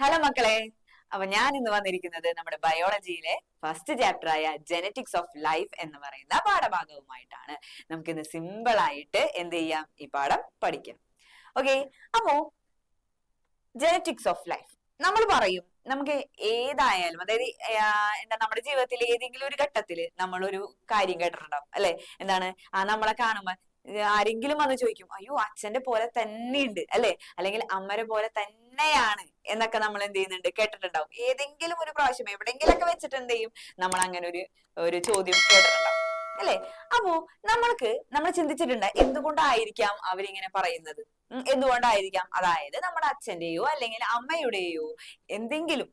Hello മക്കളെ. അപ്പൊ ഞാൻ ഇന്ന് വന്നിരിക്കുന്നത് നമ്മുടെ ബയോളജിയിലെ ഫസ്റ്റ് ചാപ്റ്റർ ആയ ജെനറ്റിക്സ് ഓഫ് ലൈഫ് എന്ന് പറയുന്ന പാഠഭാഗവുമായിട്ടാണ്. നമുക്കിന്ന് സിമ്പിൾ ആയിട്ട് എന്ത് ചെയ്യാം, ഈ പാഠം പഠിക്കാം. ഓക്കെ, അപ്പോ ജെനറ്റിക്സ് ഓഫ് ലൈഫ് നമ്മൾ പറയും, നമുക്ക് ഏതായാലും അതായത് എന്താ നമ്മുടെ ജീവിതത്തിൽ ഏതെങ്കിലും ഒരു ഘട്ടത്തില് നമ്മളൊരു കാര്യം കേട്ടിട്ടുണ്ടാവും അല്ലെ. എന്താണ് നമ്മളെ കാണുമ്പോ ആരെങ്കിലും വന്ന് ചോദിക്കും, അയ്യോ അച്ഛന്റെ പോലെ തന്നെയുണ്ട് അല്ലെ, അല്ലെങ്കിൽ അമ്മരെ പോലെ തന്നെയാണ് എന്നൊക്കെ നമ്മൾ എന്ത് ചെയ്യുന്നുണ്ട്, കേട്ടിട്ടുണ്ടാവും. ഏതെങ്കിലും ഒരു പ്രാവശ്യം എവിടെയെങ്കിലും ഒക്കെ വെച്ചിട്ട് എന്ത് ചെയ്യും, നമ്മൾ അങ്ങനെ ഒരു ചോദ്യം കേട്ടിട്ടുണ്ടാവും അല്ലെ. അപ്പോ നമ്മൾ ചിന്തിച്ചിട്ടുണ്ട് എന്തുകൊണ്ടായിരിക്കാം അവരിങ്ങനെ പറയുന്നത്, എന്തുകൊണ്ടായിരിക്കാം. അതായത് നമ്മുടെ അച്ഛന്റെയോ അല്ലെങ്കിൽ അമ്മയുടെയോ എന്തെങ്കിലും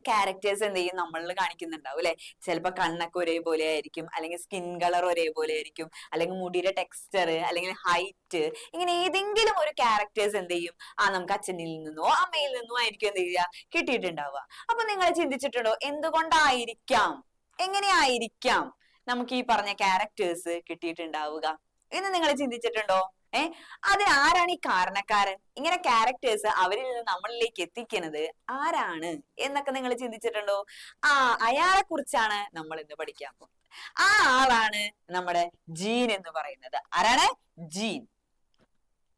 ക്യാരക്ടേഴ്സ് എന്ത് ചെയ്യും നമ്മളിൽ കാണിക്കുന്നുണ്ടാവും അല്ലെ. ചിലപ്പോ കണ്ണൊക്കെ ഒരേപോലെ ആയിരിക്കും, അല്ലെങ്കിൽ സ്കിൻ കളർ ഒരേപോലെ ആയിരിക്കും, അല്ലെങ്കിൽ മുടിയുടെ ടെക്സ്ചർ, അല്ലെങ്കിൽ ഹൈറ്റ്, ഇങ്ങനെ ഏതെങ്കിലും ഒരു ക്യാരക്ടേഴ്സ് എന്ത് ചെയ്യും നമുക്ക് അച്ഛനിൽ നിന്നോ അമ്മയിൽ നിന്നോ ആയിരിക്കും എന്ത് ചെയ്യുക, കിട്ടിയിട്ടുണ്ടാവുക. അപ്പൊ നിങ്ങൾ ചിന്തിച്ചിട്ടുണ്ടോ എന്തുകൊണ്ടായിരിക്കാം, എങ്ങനെയായിരിക്കാം നമുക്ക് ഈ പറഞ്ഞ ക്യാരക്ടേഴ്സ് കിട്ടിയിട്ടുണ്ടാവുക എന്ന് നിങ്ങൾ ചിന്തിച്ചിട്ടുണ്ടോ? അതിനാരാണ് ഈ കാരണക്കാരൻ, ഇങ്ങനെ ക്യാരക്ടേഴ്സ് അവരിൽ നിന്ന് നമ്മളിലേക്ക് എത്തിക്കുന്നത് ആരാണ് എന്നൊക്കെ നിങ്ങൾ ചിന്തിച്ചിട്ടുണ്ടോ? അയാളെ കുറിച്ചാണ് നമ്മൾ ഇന്ന് പഠിക്കാൻ പോകുന്നത്. ആ ആളാണ് നമ്മുടെ ജീൻ എന്ന് പറയുന്നത്. ആരാണ്? ജീൻ.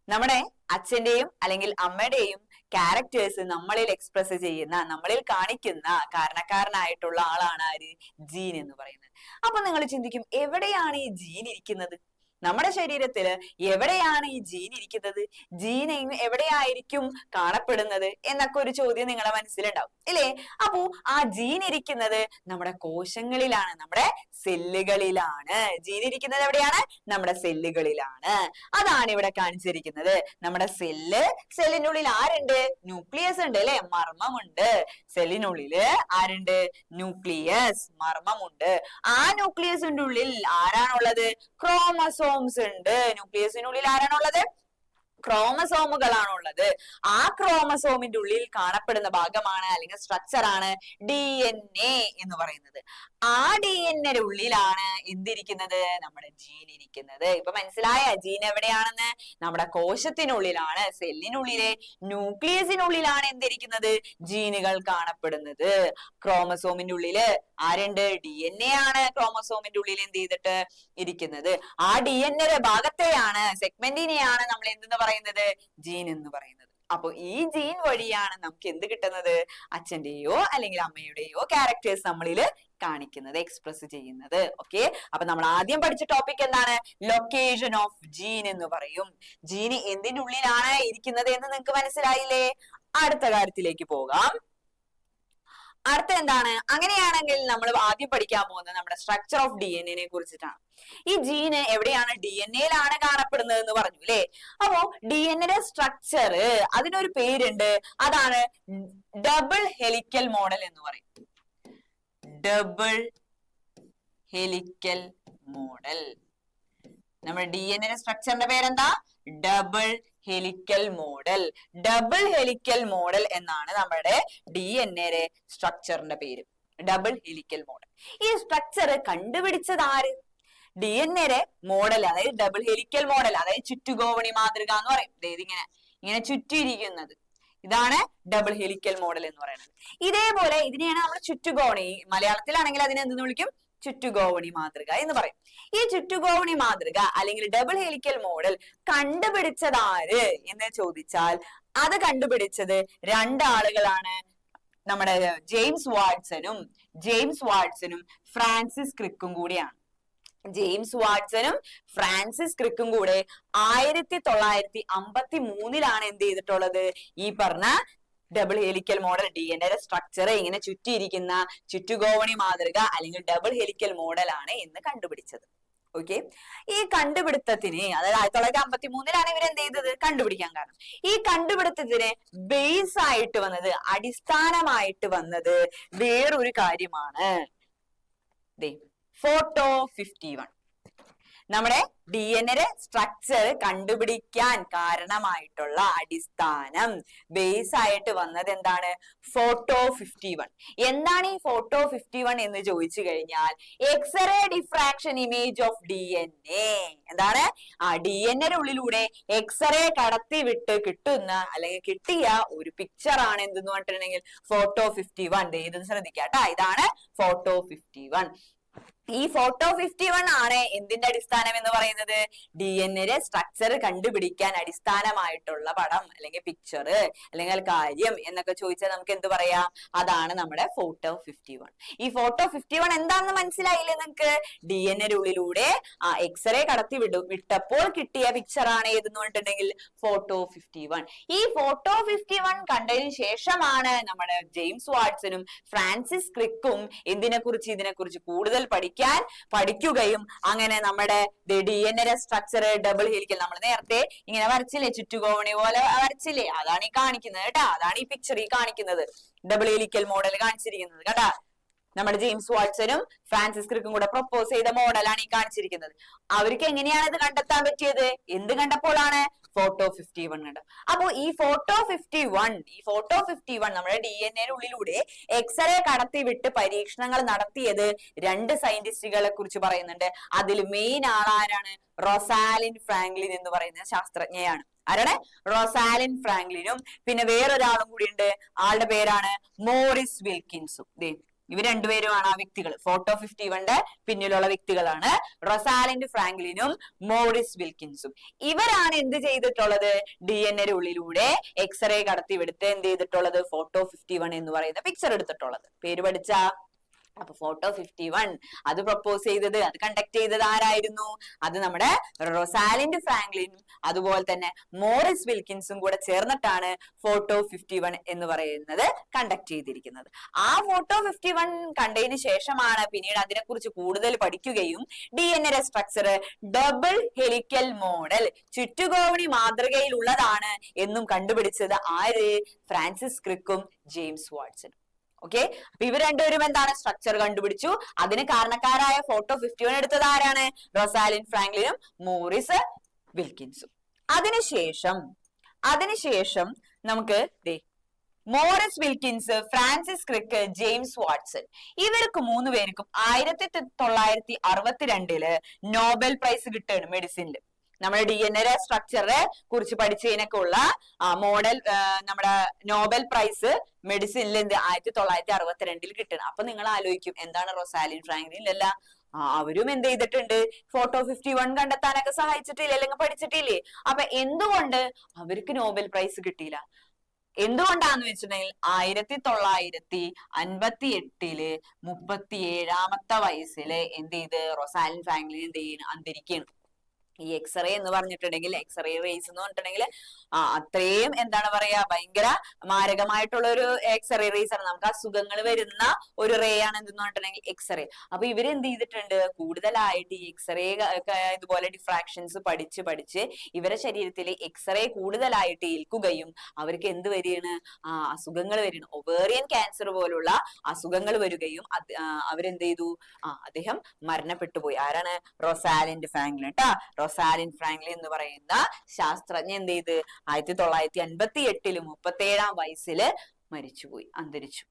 നമ്മുടെ അച്ഛന്റെയും അല്ലെങ്കിൽ അമ്മയുടെയും ക്യാരക്ടേഴ്സ് നമ്മളിൽ എക്സ്പ്രസ് ചെയ്യുന്ന, നമ്മളിൽ കാണിക്കുന്ന കാരണക്കാരനായിട്ടുള്ള ആളാണ് ആര്? ജീൻ എന്ന് പറയുന്നത്. അപ്പൊ നിങ്ങൾ ചിന്തിക്കും, എവിടെയാണ് ഈ ജീൻ ഇരിക്കുന്നത്? നമ്മുടെ ശരീരത്തില് എവിടെയാണ് ഈ ജീൻ ഇരിക്കുന്നത്, ജീൻ എവിടെയായിരിക്കും കാണപ്പെടുന്നത് എന്നൊക്കെ ഒരു ചോദ്യം നിങ്ങളുടെ മനസ്സിലുണ്ടാവും ഇല്ലേ. അപ്പോ ആ ജീൻ ഇരിക്കുന്നത് നമ്മുടെ കോശങ്ങളിലാണ്, നമ്മുടെ സെല്ലുകളിലാണ്. ജീൻ ഇരിക്കുന്നത് എവിടെയാണ്? നമ്മുടെ സെല്ലുകളിലാണ്. അതാണ് ഇവിടെ കാണിച്ചിരിക്കുന്നത്. നമ്മുടെ സെല്ലിനുള്ളിൽ ആരുണ്ട്? ന്യൂക്ലിയസ് ഉണ്ട് അല്ലെ, മർമ്മമുണ്ട്. സെല്ലിനുള്ളില് ആരുണ്ട്? ന്യൂക്ലിയസ്, മർമ്മമുണ്ട്. ആ ന്യൂക്ലിയസിന്റെ ഉള്ളിൽ ആരാണുള്ളത്? ക്രോമസോംസ് ഉണ്ട്. ന്യൂക്ലിയസിനുള്ളിൽ ആരാണുള്ളത്? ക്രോമസോമുകളാണുള്ളത്. ആ ക്രോമസോമിന്റെ ഉള്ളിൽ കാണപ്പെടുന്ന ഭാഗമാണ് അല്ലെങ്കിൽ സ്ട്രക്ചർ ആണ് DNA എന്ന് പറയുന്നത്. ആ DNA ഉള്ളിലാണ് എന്തിരിക്കുന്നത്? നമ്മുടെ ജീൻ ഇരിക്കുന്നത്. ഇപ്പൊ മനസ്സിലായ ജീൻ എവിടെയാണെന്ന്? നമ്മുടെ കോശത്തിനുള്ളിലാണ്, സെല്ലിനുള്ളിലെ ന്യൂക്ലിയസിനുള്ളിലാണ് എന്തിരിക്കുന്നത്? ജീനുകൾ കാണപ്പെടുന്നത്. ക്രോമസോമിന്റെ ഉള്ളില് ആരുണ്ട്? DNA ആണ് ക്രോമസോമിന്റെ ഉള്ളിൽ എന്ത് ചെയ്തിട്ട് ഇരിക്കുന്നത്. ആ DNA ഭാഗത്തെയാണ്, സെഗ്മെന്റിനെയാണ് നമ്മൾ എന്തെന്ന് പറയുന്നത്? ജീൻ എന്ന് പറയുന്നത്. അപ്പൊ ഈ ജീൻ വഴിയാണ് നമുക്ക് എന്ത് കിട്ടുന്നത്? അച്ഛന്റെയോ അല്ലെങ്കിൽ അമ്മയുടെയോ ക്യാരക്ടേഴ്സ് നമ്മളിൽ കാണിക്കുന്നത്, എക്സ്പ്രസ് ചെയ്യുന്നത്. ഓക്കെ, അപ്പൊ നമ്മൾ ആദ്യം പഠിച്ച ടോപ്പിക് എന്താണ്? ലൊക്കേഷൻ ഓഫ് ജീൻ എന്ന് പറയും. ജീന് എന്തിന്റെ ഉള്ളിലാണ് ഇരിക്കുന്നത് എന്ന് നിങ്ങൾക്ക് മനസ്സിലായില്ലേ? അടുത്ത കാര്യത്തിലേക്ക് പോകാം. അടുത്ത എന്താണ്? അങ്ങനെയാണെങ്കിൽ നമ്മൾ ആദ്യം പഠിക്കാൻ പോകുന്നത് നമ്മുടെ സ്ട്രക്ചർ ഓഫ് DNA കുറിച്ചിട്ടാണ്. ഈ ജീന് എവിടെയാണ്? DNA കാണപ്പെടുന്നത് എന്ന് പറഞ്ഞു അല്ലെ. അപ്പോ DNA സ്ട്രക്ചർ, അതിനൊരു പേരുണ്ട്. അതാണ് ഡബിൾ ഹെലിക്കൽ മോഡൽ എന്ന് പറയും. Double helical model. നമ്മുടെ DNA സ്ട്രക്ചറിന്റെ പേരെന്താ? Double helical model. Double helical model എന്നാണ് നമ്മുടെ DNA സ്ട്രക്ചറിന്റെ പേര്. Double helical model. ഈ സ്ട്രക്ചർ കണ്ടുപിടിച്ചത് ആര്? DNA മോഡൽ, അതായത് ഡബിൾ ഹെലിക്കൽ മോഡൽ, അതായത് ചുറ്റുഗോവണി മാതൃക എന്ന് പറയും. ഇങ്ങനെ ചുറ്റിയിരിക്കുന്നത്, ഇതാണ് ഡബിൾ ഹെലിക്കൽ മോഡൽ എന്ന് പറയുന്നത്. ഇതേപോലെ ഇതിനെയാണ് നമ്മൾ ചുറ്റുഗോവണി, മലയാളത്തിലാണെങ്കിൽ അതിനെ എന്തെന്ന് വിളിക്കും? ചുറ്റുഗോവണി മാതൃക എന്ന് പറയും. ഈ ചുറ്റുഗോവണി മാതൃക അല്ലെങ്കിൽ ഡബിൾ ഹെലിക്കൽ മോഡൽ കണ്ടുപിടിച്ചത് ആര് എന്ന് ചോദിച്ചാൽ, അത് കണ്ടുപിടിച്ചത് രണ്ടാളുകളാണ്. നമ്മുടെ ജെയിംസ് വാട്സണും ഫ്രാൻസിസ് ക്രിക്കും കൂടിയാണ്. ജെയിംസ് വാട്സണും ഫ്രാൻസിസ് ക്രിക്കും കൂടെ 1953 എന്ത് ചെയ്തിട്ടുള്ളത്? ഈ പറഞ്ഞ double helical model, DNA structure ഇങ്ങനെ ചുറ്റിയിരിക്കുന്ന ചുറ്റുഗോവണി മാതൃക അല്ലെങ്കിൽ ഡബിൾ ഹെലിക്കൽ മോഡൽ ആണ് എന്ന് കണ്ടുപിടിച്ചത്. ഓക്കെ, ഈ കണ്ടുപിടുത്തത്തിന്, അതായത് 1953 ഇവർ എന്ത് ചെയ്തത്? കണ്ടുപിടിക്കാൻ കാരണം. ഈ കണ്ടുപിടുത്തത്തിന് ബേസ് ആയിട്ട് വന്നത്, അടിസ്ഥാനമായിട്ട് വന്നത് വേറൊരു കാര്യമാണ്. ഫോട്ടോ 51. നമ്മുടെ DNA സ്ട്രക്ചർ കണ്ടുപിടിക്കാൻ കാരണമായിട്ടുള്ള അടിസ്ഥാനം ബേസ് ആയിട്ട് വന്നത് എന്താണ്? ഫോട്ടോ 51. എന്താണ് ഈ ഫോട്ടോ 51 എന്ന് ചോദിച്ചു കഴിഞ്ഞാൽ X-ray diffraction image of DNA. എന്താണ്? DNA ഉള്ളിലൂടെ എക്സ്റേ കടത്തി വിട്ട് കിട്ടുന്ന അല്ലെങ്കിൽ കിട്ടിയ ഒരു പിക്ചർ ആണ് എന്തെന്ന് പറഞ്ഞിട്ടുണ്ടെങ്കിൽ ഫോട്ടോ 51. ഇത് ശ്രദ്ധിക്കാട്ടോ, ഇതാണ് ഫോട്ടോ 51. ഈ ഫോട്ടോ 51 ആണ് എന്തിന്റെ അടിസ്ഥാനം എന്ന് പറയുന്നത്? DNA സ്ട്രക്ചർ കണ്ടുപിടിക്കാൻ അടിസ്ഥാനമായിട്ടുള്ള പടം അല്ലെങ്കിൽ പിക്ചർ അല്ലെങ്കിൽ കാര്യം എന്നൊക്കെ ചോദിച്ചാൽ നമുക്ക് എന്ത് പറയാം? അതാണ് നമ്മുടെ ഫോട്ടോ 51. ഈ ഫോട്ടോ 51 എന്താണെന്ന് മനസ്സിലായില്ലേ നിങ്ങൾക്ക്? DNA ഉള്ളിലൂടെ എക്സ്റേ കടത്തി വിട്ടപ്പോൾ കിട്ടിയ പിക്ചർ ആണ് ഏതെന്ന് പറഞ്ഞിട്ടുണ്ടെങ്കിൽ ഫോട്ടോ 51. ഈ ഫോട്ടോ 51 കണ്ടതിന് ശേഷമാണ് നമ്മുടെ ജെയിംസ് വാട്സണും ഫ്രാൻസിസ് ക്രിക്കും ഇതിനെക്കുറിച്ച് കൂടുതൽ പഠിക്കുകയും അങ്ങനെ നമ്മുടെ DNA സ്ട്രക്ചർ ഡബിൾ ഹെലിക്കൽ നമ്മൾ നേരത്തെ ഇങ്ങനെ വരച്ചില്ലേ, ചുറ്റുകോണി പോലെ വരച്ചില്ലേ, അതാണ് ഈ കാണിക്കുന്നത് കേട്ടാ. അതാണ് ഈ പിക്ചർ ഈ കാണിക്കുന്നത്, ഡബിൾ ഹെലിക്കൽ മോഡൽ കാണിച്ചിരിക്കുന്നത് കേട്ടാ. നമ്മുടെ ജെയിംസ് വാട്സണും ഫ്രാൻസിസ് ക്രിക്കും കൂടെ പ്രൊപ്പോസ് ചെയ്ത മോഡലാണ് ഈ കാണിച്ചിരിക്കുന്നത്. അവർക്ക് എങ്ങനെയാണ് ഇത് കണ്ടെത്താൻ പറ്റിയത്? എന്ത് കണ്ടപ്പോഴാണ്? ഫോട്ടോ 51 കണ്ടു. അപ്പോ ഈ ഫോട്ടോ 51 നമ്മുടെ DNA ഉള്ളിലൂടെ എക്സ്റേ കടത്തി വിട്ട് പരീക്ഷണങ്ങൾ നടത്തിയത് 2 സയന്റിസ്റ്റുകളെ കുറിച്ച് പറയുന്നുണ്ട്. അതിൽ മെയിൻ ആളാരാണ്? റൊസാലിൻ ഫ്രാങ്ക്ലിൻ എന്ന് പറയുന്ന ശാസ്ത്രജ്ഞയാണ്. ആരാണ്? റൊസാലിൻ ഫ്രാങ്ക്ലിനും പിന്നെ വേറൊരാളും കൂടി ഉണ്ട്. ആളുടെ പേരാണ് മോറിസ് വിൽക്കിൻസും. ഇവർ രണ്ടുപേരുമാണ് ആ വ്യക്തികൾ. ഫോട്ടോ 51 പിന്നിലുള്ള വ്യക്തികളാണ് റൊസാലിൻഡ് ഫ്രാങ്ക്ലിനും മോറിസ് വിൽക്കിൻസും. ഇവരാണ് എന്ത് ചെയ്തിട്ടുള്ളത്? DNA ഉള്ളിലൂടെ എക്സ്റേ കടത്തിവിടുത്ത് എന്ത് ചെയ്തിട്ടുള്ളത്? ഫോട്ടോ 51 എന്ന് പറയുന്ന പിക്ചർ എടുത്തിട്ടുള്ളത്. പേര് പഠിച്ചാ? അപ്പൊ ഫോട്ടോ 51 അത് പ്രപ്പോസ് ചെയ്തത്, അത് കണ്ടക്ട് ചെയ്തത് ആരായിരുന്നു? അത് നമ്മുടെ റൊസാലിൻഡ് ഫ്രാങ്ക്ലിനും അതുപോലെ തന്നെ മോറിസ് വിൽക്കിൻസും കൂടെ ചേർന്നിട്ടാണ് ഫോട്ടോ 51 എന്ന് പറയുന്നത് കണ്ടക്ട് ചെയ്തിരിക്കുന്നത്. ആ ഫോട്ടോ 51 കണ്ടതിന് ശേഷമാണ് പിന്നീട് അതിനെക്കുറിച്ച് കൂടുതൽ പഠിക്കുകയും DNA structure double helical model ചുറ്റുകോണി മാതൃകയിലുള്ളതാണ് എന്നും കണ്ടുപിടിച്ചത് ആര്? ഫ്രാൻസിസ് ക്രിക്കും ജെയിംസ് വാട്സണും. ഓക്കെ, അപ്പൊ ഇവർ രണ്ടുപേരും എന്താണ്? സ്ട്രക്ചർ കണ്ടുപിടിച്ചു. അതിന് കാരണക്കാരായ ഫോട്ടോ 51 എടുത്തത് ആരാണ്? റൊസാലിൻ ഫ്രാങ്ക്ലിനും മോറിസ് വിൽക്കിൻസും. അതിനുശേഷം നമുക്ക് Maurice Wilkins, Francis Crick, James Watson ഇവർക്ക് 3 പേർക്കും 1962 നോബൽ പ്രൈസ് കിട്ടുകയാണ് മെഡിസിനിൽ. നമ്മുടെ DNA സ്ട്രക്ചറെ കുറിച്ച് പഠിച്ചതിനൊക്കെ ഉള്ള മോഡൽ നമ്മുടെ നോബൽ പ്രൈസ് മെഡിസിനിൽ 1962 കിട്ടണം. അപ്പൊ നിങ്ങൾ ആലോചിക്കും, എന്താണ് റൊസാലിൻ ഫ്രാങ്ക്ലിൻ അല്ല അവരും എന്ത് ചെയ്തിട്ടുണ്ട്? ഫോട്ടോ 51 കണ്ടെത്താനൊക്കെ സഹായിച്ചിട്ടില്ലേ, അല്ലെങ്കിൽ പഠിച്ചിട്ടില്ലേ? അപ്പൊ എന്തുകൊണ്ട് അവർക്ക് നോബൽ പ്രൈസ് കിട്ടിയില്ല? എന്തുകൊണ്ടാന്ന് വെച്ചിട്ടുണ്ടെങ്കിൽ 1958 37ാമത്തെ വയസ്സില് എന്ത് ചെയ്ത് റൊസാലിൻ ഫ്രാങ്ക്ലിൻ എന്ത് ചെയ്യുന്നു? അന്തരിക്കുകയാണ്. ഈ എക്സ്റേ എന്ന് പറഞ്ഞിട്ടുണ്ടെങ്കിൽ, എക്സ്റേ റേസ് എന്ന് പറഞ്ഞിട്ടുണ്ടെങ്കിൽ അത്രയും എന്താണ് പറയാ, ഭയങ്കര മാരകമായിട്ടുള്ള ഒരു എക്സ്റേ റേസ് ആണ്. നമുക്ക് അസുഖങ്ങൾ വരുന്ന ഒരു റേ ആണ് എന്തെന്ന് പറഞ്ഞിട്ടുണ്ടെങ്കിൽ എക്സ്റേ. അപ്പൊ ഇവര് എന്ത് ചെയ്തിട്ടുണ്ട്? കൂടുതലായിട്ട് ഈ എക്സ്റേ ഇതുപോലെ ഡിഫ്രാക്ഷൻസ് പഠിച്ച് ഇവരെ ശരീരത്തിൽ എക്സ്റേ കൂടുതലായിട്ട് ഏൽക്കുകയും അവർക്ക് എന്ത് വരികയാണ്? അസുഖങ്ങൾ വരികയാണ്. ഒവേറിയൻ ക്യാൻസർ പോലുള്ള അസുഖങ്ങൾ വരികയും അവരെന്ത് ചെയ്തു? അദ്ദേഹം മരണപ്പെട്ടു പോയി. ആരാണ്? റൊസാലിൻഡ് ഫ്രാങ്ക്ലിൻ ട്ടാ. റൊസാലിൻ ഫ്രാങ്ക്ലിൻ എന്ന് പറയുന്ന ശാസ്ത്രജ്ഞ എന്ത് ചെയ്ത് 1958 37ാം വയസ്സില് മരിച്ചുപോയി, അന്തരിച്ചു.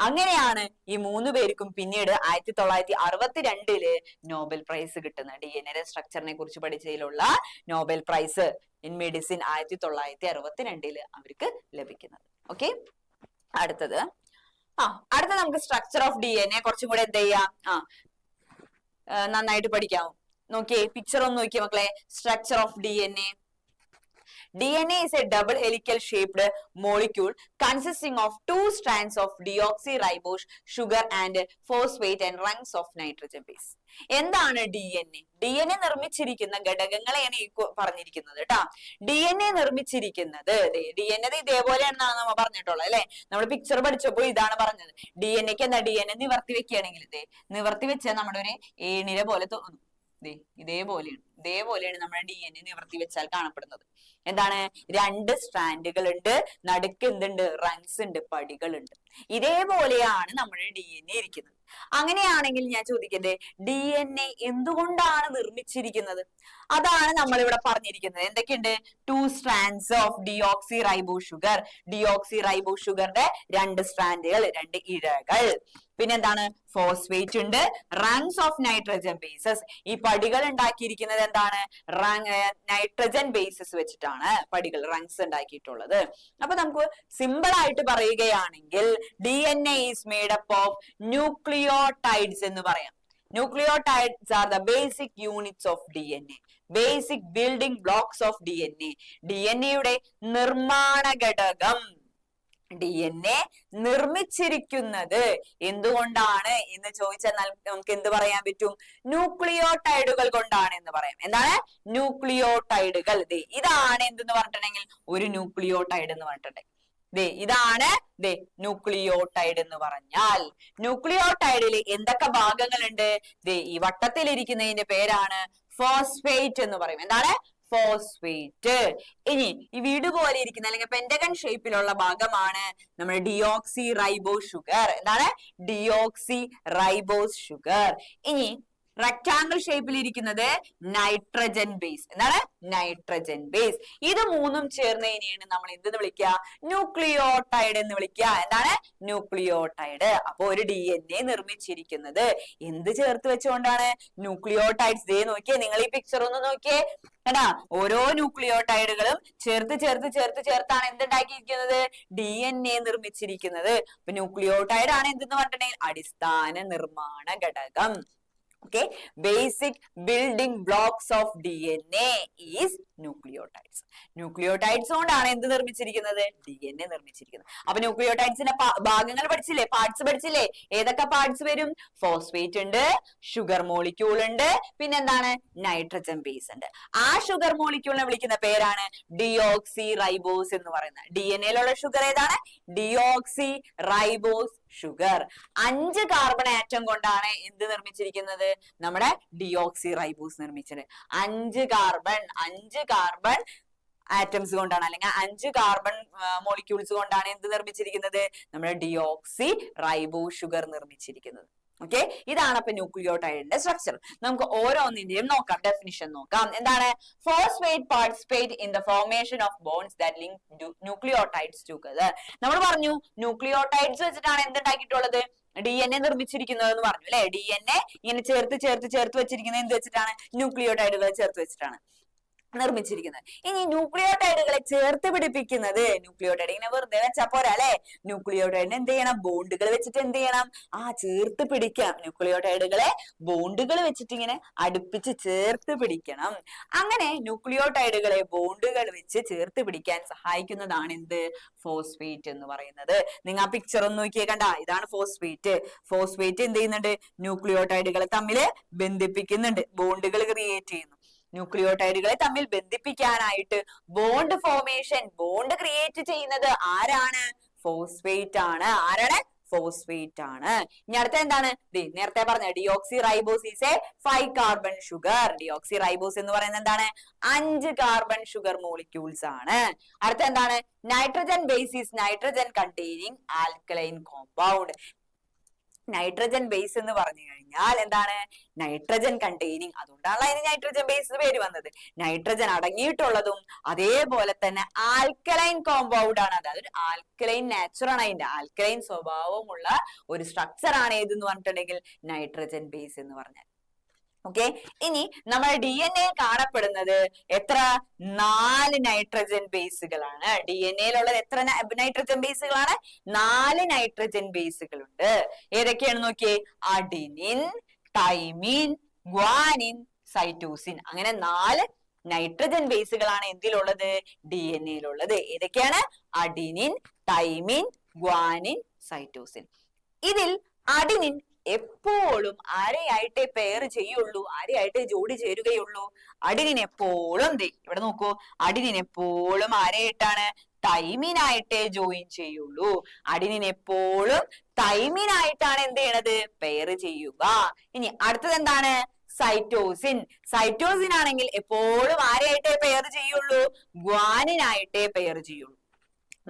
അങ്ങനെയാണ് ഈ 3 പേർക്കും പിന്നീട് 1962 നോബൽ പ്രൈസ് കിട്ടുന്നത്. DNA സ്ട്രക്ചറിനെ കുറിച്ച് പഠിച്ചതിലുള്ള നോബൽ പ്രൈസ് ഇൻ മെഡിസിൻ 1962 അവർക്ക് ലഭിക്കുന്നത്. ഓക്കെ, അടുത്തത് നമുക്ക് സ്ട്രക്ചർ ഓഫ് DNA കുറച്ചും കൂടെ എന്ത് ചെയ്യാം, നന്നായിട്ട് പഠിക്കാം. നോക്കിയേ, പിക്ചർ ഒന്ന് നോക്കിയേ മക്കളെ. Structure of DNA. DNA is a double helical shaped molecule consisting of 2 strands of deoxyribose sugar and phosphate and rungs of nitrogen base. എന്താണ് DNA നിർമ്മിച്ചിരിക്കുന്ന ഘടകങ്ങളെയാണ് ഈ പറഞ്ഞിരിക്കുന്നത് കേട്ടാ. DNA നിർമ്മിച്ചിരിക്കുന്നത് DNA ഇതേപോലെയാണെന്നാണ് നമ്മൾ പറഞ്ഞിട്ടുള്ളത് അല്ലെ. നമ്മൾ പിക്ചർ പഠിച്ചപ്പോൾ ഇതാണ് പറഞ്ഞത്. DNAക്ക് എന്താ? DNA നിവർത്തി വെക്കുകയാണെങ്കിൽ നിവർത്തി വെച്ചാൽ നമ്മുടെ ഒരു ഏണിര പോലെ തോന്നും. ഇതേപോലെയാണ്. ഇതേപോലെയാണ് നമ്മുടെ DNA നിവർത്തി വെച്ചാൽ കാണപ്പെടുന്നത്. എന്താണ്? 2 സ്ട്രാൻഡുകൾ ഉണ്ട്, നടുക്ക് എന്തുണ്ട്? റങ്സ് ഉണ്ട്, പടികളുണ്ട്. ഇതേപോലെയാണ് നമ്മുടെ DNA ഇരിക്കുന്നത്. അങ്ങനെയാണെങ്കിൽ ഞാൻ ചോദിക്കട്ടെ, DNA എന്തുകൊണ്ടാണ് നിർമ്മിച്ചിരിക്കുന്നത്? അതാണ് നമ്മൾ ഇവിടെ പറഞ്ഞിരിക്കുന്നത്. എന്തൊക്കെയുണ്ട്? 2 strands of deoxyribose sugar. Deoxyribose sugarന്റെ 2 സ്ട്രാൻഡുകൾ, 2 ഇഴകൾ. പിന്നെന്താണ്? ഫോസ്ഫേറ്റ് ഉണ്ട്, റങ്സ് ഓഫ് നൈട്രജൻ ബേസസ്. ഈ പടികൾ ഉണ്ടാക്കിയിരിക്കുന്നത് എന്താണ്? നൈട്രജൻ ബേസസ് വെച്ചിട്ടാണ് പടികൾ, റങ്സ് ഉണ്ടാക്കിയിട്ടുള്ളത്. അപ്പൊ നമുക്ക് സിമ്പിൾ ആയിട്ട് പറയുകയാണെങ്കിൽ DNA is made up of nucleotides എന്ന് പറയാം. Nucleotides are the basic units of DNA. Basic building blocks of DNA. DNA യുടെ നിർമ്മാണ ഘടകം. DNA നിർമ്മിച്ചിരിക്കുന്നത് എന്തുകൊണ്ടാണ് എന്ന് ചോദിച്ചാൽ നമുക്ക് എന്ത് പറയാൻ പറ്റും? ന്യൂക്ലിയോടൈഡുകൾ കൊണ്ടാണ് എന്ന് പറയാം. എന്താണ്? ന്യൂക്ലിയോടൈഡുകൾ. ഇതാണ് എന്തെന്ന് പറഞ്ഞിട്ടുണ്ടെങ്കിൽ ഒരു ന്യൂക്ലിയോടൈഡ് എന്ന് പറഞ്ഞിട്ടുണ്ടെങ്കിൽ ഇതാണ് ന്യൂക്ലിയോടൈഡ് എന്ന് പറഞ്ഞാൽ. ന്യൂക്ലിയോടൈഡിൽ എന്തൊക്കെ ഭാഗങ്ങളുണ്ട്? ഈ വട്ടത്തിലിരിക്കുന്നതിന്റെ പേരാണ് ഫോസ്ഫേറ്റ് എന്ന് പറയും. എന്താണ്? ഫോസ്ഫേറ്റ്. ഇനി ഈ വീട് പോലെ ഇരിക്കുന്ന അല്ലെങ്കിൽ പെന്റഗൺ ഷേപ്പിലുള്ള ഭാഗമാണ് നമ്മുടെ ഡിയോക്സി റൈബോസ് ഷുഗർ. എന്താണ്? Deoxyribose sugar. ഇനി റെക്ടാംഗിൾ ഷേപ്പിൽ ഇരിക്കുന്നത് നൈട്രജൻ ബേസ്. എന്താണ്? Nitrogen base. ഇത് മൂന്നും ചേർന്നതിനെയാണ് നമ്മൾ എന്തെന്ന് വിളിക്കുക? ന്യൂക്ലിയോടൈഡ് എന്ന് വിളിക്കുക. എന്താണ്? ന്യൂക്ലിയോടൈഡ്. അപ്പൊ ഒരു DNA നിർമ്മിച്ചിരിക്കുന്നത് എന്ത് ചേർത്ത് വെച്ചുകൊണ്ടാണ്? ന്യൂക്ലിയോടൈഡ്സ്. നോക്കിയേ, നിങ്ങൾ ഈ പിക്ചർ ഒന്ന് നോക്കിയേ. കേട്ടാ, ഓരോ ന്യൂക്ലിയോടൈഡുകളും ചേർത്താണ് എന്തുണ്ടാക്കിയിരിക്കുന്നത്? DNA നിർമ്മിച്ചിരിക്കുന്നത്. അപ്പൊ ന്യൂക്ലിയോടൈഡ് ആണ് എന്തെന്ന് പറഞ്ഞിട്ടുണ്ടെങ്കിൽ അടിസ്ഥാന നിർമ്മാണ ഘടകം. Okay, basic building blocks of DNA is nucleotides. Nucleotides കൊണ്ടാണ് എന്ത് നിർമ്മിച്ചിരിക്കുന്നത്? DNA നിർമ്മിച്ചിരിക്കുന്നത്. അപ്പൊ ന്യൂക്ലിയോടൈഡ്സിന്റെ ഭാഗങ്ങൾ പഠിച്ചില്ലേ? പാർട്സ് പഠിച്ചില്ലേ? ഏതൊക്കെ പാർട്സ് വരും? ഫോസ്ഫേറ്റ് ഉണ്ട്, ഷുഗർ മോളിക്യൂൾ ഉണ്ട്, പിന്നെന്താണ്? നൈട്രജൻ ബേസ് ഉണ്ട്. ആ ഷുഗർ മോളിക്യൂളിനെ വിളിക്കുന്ന പേരാണ് ഡിയോക്സി റൈബോസ് എന്ന് പറയുന്നത്. DNA-യിലുള്ള ഷുഗർ ഏതാണ്? Deoxy ribose sugar. 5 carbon atom കൊണ്ടാണ് എന്ത് നിർമ്മിച്ചിരിക്കുന്നത്? നമ്മുടെ ഡിയോക്സി റൈബോസ് നിർമ്മിച്ചത്. 5 കാർബൺ ആറ്റംസ് കൊണ്ടാണ്, അല്ലെങ്കിൽ 5 കാർബൺ മോളിക്യൂൾസ് കൊണ്ടാണ് എന്ത് നിർമ്മിച്ചിരിക്കുന്നത്? നമ്മുടെ ഡിയോക്സി റൈബോസ് ഷുഗർ നിർമ്മിച്ചിരിക്കുന്നത്. ഓക്കെ, ഇതാണ് അപ്പൊ ന്യൂക്ലിയോടൈഡിന്റെ സ്ട്രക്ചർ. നമുക്ക് ഓരോന്നിന്റെയും നോക്കാം, ഡെഫിനിഷൻ നോക്കാം. എന്താണ്? Phosphate participate in the formation of bonds that link nucleotides together. നമ്മൾ പറഞ്ഞു ന്യൂക്ലിയോടൈഡ്സ് വെച്ചിട്ടാണ് എന്തുണ്ടാക്കിയിട്ടുള്ളത്? DNA നിർമ്മിച്ചിരിക്കുന്നത് എന്ന് പറഞ്ഞു അല്ലെ. DNA ഇങ്ങനെ ചേർത്ത് വെച്ചിരിക്കുന്നത് എന്ത് വെച്ചിട്ടാണ്? ന്യൂക്ലിയോടൈഡുകൾ ചേർത്ത് വെച്ചിട്ടാണ് നിർമ്മിച്ചിരിക്കുന്നത്. ഇനി ന്യൂക്ലിയോടൈഡുകളെ ചേർത്ത് പിടിപ്പിക്കുന്നത്, ന്യൂക്ലിയോടൈഡ് ഇങ്ങനെ വെറുതെ വെച്ചാൽ പോരാ അല്ലെ. ന്യൂക്ലിയോടൈഡിന് എന്ത് ചെയ്യണം? ബോണ്ടുകൾ വെച്ചിട്ട് എന്ത് ചെയ്യണം? ചേർത്ത് പിടിക്കാം. ന്യൂക്ലിയോടൈഡുകളെ ബോണ്ടുകൾ വെച്ചിട്ട് ഇങ്ങനെ അടുപ്പിച്ച് ചേർത്ത് പിടിക്കണം. അങ്ങനെ ന്യൂക്ലിയോടൈഡുകളെ ബോണ്ടുകൾ വെച്ച് ചേർത്ത് പിടിക്കാൻ സഹായിക്കുന്നതാണ് എന്ത്? ഫോസ്ഫേറ്റ് എന്ന് പറയുന്നത്. നിങ്ങൾ ആ പിക്ചർ ഒന്ന് നോക്കിയേ, കണ്ട, ഇതാണ് ഫോസ്ഫേറ്റ്. ഫോസ്ഫേറ്റ് എന്ത് ചെയ്യുന്നുണ്ട്? ന്യൂക്ലിയോടൈഡുകളെ തമ്മിൽ ബന്ധിപ്പിക്കുന്നുണ്ട്, ബോണ്ടുകൾ ക്രിയേറ്റ് ചെയ്യുന്നു. ന്യൂക്ലിയോടൈഡുകളെ തമ്മിൽ ബന്ധിപ്പിക്കാനായിട്ട് ബോണ്ട് ഫോർമേഷൻ, ബോണ്ട് ക്രിയേറ്റ് ചെയ്യുന്നത് ആരാണ്? ഫോസ്ഫേറ്റ് ആണ്. ആരാണ്? ഫോസ്ഫേറ്റ് ആണ്. ഇനി അടുത്ത എന്താണ്? നേരത്തെ പറഞ്ഞ deoxy ribose is A 5 carbon sugar. Deoxy ribose എന്ന് പറയുന്നത് എന്താണ്? 5 കാർബൺ ഷുഗർ മോളിക്യൂൾസ് ആണ്. അടുത്ത എന്താണ്? Nitrogen base is nitrogen containing alkaline compound. Nitrogen base എന്ന് പറഞ്ഞു കഴിഞ്ഞാൽ എന്താണ്? Nitrogen containing. അതുകൊണ്ടാണ് അതിന് നൈട്രജൻ ബേസ് പേര് വന്നത്. നൈട്രജൻ അടങ്ങിയിട്ടുള്ളതും അതേപോലെ തന്നെ ആൽക്കലൈൻ കോമ്പൗണ്ട് ആണ്. അതായത് ആൽക്കലൈൻ നാച്ചുറാണ്, അതിന്റെ ആൽക്കലൈൻ സ്വഭാവമുള്ള ഒരു സ്ട്രക്ചർ ആണ് ഏതെന്ന് പറഞ്ഞിട്ടുണ്ടെങ്കിൽ നൈട്രജൻ ബേസ് എന്ന് പറഞ്ഞാൽ. ഓക്കെ, ഇനി നമ്മുടെ DNA കാണപ്പെടുന്നത് എത്ര? 4 നൈട്രജൻ ബേസുകളാണ്. DNA-യിലുള്ളത് എത്ര നൈട്രജൻ ബേസുകളാണ്? 4 നൈട്രജൻ ബേസുകളുണ്ട്. ഏതൊക്കെയാണ് നോക്കിയേ? Adenine, thymine, guanine, cytosine. അങ്ങനെ 4 നൈട്രജൻ ബേസുകളാണ് എന്തിലുള്ളത്? DNA-യിലുള്ളത്. ഏതൊക്കെയാണ്? Adenine, thymine, guanine, cytosine. ഇതിൽ അഡിനിൻ എപ്പോഴും ആരെയായിട്ടേ പെയർ ചെയ്യുള്ളൂ, ആരെയായിട്ട് ജോഡി ചേരുകയുള്ളൂ? അഡിനിൻ എപ്പോഴും ഇവിടെ നോക്കൂ, അഡിനിൻ എപ്പോഴും ആരെയായിട്ടാണ്? തൈമിനായിട്ടേ ജോയിൻ ചെയ്യുള്ളൂ. അഡിനിൻ എപ്പോഴും തൈമിനായിട്ടാണ് എന്ത് ചെയ്യണത്? പെയർ ചെയ്യുക. ഇനി അടുത്തത് എന്താണ്? സൈറ്റോസിൻ. സൈറ്റോസിൻ ആണെങ്കിൽ എപ്പോഴും ആരെയായിട്ടേ പെയർ ചെയ്യുള്ളൂ? ഗ്വാനിനായിട്ടേ പെയർ ചെയ്യുള്ളൂ.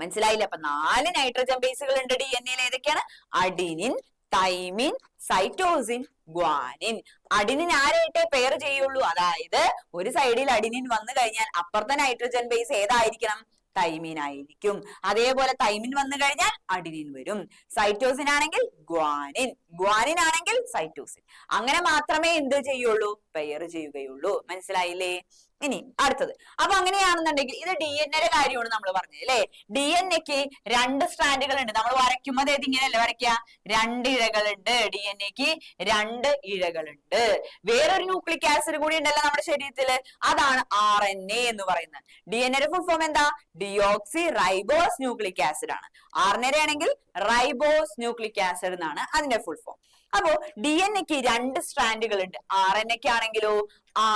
മനസ്സിലായില്ലേ? അപ്പൊ 4 നൈട്രജൻ ബേസുകൾ ഉണ്ട് DNA യിൽ. ഏതൊക്കെയാണ്? Adenine, thymine, cytosine, guanine. Adenine ആരായിട്ടേ പെയർ ചെയ്യുള്ളൂ? അതായത് ഒരു സൈഡിൽ അഡിനിൻ വന്നു കഴിഞ്ഞാൽ അപ്പുറത്തെ നൈട്രജൻ ബേസ് ഏതായിരിക്കണം? തൈമിൻ ആയിരിക്കും. അതേപോലെ തൈമിൻ വന്നു കഴിഞ്ഞാൽ അഡിനിൻ വരും. സൈറ്റോസിൻ ആണെങ്കിൽ ഗ്വാനിൻ, ഗ്വാനിൻ ആണെങ്കിൽ സൈറ്റോസിൻ. അങ്ങനെ മാത്രമേ എന്ത് ചെയ്യുള്ളൂ? പെയർ ചെയ്യുകയുള്ളൂ. മനസ്സിലായില്ലേ? ഇനി അടുത്തത്. അപ്പൊ അങ്ങനെയാണെന്നുണ്ടെങ്കിൽ ഇത് DNA കാര്യമാണ് നമ്മൾ പറഞ്ഞത് അല്ലെ. DNA-ക്ക് 2 സ്ട്രാൻഡുകൾ ഉണ്ട്. നമ്മൾ വരയ്ക്കുമ്പോൾ അത് ഇങ്ങനെയല്ലേ വരയ്ക്കുക? 2 ഇഴകളുണ്ട്. DNA-ക്ക് 2 ഇഴകളുണ്ട്. വേറൊരു ന്യൂക്ലിക് ആസിഡ് കൂടി ഉണ്ടല്ലോ നമ്മുടെ ശരീരത്തില്, അതാണ് RNA എന്ന് പറയുന്നത്. DNA ഫുൾ ഫോം എന്താ? ഡിയോക്സി റൈബോസ് ന്യൂക്ലിക് ആസിഡ് ആണ്. RNA ആണെങ്കിൽ റൈബോസ് ന്യൂക്ലിക് ആസിഡ് എന്നാണ് അതിന്റെ ഫുൾ ഫോം. അപ്പോ DNA-ക്ക് 2 സ്ട്രാൻഡുകൾ ഉണ്ട്. RNA-ക്ക് ആണെങ്കിലോ,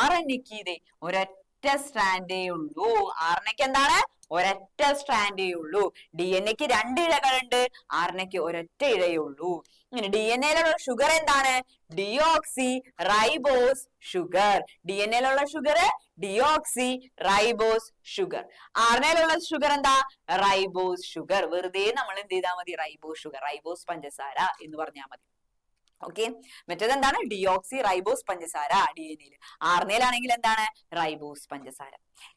RNA-ക്ക് ഇതേ ഒരൊറ്റ സ്ട്രാൻഡേ ഉള്ളൂ. RNA-ക്ക് എന്താണ്? ഒരൊറ്റ സ്ട്രാൻഡേ ഉള്ളൂ. DNA-ക്ക് 2 ഇഴകളുണ്ട്. RNA-ക്ക് ഒരൊറ്റ ഇഴയേ ഉള്ളൂ. ഇങ്ങനെ DNA-യിലുള്ള ഷുഗർ എന്താണ്? Deoxyribose sugar. DNA-യിലുള്ള ഷുഗർ ഡിയോക്സി റൈബോസ് ഷുഗർ. RNA-യിലുള്ള ഷുഗർ എന്താ? Ribose sugar. വെറുതെ നമ്മൾ എന്ത് ചെയ്താൽ മതി? റൈബോസ് ഷുഗർ, റൈബോസ് പഞ്ചസാര എന്ന് പറഞ്ഞാൽ മതി. ഓക്കെ. മറ്റേത് എന്താണ്? ഡിയോക്സി റൈബോസ് പഞ്ചസാര DNA-യിൽ. RNA-യിലാണെങ്കിൽ എന്താണ്? റൈബോസ് പഞ്ചസാര.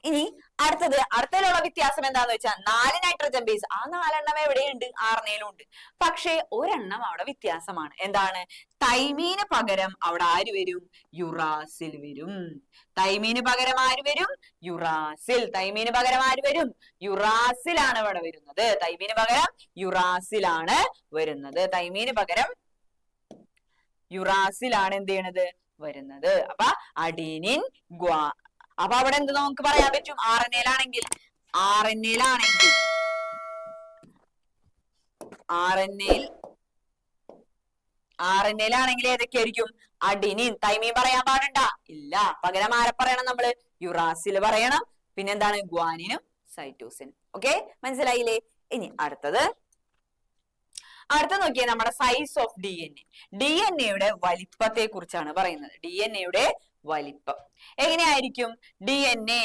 ഇനി അടുത്തതിലുള്ള വ്യത്യാസം എന്താന്ന് വെച്ചാൽ 4 നൈട്രജൻ ബേസ്. ആ 4 എണ്ണം എവിടെയുണ്ട്? RNA-യിലും ഉണ്ട്. പക്ഷേ ഒരെണ്ണം അവിടെ വ്യത്യാസമാണ്. എന്താണ്? തൈമീന് പകരം അവിടെ ആര് വരും? യുറാസിൽ വരും. തൈമീന് പകരം ആര് വരും? യുറാസിൽ. തൈമീന് പകരം ആര് വരും? യുറാസിലാണ് ഇവിടെ വരുന്നത്. തൈമീന് പകരം യുറാസിലാണ് വരുന്നത്. തൈമീന് പകരം യുറാസിലാണ് എന്ത് ചെയ്യണത്? വരുന്നത്. അപ്പൊ അഡീനിൻ, അപ്പൊ അവിടെ എന്ത് നമുക്ക് പറയാൻ പറ്റും? RNA-യിലാണെങ്കിൽ ഏതൊക്കെയായിരിക്കും? അഡിനിൻ. തൈമീൻ പറയാൻ പാടണ്ട? ഇല്ല. പകരം ആരെ പറയണം നമ്മള്? യുറാസിൽ പറയണം. പിന്നെന്താണ്? ഗ്വാനിനും സൈറ്റോസിൻ. ഓക്കെ, മനസ്സിലായില്ലേ? ഇനി അടുത്തത് നോക്കിയേ, നമ്മുടെ സൈസ് ഓഫ് DNA. DNA-യുടെ വലിപ്പത്തെ കുറിച്ചാണ് പറയുന്നത്. DNA-യുടെ വലിപ്പം എങ്ങനെയായിരിക്കും? DNA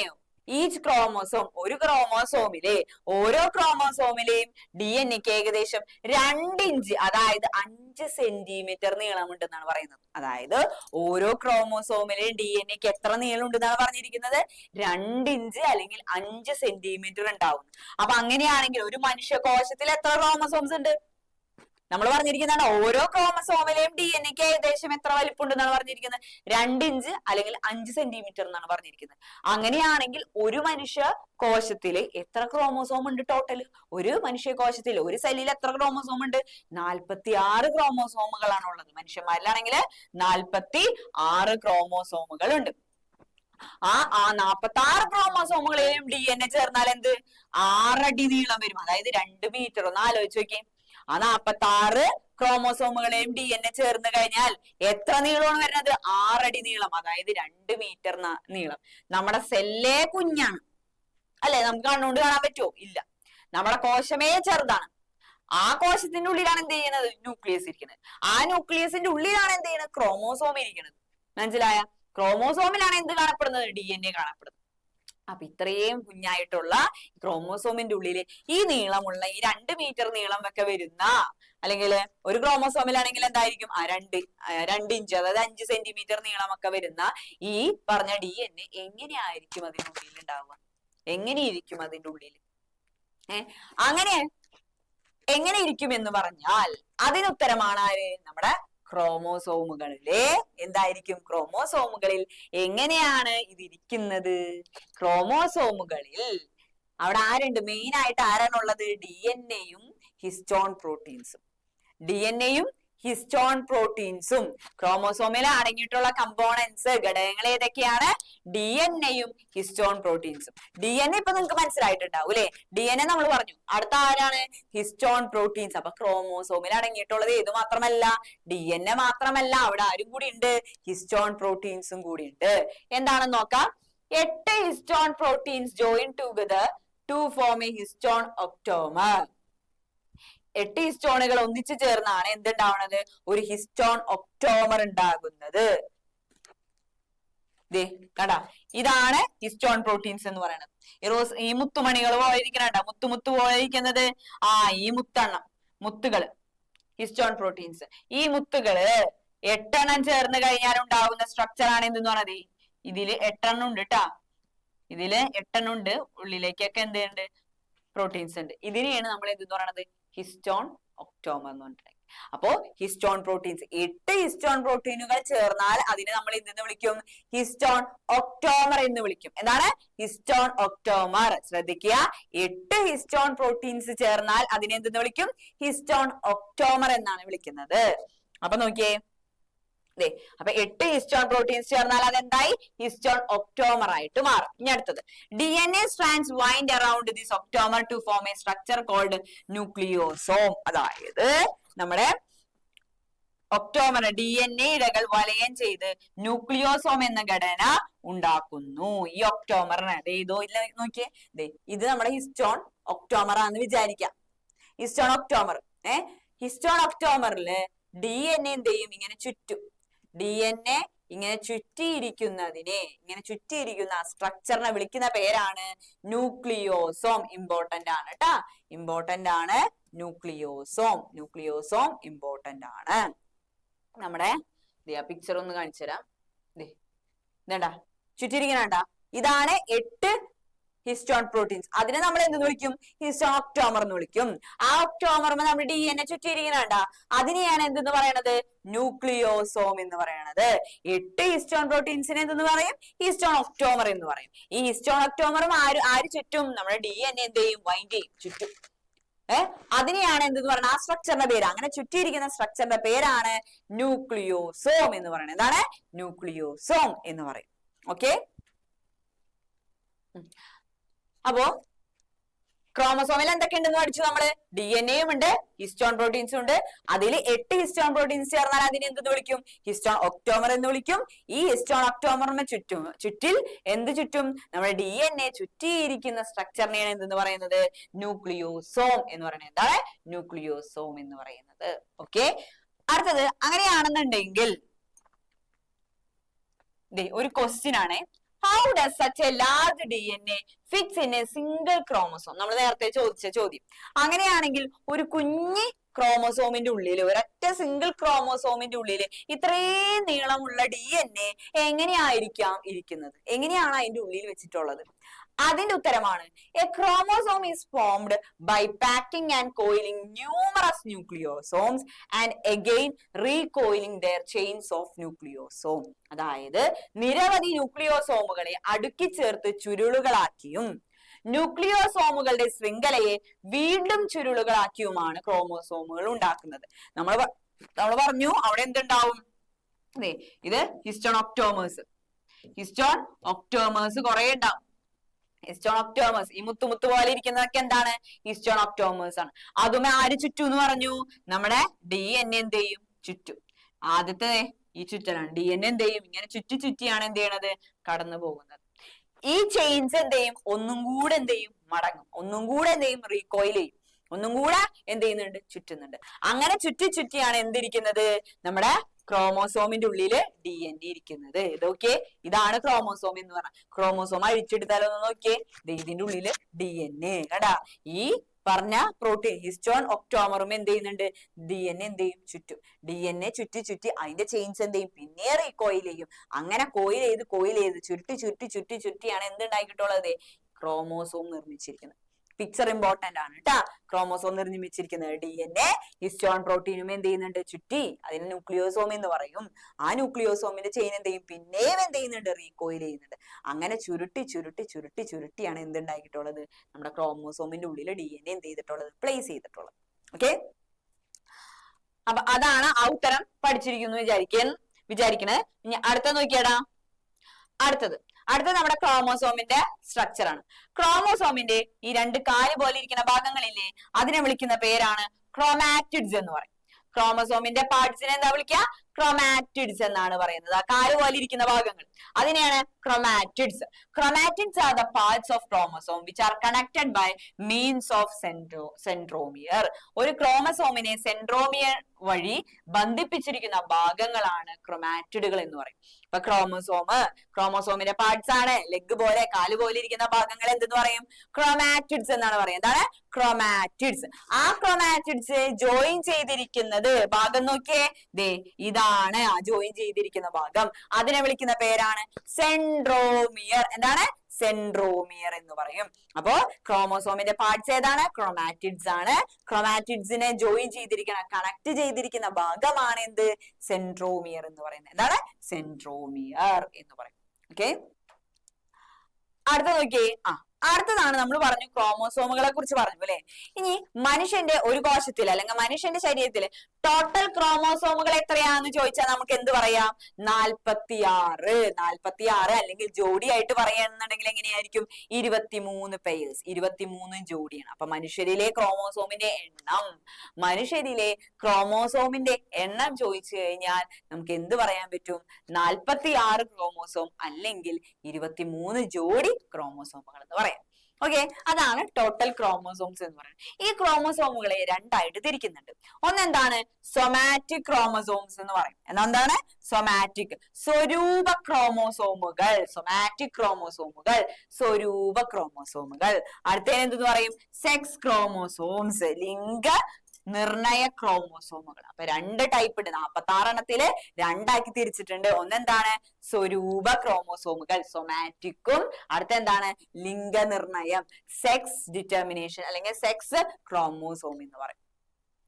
ഈച്ച് ക്രോമോസോം, ഒരു ക്രോമോസോമിലെ ഓരോ ക്രോമോസോമിലെയും DNA-ക്ക് ഏകദേശം 2 ഇഞ്ച്, അതായത് 5 സെന്റിമീറ്റർ നീളമുണ്ടെന്നാണ് പറയുന്നത്. അതായത് ഓരോ ക്രോമോസോമിലെയും DNA-ക്ക് എത്ര നീളം ഉണ്ടെന്നാണ് പറഞ്ഞിരിക്കുന്നത്? 2 ഇഞ്ച് അല്ലെങ്കിൽ 5 സെന്റിമീറ്റർ ഉണ്ടാവും. അപ്പൊ അങ്ങനെയാണെങ്കിൽ ഒരു മനുഷ്യകോശത്തിൽ എത്ര ക്രോമോസോംസ് ഉണ്ട്? നമ്മൾ പറഞ്ഞിരിക്കുന്നതാണ് ഓരോ ക്രോമസോമിലെയും DNA-ക്ക് ഏകദേശം എത്ര വലിപ്പമുണ്ടെന്നാണ് പറഞ്ഞിരിക്കുന്നത്? 2 ഇഞ്ച് അല്ലെങ്കിൽ 5 സെന്റിമീറ്റർ എന്നാണ് പറഞ്ഞിരിക്കുന്നത്. അങ്ങനെയാണെങ്കിൽ ഒരു മനുഷ്യ കോശത്തില് എത്ര ക്രോമോസോം ഉണ്ട് ടോട്ടൽ? ഒരു മനുഷ്യകോശത്തിൽ ഒരു സെല്ലിൽ എത്ര ക്രോമോസോം ഉണ്ട്? 46 ക്രോമോസോമുകളാണ് ഉള്ളത്. മനുഷ്യന്മാരിലാണെങ്കിൽ 46 ക്രോമോസോമുകൾ ഉണ്ട്. ആ 46 ക്രോമോസോമുകളെയും DNA ചേർന്നാൽ എന്ത്? 6 അടി നീളം വരും. അതായത് 2 മീറ്റർ. ഒന്ന് ആലോചിച്ച് നോക്കി. ആ 46 ക്രോമോസോമുകളെയും DNA ചേർന്ന് കഴിഞ്ഞാൽ എത്ര നീളമാണ് വരുന്നത്? 6 അടി നീളം, അതായത് 2 മീറ്റർ നീളം. നമ്മുടെ സെല്ലേ കുഞ്ഞാണ് അല്ലെ? നമുക്ക് കണ്ണുകൊണ്ട് കാണാൻ പറ്റുമോ? ഇല്ല. നമ്മുടെ കോശമേ ചെറുതാണ്. ആ കോശത്തിന്റെ ഉള്ളിലാണ് എന്ത് ചെയ്യുന്നത്? ന്യൂക്ലിയസ് ഇരിക്കുന്നത്. ആ ന്യൂക്ലിയസിന്റെ ഉള്ളിലാണ് എന്ത് ചെയ്യുന്നത്? ക്രോമോസോം ഇരിക്കുന്നത്. മനസ്സിലായ? ക്രോമോസോമിലാണ് എന്ത് കാണപ്പെടുന്നത്? DNA കാണപ്പെടുന്നത്. അപ്പൊ ഇത്രയും കുഞ്ഞായിട്ടുള്ള ക്രോമോസോമിന്റെ ഉള്ളില് ഈ നീളമുള്ള ഈ 2 മീറ്റർ നീളം ഒക്കെ വരുന്ന, അല്ലെങ്കിൽ ഒരു ക്രോമോസോമിലാണെങ്കിൽ എന്തായിരിക്കും? 2 ഇഞ്ച്, അതായത് 5 സെന്റിമീറ്റർ നീളമൊക്കെ വരുന്ന ഈ പറഞ്ഞ DNA എങ്ങനെയായിരിക്കും അതിനുള്ളിൽ ഉണ്ടാവുക? എങ്ങനെയിരിക്കും അതിന്റെ ഉള്ളിൽ? അങ്ങനെ എങ്ങനെ ഇരിക്കും എന്ന് പറഞ്ഞാൽ അതിനുത്തരമാണ് ആര്? നമ്മുടെ ക്രോമോസോമുകളിലെ എന്തായിരിക്കും? ക്രോമോസോമുകളിൽ എങ്ങനെയാണ് ഇതിരിക്കുന്നത്? ക്രോമോസോമുകളിൽ അവിടെ ആരുണ്ട്? മെയിൻ ആയിട്ട് ആരാണുള്ളത്? DNA-യും ഹിസ്റ്റോൺ പ്രോട്ടീൻസും. DNA-യും ഹിസ്റ്റോൺ പ്രോട്ടീൻസും. ക്രോമോസോമിൽ അടങ്ങിയിട്ടുള്ള കമ്പോണൻസ്, ഘടകങ്ങൾ ഏതൊക്കെയാണ്? DNA-യും ഹിസ്റ്റോൺ പ്രോട്ടീൻസും. DNA ഇപ്പൊ നിങ്ങൾക്ക് മനസ്സിലായിട്ടുണ്ടാവും അല്ലെ? DNA നമ്മൾ പറഞ്ഞു. അടുത്ത ആരാണ്? Histone proteins. അപ്പൊ ക്രോമോസോമിൽ അടങ്ങിയിട്ടുള്ളത് ഏത് മാത്രമല്ല? DNA മാത്രമല്ല, അവിടെ ആരും കൂടി ഉണ്ട്? ഹിസ്റ്റോൺ പ്രോട്ടീൻസും കൂടി ഉണ്ട്. എന്താണെന്ന് നോക്കാം. 8 histone proteins join together to form a histone octamer. 8 ഹിസ്റ്റോണുകൾ ഒന്നിച്ചു ചേർന്നാണ് എന്തുണ്ടാവുന്നത്? ഒരു ഹിസ്റ്റോൺ ഒക്ടോമർ ഉണ്ടാകുന്നത്. കണ്ടാ, ഇതാണ് ഹിസ്റ്റോൺ പ്രോട്ടീൻസ് എന്ന് പറയുന്നത്. ഈ മുത്തുമണികൾ പോലെ ഇരിക്കണ മുത്തു പോലെ ഇരിക്കുന്നത് ഈ മുത്തുകള് ഹിസ്റ്റോൺ പ്രോട്ടീൻസ്. ഈ മുത്തുകള് 8 ചേർന്ന് കഴിഞ്ഞാൽ ഉണ്ടാകുന്ന സ്ട്രക്ചർ ആണ് എന്തെന്ന് പറഞ്ഞത്. ഇതില് 8 ഉണ്ട് കേട്ടാ, ഇതില് 8 ഉണ്ട്. ഉള്ളിലേക്കൊക്കെ എന്തുണ്ട്, പ്രോട്ടീൻസ് ഉണ്ട്. ഇതിനെയാണ് നമ്മൾ എന്തെന്ന് പറയണത്, ഹിസ്റ്റോൺ ഒക്ടോമർ എന്ന് പറഞ്ഞിട്ടുണ്ടെങ്കിൽ. അപ്പോ ഹിസ്റ്റോൺ പ്രോട്ടീൻസ് 8 ഹിസ്റ്റോൺ പ്രോട്ടീനുകൾ ചേർന്നാൽ അതിനെ നമ്മൾ എന്തെന്ന് വിളിക്കും, ഹിസ്റ്റോൺ ഒക്ടോമർ എന്ന് വിളിക്കും. എന്താണ്, ഹിസ്റ്റോൺ ഒക്ടോമർ. ശ്രദ്ധിക്കുക, 8 ഹിസ്റ്റോൺ പ്രോട്ടീൻസ് ചേർന്നാൽ അതിനെ എന്തെന്ന് വിളിക്കും, ഹിസ്റ്റോൺ ഒക്ടോമർ എന്നാണ് വിളിക്കുന്നത്. അപ്പൊ നോക്കിയേ, അപ്പൊ 8 ഹിസ്റ്റോൺ പ്രോട്ടീൻസ് ചേർന്നാൽ അതെന്തായി, ഹിസ്റ്റോൺ ഒക്ടോമർ ആയിട്ട് മാറും. ഇനി അടുത്തത്, DNA strands wind around this octomer to form a structure called nucleosome. അതായത് നമ്മുടെ ഒക്ടോമർ DNA ഇഴകൾ വലയം ചെയ്ത് ന്യൂക്ലിയോസോം എന്ന ഘടന ഉണ്ടാക്കുന്നു. ഈ ഒക്ടോമറിന് ഇതോ ഇല്ല നോക്കിയേ, ഇത് നമ്മുടെ ഹിസ്റ്റോൺ ഒക്ടോമർ ആണെന്ന് വിചാരിക്കാം. ഹിസ്റ്റോൺ ഒക്ടോമർ ഹിസ്റ്റോൺ ഒക്ടോമറില് DNA എന്ത് ചെയ്യും, ഇങ്ങനെ ചുറ്റും. DNA ഇങ്ങനെ ചുറ്റിയിരിക്കുന്ന സ്ട്രക്ചറിനെ വിളിക്കുന്ന പേരാണ് ന്യൂക്ലിയോസോം. ഇമ്പോർട്ടന്റ് ആണ് കേട്ടാ, ഇമ്പോർട്ടന്റ് ആണ് ന്യൂക്ലിയോസോം. ന്യൂക്ലിയോസോം ഇമ്പോർട്ടന്റ് ആണ്. നമ്മുടെ പിക്ചർ ഒന്ന് കാണിച്ചു തരാം. ഇതേണ്ടാ ചുറ്റിരിക്കണ, ഇതാണ് 8 ഹിസ്റ്റോൺ പ്രോട്ടീൻസ്. അതിനെ നമ്മൾ എന്തെന്ന് വിളിക്കും, ഹിസ്റ്റോൺ ഒക്ടോമർ എന്ന് വിളിക്കും. ആ ഒക്ടോമറിന് നമ്മുടെ DNA ചുറ്റിയിരിക്കണ, അതിനെയാണ് എന്തെന്ന് പറയണത്, ന്യൂക്ലിയോസോം എന്ന് പറയണത്. 8 ഹിസ്റ്റോൺ പ്രോട്ടീൻസിനെ എന്തെന്ന് പറയും, ഹിസ്റ്റോൺ ഒക്ടോമർ എന്ന് പറയും. ഈ ഹിസ്റ്റോൺ ഒക്ടോമറും ആര് ചുറ്റും, നമ്മുടെ DNA എന്ത് ചെയ്യും, വൈൻഡ് ചെയ്യും, ചുറ്റും. അതിനെയാണ് എന്തെന്ന് പറയുന്നത്, ആ സ്ട്രക്ചറിന്റെ പേര്, അങ്ങനെ ചുറ്റിയിരിക്കുന്ന സ്ട്രക്ചറിന്റെ പേരാണ് ന്യൂക്ലിയോസോം എന്ന് പറയുന്നത്. എന്താണ്, ന്യൂക്ലിയോസോം എന്ന് പറയും. ഓക്കെ, അപ്പോ ക്രോമസോമിൽ എന്തൊക്കെ ഉണ്ടെന്ന് പഠിച്ചു നമ്മള്. DNA-യും ഉണ്ട്, ഹിസ്റ്റോൺ പ്രോട്ടീൻസും ഉണ്ട്. അതിൽ 8 ഹിസ്റ്റോൺ പ്രോട്ടീൻസ് ചേർന്നാൽ അതിനെ എന്തെന്ന് വിളിക്കും, ഹിസ്റ്റോൺ ഒക്ടോമർ എന്ന് വിളിക്കും. ഈ ഹിസ്റ്റോൺ ഒക്ടോമറിന് ചുറ്റിൽ എന്ത് ചുറ്റും, നമ്മുടെ DNA ചുറ്റിയിരിക്കുന്ന സ്ട്രക്ചറിനെയാണ് എന്തെന്ന് പറയുന്നത്, ന്യൂക്ലിയോസോം എന്ന് പറയുന്നത്. എന്താണ്, ന്യൂക്ലിയോസോം എന്ന് പറയുന്നത്. ഓക്കെ, അടുത്തത് അങ്ങനെയാണെന്നുണ്ടെങ്കിൽ ഒരു ക്വസ്റ്റ്യൻ ആണ്, how does such a large DNA fits in a single chromosome? നമ്മൾ നേരത്തെ ചോദിച്ച ചോദ്യം. അങ്ങനെയാണെങ്കിൽ ഒരു കുഞ്ഞി ക്രോമോസോമിന്റെ ഉള്ളിൽ, ഒരൊറ്റ സിംഗിൾ ക്രോമോസോമിന്റെ ഉള്ളിൽ ഇത്രയും നീളമുള്ള DNA എങ്ങനെയായിരിക്കാം ഇരിക്കുന്നത്, എങ്ങനെയാണ് അതിന്റെ ഉള്ളിൽ വെച്ചിട്ടുള്ളത്? അതിന്റെ ഉത്തരമാണ്, a chromosome is formed by packing and coiling numerous nucleosomes and again recoiling their chains of nucleosome. അതായത് നിരവധി ന്യൂക്ലിയോസോമുകളെ അടുക്കി ചേർത്ത് ചുരുളുകളാക്കിയും ന്യൂക്ലിയോസോമുകളുടെ ശൃംഖലയെ വീണ്ടും ചുരുളുകളാക്കിയുമാണ് ക്രോമോസോമുകൾ ഉണ്ടാക്കുന്നത്. നമ്മൾ പറഞ്ഞു അവിടെ എന്തുണ്ടാവും, ഇത് ഹിസ്റ്റോൺ ഒക്ടോമേഴ്സ് കുറെ ഉണ്ടാവും. ഹിസ്റ്റോൺ ഒക്ടോമേഴ്സ്, ഈ മുത്തു പോലെ ഇരിക്കുന്നതൊക്കെ എന്താണ്, ഹിസ്റ്റോൺ ഒക്ടോമേഴ്സ് ആണ്. അതുമേ ആര് ചുറ്റും എന്ന് പറഞ്ഞു, നമ്മുടെ DNA എന്ത് ചെയ്യും, ചുറ്റും. ആദ്യത്തെ ഈ ചുറ്റലാണ്, DNA എന്ത് ചെയ്യും, ഇങ്ങനെ ചുറ്റിയാണ് എന്ത് ചെയ്യണത്, കടന്നു പോകുന്നത്. ഈ ചെയിൻസ് എന്ത് ചെയ്യും, ഒന്നും കൂടെ എന്ത് ചെയ്യും, മടങ്ങും, ഒന്നും കൂടെ എന്ത് ചെയ്യും, റീകോയിൽ ചെയ്യും, ഒന്നും കൂടെ എന്ത് ചെയ്യുന്നുണ്ട്, ചുറ്റുന്നുണ്ട്. അങ്ങനെ ചുറ്റിയാണ് എന്തിരിക്കുന്നത്, നമ്മുടെ ക്രോമോസോമിന്റെ ഉള്ളില് DNA ഇരിക്കുന്നത്. ഇതൊക്കെ ഇതാണ് ക്രോമോസോം എന്ന് പറഞ്ഞ. ക്രോമോസോം അഴിച്ചെടുത്താലോ ഒന്ന് നോക്കിയേ, ഇതിന്റെ ഉള്ളില് DNA കണ്ടാ. ഈ പറഞ്ഞ പ്രോട്ടീൻ ഹിസ്റ്റോൺ ഒക്ടോമറും എന്ത് ചെയ്യുന്നുണ്ട്, DNA എന്ത് ചെയ്യും, ചുറ്റും. DNA ചുറ്റി അതിന്റെ ചെയിൻസ് എന്ത് ചെയ്യും, പിന്നെ റീകോയിൽ ചെയ്യും. അങ്ങനെ കോയിൽ ചെയ്ത് ചുറ്റിയാണ് എന്തുണ്ടാക്കിയിട്ടുള്ളത്, ക്രോമോസോം നിർമ്മിച്ചിരിക്കുന്നത്. പിക്ചർ ഇമ്പോർട്ടന്റ് ആണ് കേട്ടാ. ക്രോമോസോം നിർമ്മിച്ചിരിക്കുന്നത് DNA, ഹിസ്റ്റോൺ പ്രോട്ടീനും എന്ത് ചെയ്യുന്നുണ്ട്, ചുറ്റി. അതിന് ന്യൂക്ലിയോസോം എന്ന് പറയും. ആ ന്യൂക്ലിയോസോമിന്റെ ചെയിൻ എന്ത് ചെയ്യും, പിന്നെയും എന്ത് ചെയ്യുന്നുണ്ട്, റീകോയിൽ ചെയ്യുന്നുണ്ട്. അങ്ങനെ ചുരുട്ടിയാണ് എന്തുണ്ടാക്കിയിട്ടുള്ളത്, നമ്മുടെ ക്രോമോസോമിന്റെ ഉള്ളിൽ DNA എന്ത് ചെയ്തിട്ടുള്ളത്, പ്ലേസ് ചെയ്തിട്ടുള്ളത്. ഓക്കെ, അപ്പൊ അതാണ് ആ ഉത്തരം പഠിച്ചിരിക്കുന്നു വിചാരിക്കണേ. ഇനി അടുത്ത നോക്കിയാടാ, അടുത്തത് നമ്മുടെ ക്രോമോസോമിന്റെ സ്ട്രക്ചർ ആണ്. ക്രോമോസോമിന്റെ ഈ 2 കാല് പോലെ ഇരിക്കുന്ന ഭാഗങ്ങളില്ലേ, അതിനെ വിളിക്കുന്ന പേരാണ് ക്രോമാറ്റിഡ്സ് എന്ന് പറയും. ക്രോമോസോമിന്റെ പാർട്സിനെ എന്താ വിളിക്കുക, ക്രോമാറ്റിഡ്സ് എന്നാണ് പറയുന്നത്. ആ കാല് പോലെ ഇരിക്കുന്ന ഭാഗങ്ങൾ അതിനെയാണ് chromatids. Chromatids are the parts of chromosome which are connected by means of centromere. ഒരു ക്രോമസോമിനെ സെൻട്രോമിയർ വഴി ബന്ധിപ്പിച്ചിരിക്കുന്ന ഭാഗങ്ങളാണ് ക്രൊമാറ്റിഡുകൾ എന്ന് പറയും. ഇപ്പൊ ക്രോമോസോമിന്റെ പാർട്സ് ആണ്. ലെഗ് പോലെ കാല് പോലെ ഇരിക്കുന്ന ഭാഗങ്ങൾ എന്തെന്ന് പറയും? ക്രൊമാറ്റിഡ്സ് എന്നാണ് പറയുന്നത്. എന്താണ്? ക്രൊമാറ്റിഡ്സ്. ആ ക്രൊമാറ്റിഡ്സ് ജോയിൻ ചെയ്തിരിക്കുന്നത് ഭാഗം നോക്കിയേ, ദേ ഇതാണ് ആ ജോയിൻ ചെയ്തിരിക്കുന്ന ഭാഗം. അതിനെ വിളിക്കുന്ന പേരാണ് സെൻട്രോമിയർ. എന്താണ്? സെൻട്രോമിയർ എന്ന് പറയും. അപ്പോ ക്രോമോസോമിന്റെ പാർട്സ് ഏതാണ്? ക്രൊമാറ്റിഡ്സ് ആണ്. ക്രൊമാറ്റിഡ്സിനെ ജോയിൻ ചെയ്തിരിക്കുന്ന, കണക്ട് ചെയ്തിരിക്കുന്ന ഭാഗമാണ് എന്ത്? സെൻട്രോമിയർ എന്ന് പറയുന്നത്. എന്താണ്? സെൻട്രോമിയർ എന്ന് പറയും. ഓക്കെ, അടുത്ത നോക്കിയേ. അടുത്തതാണ് നമ്മൾ പറഞ്ഞു ക്രോമോസോമുകളെ കുറിച്ച് പറഞ്ഞു അല്ലെ. ഇനി മനുഷ്യന്റെ ഒരു കോശത്തിൽ അല്ലെങ്കിൽ മനുഷ്യന്റെ ശരീരത്തിൽ ടോട്ടൽ ക്രോമോസോമുകൾ എത്രയാന്ന് ചോദിച്ചാൽ നമുക്ക് എന്ത് പറയാം? 46. 46 അല്ലെങ്കിൽ ജോഡിയായിട്ട് പറയുകയാണെന്നുണ്ടെങ്കിൽ എങ്ങനെയായിരിക്കും? 23 പെയർസ്, 23 ജോഡിയാണ്. അപ്പൊ മനുഷ്യരിലെ ക്രോമോസോമിന്റെ എണ്ണം ചോദിച്ചു കഴിഞ്ഞാൽ നമുക്ക് എന്ത് പറയാൻ പറ്റും? 46 ക്രോമോസോം അല്ലെങ്കിൽ 23 ജോഡി ക്രോമോസോമുകൾ എന്ന് പറയാം. ഓക്കെ, അതാണ് ടോട്ടൽ ക്രോമോസോംസ് എന്ന് പറയുന്നത്. ഈ ക്രോമോസോമുകളെ രണ്ടായിട്ട് തിരിക്കുന്നുണ്ട്. ഒന്നെന്താണ്? സൊമാറ്റിക് ക്രോമോസോംസ് എന്ന് പറയും. എന്താണ്? സൊമാറ്റിക്, സ്വരൂപ ക്രോമോസോമുകൾ. സൊമാറ്റിക് ക്രോമോസോമുകൾ, സ്വരൂപ ക്രോമോസോമുകൾ. അടുത്തതിന് എന്തെന്ന് പറയും? സെക്സ് ക്രോമോസോംസ്, ലിംഗ നിർണയ ക്രോമോസോമുകൾ. അപ്പൊ രണ്ട് ടൈപ്പ് ഉണ്ട്. 46 എണ്ണത്തില് രണ്ടാക്കി തിരിച്ചിട്ടുണ്ട്. ഒന്നെന്താണ്? സ്വരൂപ ക്രോമോസോമുകൾ, സൊമാറ്റിക്കും. അടുത്ത എന്താണ്? ലിംഗനിർണയം, സെക്സ് ഡിറ്റർമിനേഷൻ അല്ലെങ്കിൽ സെക്സ് ക്രോമോസോം എന്ന് പറയും.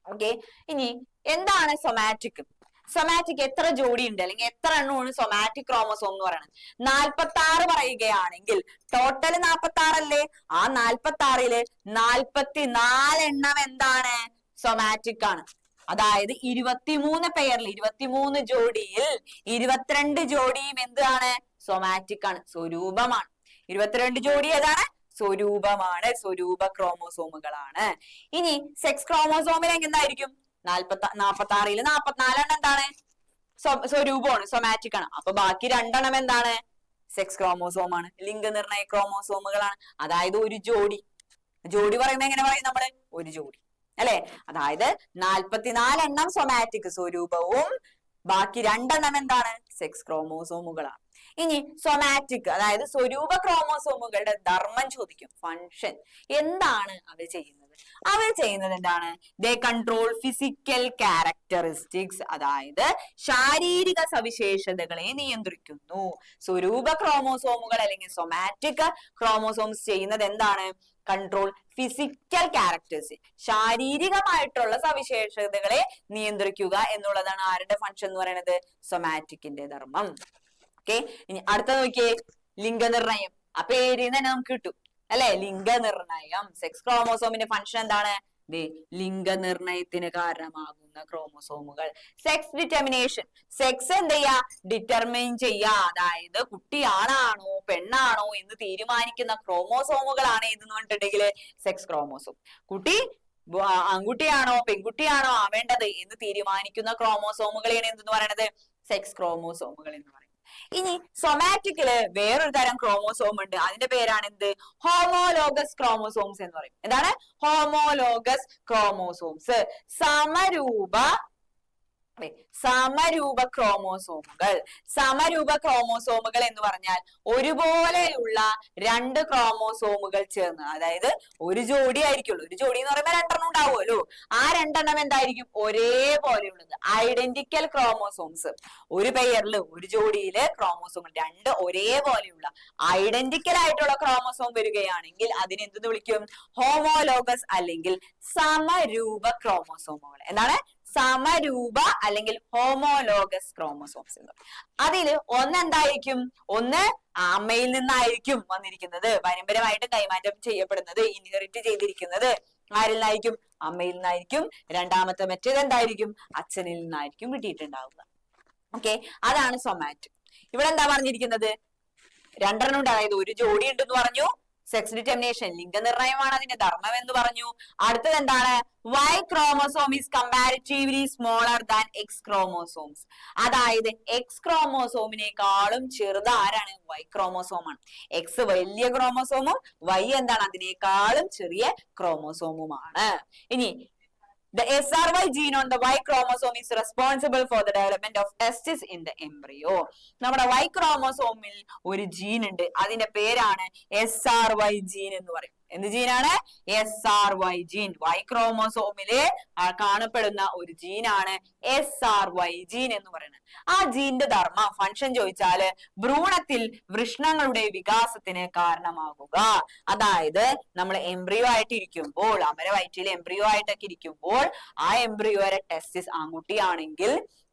ഓക്കെ, ഇനി എന്താണ് സൊമാറ്റിക്? സൊമാറ്റിക് എത്ര ജോഡി ഉണ്ട് അല്ലെങ്കിൽ എത്ര എണ്ണമാണ് സൊമാറ്റിക് ക്രോമോസോം എന്ന് പറയുന്നത്? 46 പറയുകയാണെങ്കിൽ ടോട്ടൽ 46 അല്ലേ? ആ 46-ല് 44 എണ്ണം എന്താണ്? സൊമാറ്റിക് ആണ്. അതായത് 23 പെയറിൽ 23 ജോഡിയിൽ 22 ജോഡിയും എന്താണ്? സൊമാറ്റിക് ആണ്, സ്വരൂപമാണ്. 22 ജോഡി ഏതാണ്? സ്വരൂപമാണ്, സ്വരൂപ ക്രോമോസോമുകളാണ്. ഇനി സെക്സ് ക്രോമോസോമിൽ എന്തായിരിക്കും? 46-ല് 44 എണ്ണം എന്താണ്? സ്വരൂപമാണ്, സൊമാറ്റിക് ആണ്. അപ്പൊ ബാക്കി 2 എണ്ണം എന്താണ്? സെക്സ് ക്രോമോസോം ആണ്, ലിംഗനിർണയ ക്രോമോസോമുകളാണ്. അതായത് ഒരു ജോഡി. ജോഡി പറയുന്നത് എങ്ങനെ പറയും നമ്മള്? ഒരു ജോഡി അല്ലെ? അതായത് 44 എണ്ണം സൊമാറ്റിക് സ്വരൂപവും ബാക്കി 2 എണ്ണം എന്താണ്? സെക്സ് ക്രോമോസോമുകളാണ്. ഇനി സൊമാറ്റിക് അതായത് സ്വരൂപ ക്രോമോസോമുകളുടെ ധർമ്മം ചോദിക്കും, ഫങ്ഷൻ. എന്താണ് അവർ ചെയ്യുന്നത്? അവർ ചെയ്യുന്നത് എന്താണ്? ദേ കൺട്രോൾ ഫിസിക്കൽ ക്യാരക്ടറിസ്റ്റിക്സ്, അതായത് ശാരീരിക സവിശേഷതകളെ നിയന്ത്രിക്കുന്നു. സ്വരൂപ ക്രോമോസോമുകൾ അല്ലെങ്കിൽ സൊമാറ്റിക് ക്രോമോസോംസ് ചെയ്യുന്നത് എന്താണ്? കൺട്രോൾ ഫിസിക്കൽ ക്യാരക്ടേഴ്സ്, ശാരീരികമായിട്ടുള്ള സവിശേഷതകളെ നിയന്ത്രിക്കുക എന്നുള്ളതാണ് ആരുടെ ഫങ്ഷൻ എന്ന് പറയുന്നത്? സൊമാറ്റിക്കിന്റെ ധർമ്മം. ഓക്കെ, ഇനി അടുത്ത നോക്കിയേ, ലിംഗനിർണയം. ആ പേരിൽ തന്നെ നമുക്ക് കിട്ടും അല്ലെ? ലിംഗനിർണയം. സെക്സ് ക്രോമോസോമിന്റെ ഫങ്ഷൻ എന്താണ്? ലിംഗനിർണയത്തിന് കാരണമാകുന്ന ക്രോമോസോമുകൾ. സെക്സ് ഡിറ്റർമിനേഷൻ, സെക്സ് എന്ത് ചെയ്യാ? ഡിറ്റർമിൻ ചെയ്യാ. അതായത് കുട്ടി ആണാണോ പെണ്ണാണോ എന്ന് തീരുമാനിക്കുന്ന ക്രോമോസോമുകളാണ് ഇതെന്ന് പറഞ്ഞിട്ടുണ്ടെങ്കിൽ സെക്സ് ക്രോമോസോം. കുട്ടി ആൺകുട്ടിയാണോ പെൺകുട്ടിയാണോ ആവേണ്ടത് എന്ന് തീരുമാനിക്കുന്ന ക്രോമോസോമുകളെയാണ് എന്തെന്ന് പറയുന്നത്? സെക്സ് ക്രോമോസോമുകൾ എന്ന് പറയുന്നത്. ഇനി സൊമാറ്റിക്കില് വേറൊരു തരം ക്രോമോസോം ഉണ്ട്. അതിന്റെ പേരാണ് എന്ത്? ഹോമോലോഗസ് ക്രോമോസോംസ് എന്ന് പറയും. എന്താണ്? Homologous chromosomes, സമരൂപ ക്രോമോസോമുകൾ. സമരൂപ ക്രോമോസോമുകൾ എന്ന് പറഞ്ഞാൽ ഒരുപോലെയുള്ള 2 ക്രോമോസോമുകൾ ചേർന്ന്, അതായത് ഒരു ജോഡി ആയിരിക്കുള്ളൂ. ഒരു ജോഡി എന്ന് പറയുമ്പോൾ 2 എണ്ണം ഉണ്ടാവുമല്ലോ. ആ 2 എണ്ണം എന്തായിരിക്കും? ഒരേപോലെയുള്ളത്, ഐഡന്റിക്കൽ ക്രോമോസോംസ്. ഒരു പെയറില് ഒരു ജോഡിയില് ക്രോമോസോം 2 ഒരേപോലെയുള്ള ഐഡന്റിക്കൽ ആയിട്ടുള്ള ക്രോമോസോം വരികയാണെങ്കിൽ അതിനെ എന്തെന്ന് വിളിക്കും? ഹോമോലോഗസ് അല്ലെങ്കിൽ സമരൂപ ക്രോമോസോമുകൾ. എന്താണ്? സമരൂപ അല്ലെങ്കിൽ ഹോമോലോഗസ് ക്രോമോസോംസ് എന്ന് പറയും. അതിൽ ഒന്നെന്തായിരിക്കും? ഒന്ന് അമ്മയിൽ നിന്നായിരിക്കും വന്നിരിക്കുന്നത്, പാരമ്പര്യമായിട്ട് കൈമാറ്റം ചെയ്യപ്പെടുന്നത്, ഇൻഹെറിറ്റ് ചെയ്തിരിക്കുന്നത് ആരിൽ നിന്നായിരിക്കും? അമ്മയിൽ നിന്നായിരിക്കും. രണ്ടാമത്തെ മറ്റേത് എന്തായിരിക്കും? അച്ഛനിൽ നിന്നായിരിക്കും കിട്ടിയിട്ടുണ്ടാവുക. ഓക്കെ, അതാണ് സൊമാറ്റിക്. ഇവിടെ എന്താ പറഞ്ഞിരിക്കുന്നത്? 2 എണ്ണം ഉണ്ട്, അതായത് ഒരു ജോഡി ഉണ്ടെന്ന് പറഞ്ഞു. സെക്സ് ഡിറ്റർമിനേഷൻ, ലിംഗനിർണയമാണ് അതിന്റെ ധർമ്മം എന്ന് പറഞ്ഞു. അടുത്തത് എന്താണ്? Y chromosome is comparatively smaller than X chromosomes. അതായത് X ക്രോമോസോമിനേക്കാളും ചെറുത് ആരാണ്? Y ക്രോമോസോമാണ്. X വലിയ ക്രോമോസോമും Y എന്താണ്? അതിനേക്കാളും ചെറിയ ക്രോമോസോമുമാണ്. ഇനി The SRY gene on the Y chromosome is responsible for the development of testis in the embryo. നമ്മുടെ Y ക്രോമോസോമിൽ ഒരു ജീൻ ഉണ്ട്, അതിന്റെ പേരാണ് SRY ജീൻ എന്ന് പറയും. എന്ത് ജീനാണ്? SRY gene. Y ക്രോമോസോമില് കാണപ്പെടുന്ന ഒരു ജീനാണ് SRY ജീൻ എന്ന് പറയുന്നത്. ആ ജീന്റെ ധർമ്മം, ഫങ്ഷൻ ചോദിച്ചാല് ഭ്രൂണത്തിൽ വൃഷ്ണങ്ങളുടെ വികാസത്തിന് കാരണമാകുക. അതായത് നമ്മൾ എംബ്രിയോ ആയിട്ട് ഇരിക്കുമ്പോൾ, അമര വയറ്റിൽ എംബ്രിയോ ആയിട്ടൊക്കെ ഇരിക്കുമ്പോൾ ആ എംബ്രിയോയുടെ ടെസ്റ്റിസ് ആൺകുട്ടിയാണെങ്കിൽ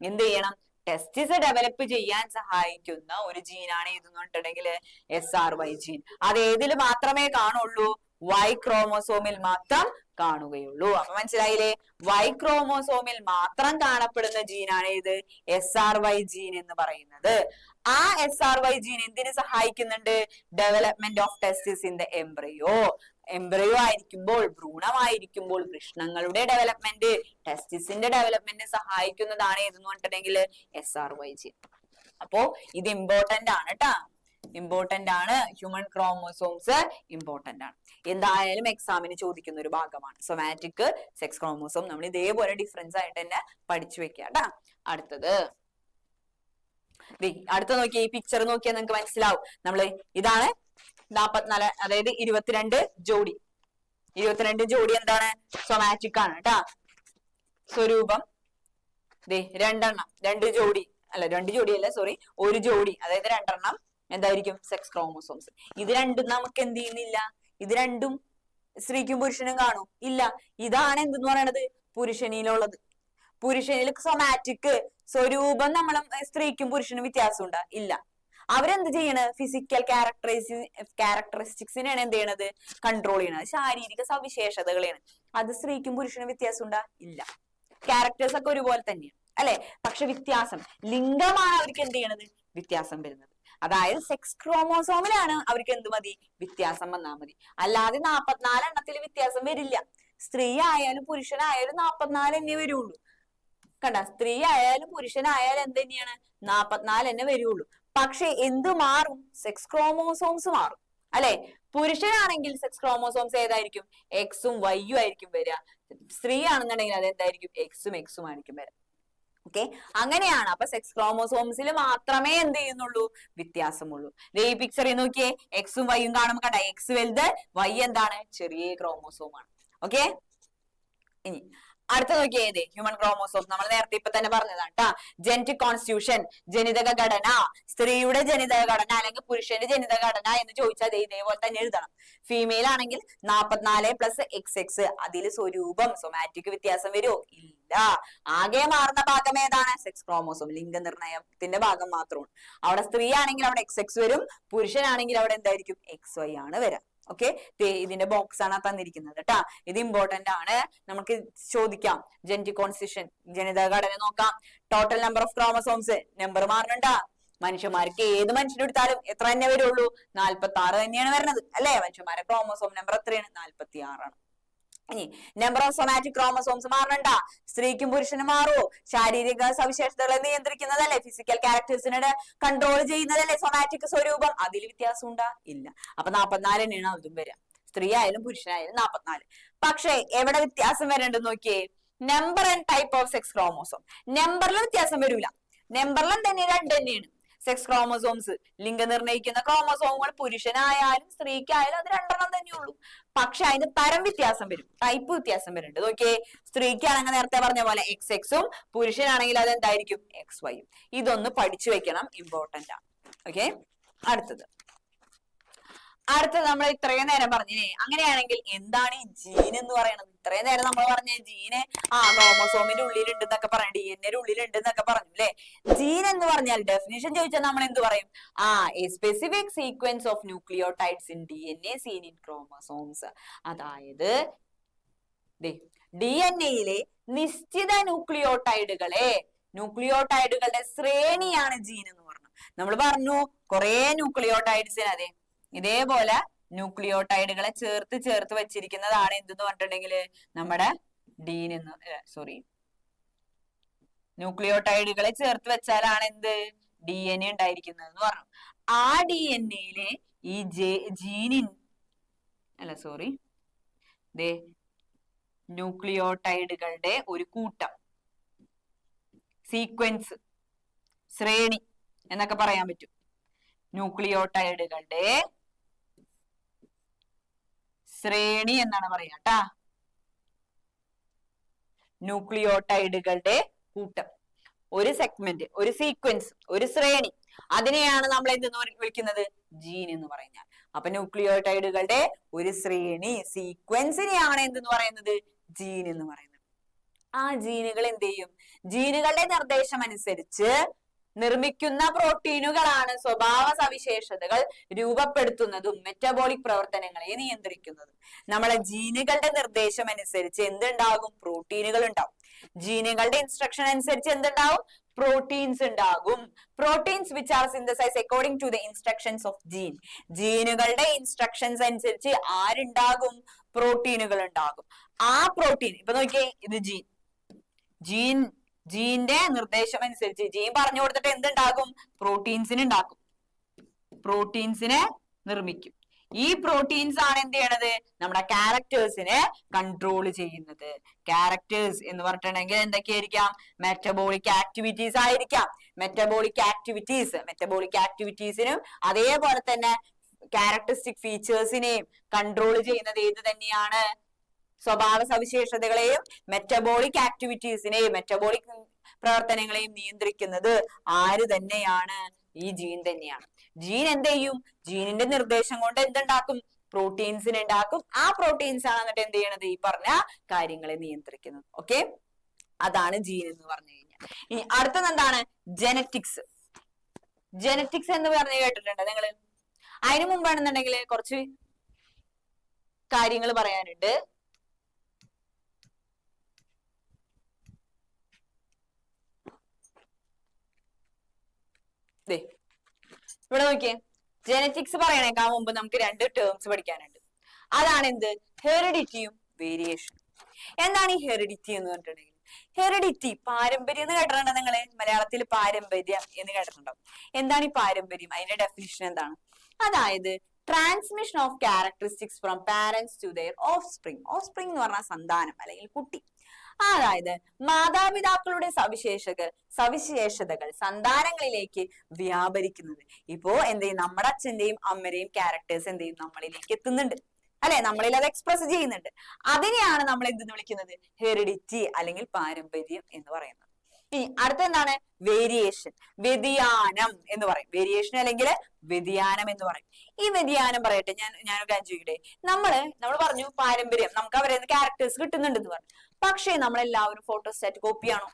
എന്ത് ചെയ്യണം? ടെസ്റ്റിസ് ഡെവലപ്പ് ചെയ്യാൻ സഹായിക്കുന്ന ഒരു ജീനാണ് ഇതെന്ന് പറഞ്ഞിട്ടുണ്ടെങ്കിൽ SRY ജീൻ. അത് ഏതിൽ മാത്രമേ കാണുള്ളൂ? Y ക്രോമോസോമിൽ മാത്രം കാണുകയുള്ളൂ. അപ്പൊ മനസ്സിലായില്ലേ? Y ക്രോമോസോമിൽ മാത്രം കാണപ്പെടുന്ന ജീനാണ് ഇത് SRY ജീൻ എന്ന് പറയുന്നത്. ആ SRY ജീൻ എന്തിനു സഹായിക്കുന്നുണ്ട്? Development of ടെസ്റ്റിസ് in the embryo. Embryo ആയിരിക്കുമ്പോൾ, ഭ്രൂണമായിരിക്കുമ്പോൾ വൃഷ്ണങ്ങളുടെ ഡെവലപ്മെന്റ്, ടെസ്റ്റിസിന്റെ ഡെവലപ്മെന്റ് സഹായിക്കുന്നതാണ് ഇതെന്ന് പറഞ്ഞിട്ടുണ്ടെങ്കിൽ SRY ജീൻ. അപ്പോ ഇത് ഇമ്പോർട്ടന്റ് ആണ് കേട്ടാ, ഇമ്പോർട്ടന്റ് ആണ്. ഹ്യൂമൻ ക്രോമോസോംസ് ഇമ്പോർട്ടന്റ് ആണ്. എന്തായാലും എക്സാമിന് ചോദിക്കുന്ന ഒരു ഭാഗമാണ് സൊമാറ്റിക് സെക്സ് ക്രോമോസോം. നമ്മൾ ഇതേപോലെ ഡിഫറൻസ് ആയിട്ട് തന്നെ പഠിച്ചു വെക്കുക കേട്ടാ. അടുത്തത് നോക്കിയാ, ഈ പിക്ചർ നോക്കിയാൽ നിങ്ങൾക്ക് മനസ്സിലാവും. നമ്മള് ഇതാണ് 44, അതായത് 22 ജോഡി. 22 ജോഡി എന്താണ്? സൊമാറ്റിക് ആണ് കേട്ടാ. സ്വരൂപം രണ്ടെണ്ണം, 2 ജോഡി അല്ല, 2 ജോഡിയല്ല, സോറി, 1 ജോഡി, അതായത് 2 എണ്ണം എന്തായിരിക്കും? Sex chromosomes. ഇത് രണ്ടും നമുക്ക് എന്ത് ചെയ്യുന്നില്ല? ഇത് രണ്ടും സ്ത്രീക്കും പുരുഷനും കാണും? ഇല്ല. ഇതാണ് എന്തെന്ന് പറയണത്? പുരുഷനിലുള്ളത്. പുരുഷനിൽ സൊമാറ്റിക് സ്വരൂപം നമ്മളും സ്ത്രീക്കും പുരുഷനും വ്യത്യാസം ഉണ്ടാ? ഇല്ല. അവരെന്ത് ചെയ്യണത്? ഫിസിക്കൽ ക്യാരക്ടറിസ്റ്റിക്സിനെയാണ് എന്ത് ചെയ്യണത്? കൺട്രോൾ ചെയ്യണത്. ശാരീരിക സവിശേഷതകളെയാണ്. അത് സ്ത്രീക്കും പുരുഷനും വ്യത്യാസം ഉണ്ടാ? ഇല്ല. ക്യാരക്ടേഴ്സ് ഒക്കെ ഒരുപോലെ തന്നെയാണ് അല്ലെ? പക്ഷെ വ്യത്യാസം, ലിംഗമാണ് അവർക്ക് എന്ത് ചെയ്യണത്? വ്യത്യാസം വരുന്നത്. അതായത് സെക്സ് ക്രോമോസോമിലാണ് അവർക്ക് എന്ത് മതി? വ്യത്യാസം വന്നാൽ മതി. അല്ലാതെ 44 എണ്ണത്തിൽ വ്യത്യാസം വരില്ല. സ്ത്രീ ആയാലും പുരുഷനായാലും 44 തന്നെ വരുള്ളൂ. കണ്ട, സ്ത്രീ ആയാലും പുരുഷനായാലും എന്ത് തന്നെയാണ്? 44 തന്നെ വരുള്ളൂ. പക്ഷെ എന്ത് മാറും? സെക്സ് ക്രോമോസോംസ് മാറും അല്ലെ? പുരുഷനാണെങ്കിൽ സെക്സ് ക്രോമോസോംസ് ഏതായിരിക്കും? എക്സും വൈയും ആയിരിക്കും വരിക. സ്ത്രീ ആണെന്നുണ്ടെങ്കിൽ അതെന്തായിരിക്കും? എക്സും എക്സും ആയിരിക്കും വരിക. ഓക്കെ, അങ്ങനെയാണ്. അപ്പൊ സെക്സ് ക്രോമോസോംസിൽ മാത്രമേ എന്ത് ചെയ്യുന്നുള്ളൂ? വ്യത്യാസമുള്ളൂ. ഈ പിക്ചറിൽ നോക്കിയേ, എക്സും വൈയും കാണുമ്പോൾ കണ്ട, എക്സ് വലുത്, വൈ എന്താണ്? ചെറിയ ക്രോമോസോം ആണ്. ഓക്കെ, ഇനി അടുത്ത നോക്കിയേ, ഏത്? Human chromosome. നമ്മൾ നേരത്തെ ഇപ്പൊ തന്നെ പറഞ്ഞതാണ് കേട്ടാ. ജനറ്റിക് കോൺസ്റ്റിറ്റ്യൂഷൻ, ജനിതക ഘടന. സ്ത്രീയുടെ ജനിതക ഘടന അല്ലെങ്കിൽ പുരുഷന്റെ ജനിതക ഘടന എന്ന് ചോദിച്ചാൽ ഇതേപോലെ തന്നെ എഴുതണം. ഫീമെയിൽ ആണെങ്കിൽ 44 + XX. അതിൽ സ്വരൂപം, സൊമാറ്റിക് വ്യത്യാസം വരുമോ? ഇല്ല. ആകെ മാറുന്ന ഭാഗം ഏതാണ്? സെക്സ് ക്രോമോസോം, ലിംഗനിർണയത്തിന്റെ ഭാഗം മാത്രമാണ്. അവിടെ സ്ത്രീ ആണെങ്കിൽ അവിടെ XX വരും, പുരുഷനാണെങ്കിൽ അവിടെ എന്തായിരിക്കും? XY ആണ് വരാം. ഓക്കെ, ഇതിന്റെ ബോക്സ് ആണ് തന്നിരിക്കുന്നത് കേട്ടാ. ഇത് ഇമ്പോർട്ടന്റ് ആണ്, നമുക്ക് ചോദിക്കാം. ജനറ്റിക് കോൺസ്റ്റിറ്റ്യൂഷൻ, ജനിതക ഘടന നോക്കാം. Total number of chromosomes, number മാറുന്നുണ്ടാ? മനുഷ്യന്മാർക്ക് ഏത് മനുഷ്യനെടുത്താലും എത്ര തന്നെ വരുള്ളൂ? 46 തന്നെയാണ് വരുന്നത് അല്ലെ? മനുഷ്യന്മാരെ ക്രോമോസോം നമ്പർ എത്രയാണ്? 46 ആണ്. ഇനി നമ്പർ ഓഫ് സൊമാറ്റിക് ക്രോമോസോംസ് മാറണണ്ടാ? സ്ത്രീക്കും പുരുഷനും മാറുമോ? ശാരീരിക സവിശേഷതകളെ നിയന്ത്രിക്കുന്നതല്ലേ, ഫിസിക്കൽ ക്യാരക്ടേഴ്സിനെ കൺട്രോൾ ചെയ്യുന്നതല്ലേ സൊമാറ്റിക് സ്വരൂപം? അതിൽ വ്യത്യാസം ഉണ്ടാ? ഇല്ല. അപ്പൊ 44 തന്നെയാണ് അതും വരാം. സ്ത്രീ ആയാലും പുരുഷനായാലും 44. പക്ഷെ എവിടെ വ്യത്യാസം വരേണ്ടത് നോക്കിയേ? Number and type of sex chromosome. നമ്പറിൽ വ്യത്യാസം വരൂല. നമ്പറിലും തന്നെ 2 തന്നെയാണ് സെക്സ് ക്രോമോസോംസ്. ലിംഗനിർണയിക്കുന്ന ക്രോമോസോമുകൾ പുരുഷനായാലും സ്ത്രീക്കായാലും അത് 2 എണ്ണം തന്നെയുള്ളൂ. പക്ഷെ അതിന്റെ തരം വ്യത്യാസം വരും, ടൈപ്പ് വ്യത്യാസം വരുന്നുണ്ട്. നോക്കിയേ, സ്ത്രീക്കാണെങ്കിൽ നേരത്തെ പറഞ്ഞ പോലെ XX-ഉം പുരുഷനാണെങ്കിൽ അത് എന്തായിരിക്കും? XY-യും. ഇതൊന്ന് പഠിച്ചു വെക്കണം, ഇമ്പോർട്ടന്റ് ആണ്. ഓക്കെ, അടുത്തത് നമ്മൾ ഇത്രയും നേരം പറഞ്ഞേ. അങ്ങനെയാണെങ്കിൽ എന്താണ് ഈ ജീൻ എന്ന് പറയുന്നത്? ഇത്രയും നേരം നമ്മൾ പറഞ്ഞ ജീന് ക്രോമോസോമിന്റെ ഉള്ളിലുണ്ട് എന്നൊക്കെ പറഞ്ഞു, DNA ഉള്ളിലുണ്ട് എന്നൊക്കെ പറഞ്ഞു അല്ലെ? ജീൻ എന്ന് പറഞ്ഞാൽ ഡെഫിനിഷൻ ചോദിച്ചാൽ നമ്മൾ എന്ത് പറയും? A specific sequence of nucleotides in DNA scene in chromosomes. അതായത് DNA-യിലെ നിശ്ചിത ന്യൂക്ലിയോടൈഡുകളുടെ ശ്രേണിയാണ് ജീൻ എന്ന് പറഞ്ഞു. നമ്മൾ പറഞ്ഞു കുറെ ന്യൂക്ലിയോടൈഡ്സിന്, അതെ ഇതേപോലെ ന്യൂക്ലിയോടൈഡുകളെ ചേർത്ത് വെച്ചിരിക്കുന്നതാണ് എന്തെന്ന് പറഞ്ഞിട്ടുണ്ടെങ്കിൽ നമ്മുടെ ന്യൂക്ലിയോടൈഡുകളെ ചേർത്ത് വെച്ചാലാണ് എന്ത്? DNA ഉണ്ടായിരിക്കുന്നത് എന്ന് പറഞ്ഞു. ആ DNA-യിലെ ഈ ന്യൂക്ലിയോടൈഡുകളുടെ ഒരു കൂട്ടം, സീക്വൻസ്, ശ്രേണി എന്നൊക്കെ പറയാൻ പറ്റും. ന്യൂക്ലിയോടൈഡുകളുടെ ശ്രേണി എന്നാണ് പറയാ ട്ടാ. ന്യൂക്ലിയോടൈഡുകളുടെ കൂട്ടം, ഒരു സെഗ്മെന്റ്, ഒരു സീക്വൻസ്, ഒരു ശ്രേണി, അതിനെയാണ് നമ്മൾ എന്തെന്ന് വിളിക്കുന്നത്? ജീൻ എന്ന് പറയുന്നത്. അപ്പൊ ന്യൂക്ലിയോടൈഡുകളുടെ ഒരു ശ്രേണി, സീക്വൻസിനെയാണ് എന്തെന്ന് പറയുന്നത്? ജീൻ എന്ന് പറയുന്നത്. ആ ജീനുകൾ എന്ത് ചെയ്യും? ജീനുകളുടെ നിർദ്ദേശം അനുസരിച്ച് നിർമ്മിക്കുന്ന പ്രോട്ടീനുകളാണ് സ്വഭാവ സവിശേഷതകൾ രൂപപ്പെടുത്തുന്നതും മെറ്റബോളിക് പ്രവർത്തനങ്ങളെ നിയന്ത്രിക്കുന്നതും. നമ്മളെ ജീനുകളുടെ നിർദ്ദേശം അനുസരിച്ച് എന്തുണ്ടാകും? പ്രോട്ടീനുകൾ ഉണ്ടാവും. ജീനുകളുടെ ഇൻസ്ട്രക്ഷൻ അനുസരിച്ച് എന്തുണ്ടാവും? പ്രോട്ടീൻസ് ഉണ്ടാകും. Proteins which are synthesize according to the instructions of gene. ജീനുകളുടെ ഇൻസ്ട്രക്ഷൻസ് അനുസരിച്ച് ആരുണ്ടാകും? പ്രോട്ടീനുകൾ ഉണ്ടാകും. ആ പ്രോട്ടീൻ, ഇപ്പൊ നോക്കിയേ, ഇത് ജീന്റെ നിർദ്ദേശം അനുസരിച്ച് ജീൻ പറഞ്ഞു കൊടുത്തിട്ട് എന്തുണ്ടാകും? പ്രോട്ടീൻസിന് ഉണ്ടാക്കും, പ്രോട്ടീൻസിനെ നിർമ്മിക്കും. ഈ പ്രോട്ടീൻസ് ആണ് എന്ത് ചെയ്യണത്? നമ്മുടെ ക്യാരക്ടേഴ്സിനെ കൺട്രോൾ ചെയ്യുന്നത്. ക്യാരക്ടേഴ്സ് എന്ന് പറഞ്ഞിട്ടുണ്ടെങ്കിൽ എന്തൊക്കെയായിരിക്കാം? മെറ്റബോളിക് ആക്ടിവിറ്റീസ് ആയിരിക്കാം. മെറ്റബോളിക് ആക്ടിവിറ്റീസിനും അതേപോലെ തന്നെ ക്യാരക്ടറിസ്റ്റിക് ഫീച്ചേഴ്സിനെയും കൺട്രോൾ ചെയ്യുന്നത് ഏത് തന്നെയാണ്? സ്വഭാവ സവിശേഷതകളെയും മെറ്റബോളിക് ആക്ടിവിറ്റീസിനെയും മെറ്റബോളിക് പ്രവർത്തനങ്ങളെയും നിയന്ത്രിക്കുന്നത് ആര് തന്നെയാണ്? ഈ ജീൻ തന്നെയാണ്. ജീൻ എന്ത് ചെയ്യും? ജീനിന്റെ നിർദ്ദേശം കൊണ്ട് എന്തുണ്ടാക്കും? പ്രോട്ടീൻസിനെ ഉണ്ടാക്കും. ആ പ്രോട്ടീൻസ് ആണ് എന്നിട്ട് എന്ത് ചെയ്യണത്? ഈ പറഞ്ഞ കാര്യങ്ങളെ നിയന്ത്രിക്കുന്നത്. ഓക്കെ, അതാണ് ജീൻ എന്ന് പറഞ്ഞു കഴിഞ്ഞാൽ. ഇനി അടുത്തത് എന്താണ്? ജനറ്റിക്സ്. ജനറ്റിക്സ് എന്ന് പറഞ്ഞു കേട്ടിട്ടുണ്ട് നിങ്ങള്? അതിനു മുമ്പാണെന്നുണ്ടെങ്കിൽ കുറച്ച് കാര്യങ്ങൾ പറയാനുണ്ട്. ഇവിടെ നോക്കിയേ, ജനറ്റിക്സ് പറയണേക്കാൾ മുമ്പ് നമുക്ക് രണ്ട് ടേംസ് പഠിക്കാനുണ്ട്. അതാണ് എന്ത്? ഹെറിഡിറ്റിയും വേരിയേഷൻ. എന്താണ് ഈ ഹെറിഡിറ്റി എന്ന് പറഞ്ഞിട്ടുണ്ടെങ്കിൽ? ഹെറിഡിറ്റി, പാരമ്പര്യം എന്ന് കേട്ടിട്ടുണ്ടോ നിങ്ങള്? മലയാളത്തിൽ പാരമ്പര്യം എന്ന് കേട്ടിട്ടുണ്ടോ? എന്താണ് ഈ പാരമ്പര്യം? അതിന്റെ ഡെഫിനിഷൻ എന്താണ്? അതായത് transmission of characteristics from parents to their offspring. Offspring എന്ന് പറഞ്ഞാൽ സന്താനം അല്ലെങ്കിൽ കുട്ടി. അതായത് മാതാപിതാക്കളുടെ സവിശേഷതകൾ സന്താനങ്ങളിലേക്ക് വ്യാപരിക്കുന്നത്. ഇപ്പോ എന്ത് ചെയ്യും? നമ്മുടെ അച്ഛന്റെയും അമ്മയുടെയും ക്യാരക്ടേഴ്സ് എന്ത് ചെയ്യും? നമ്മളിലേക്ക് എത്തുന്നുണ്ട്, അല്ലെ? നമ്മളിൽ അത് എക്സ്പ്രസ് ചെയ്യുന്നുണ്ട്. അതിനെയാണ് നമ്മൾ എന്തെന്ന് വിളിക്കുന്നത്? ഹെറിഡിറ്റി അല്ലെങ്കിൽ പാരമ്പര്യം എന്ന് പറയുന്നത്. ഇനി അടുത്ത എന്താണ്? വേരിയേഷൻ, വ്യതിയാനം എന്ന് പറയും. വേരിയേഷൻ അല്ലെങ്കിൽ വ്യതിയാനം എന്ന് പറയും. ഈ വ്യതിയാനം പറയട്ടെ, ഞാനൊരു കാര്യം ചോദിക്കട്ടെ. നമ്മൾ പറഞ്ഞു പാരമ്പര്യം, നമുക്ക് അവരെ ക്യാരക്ടേഴ്സ് കിട്ടുന്നുണ്ടെന്ന് പറഞ്ഞു. പക്ഷേ നമ്മളെല്ലാവരും ഫോട്ടോസ്റ്റാറ്റ് കോപ്പിയാണോ?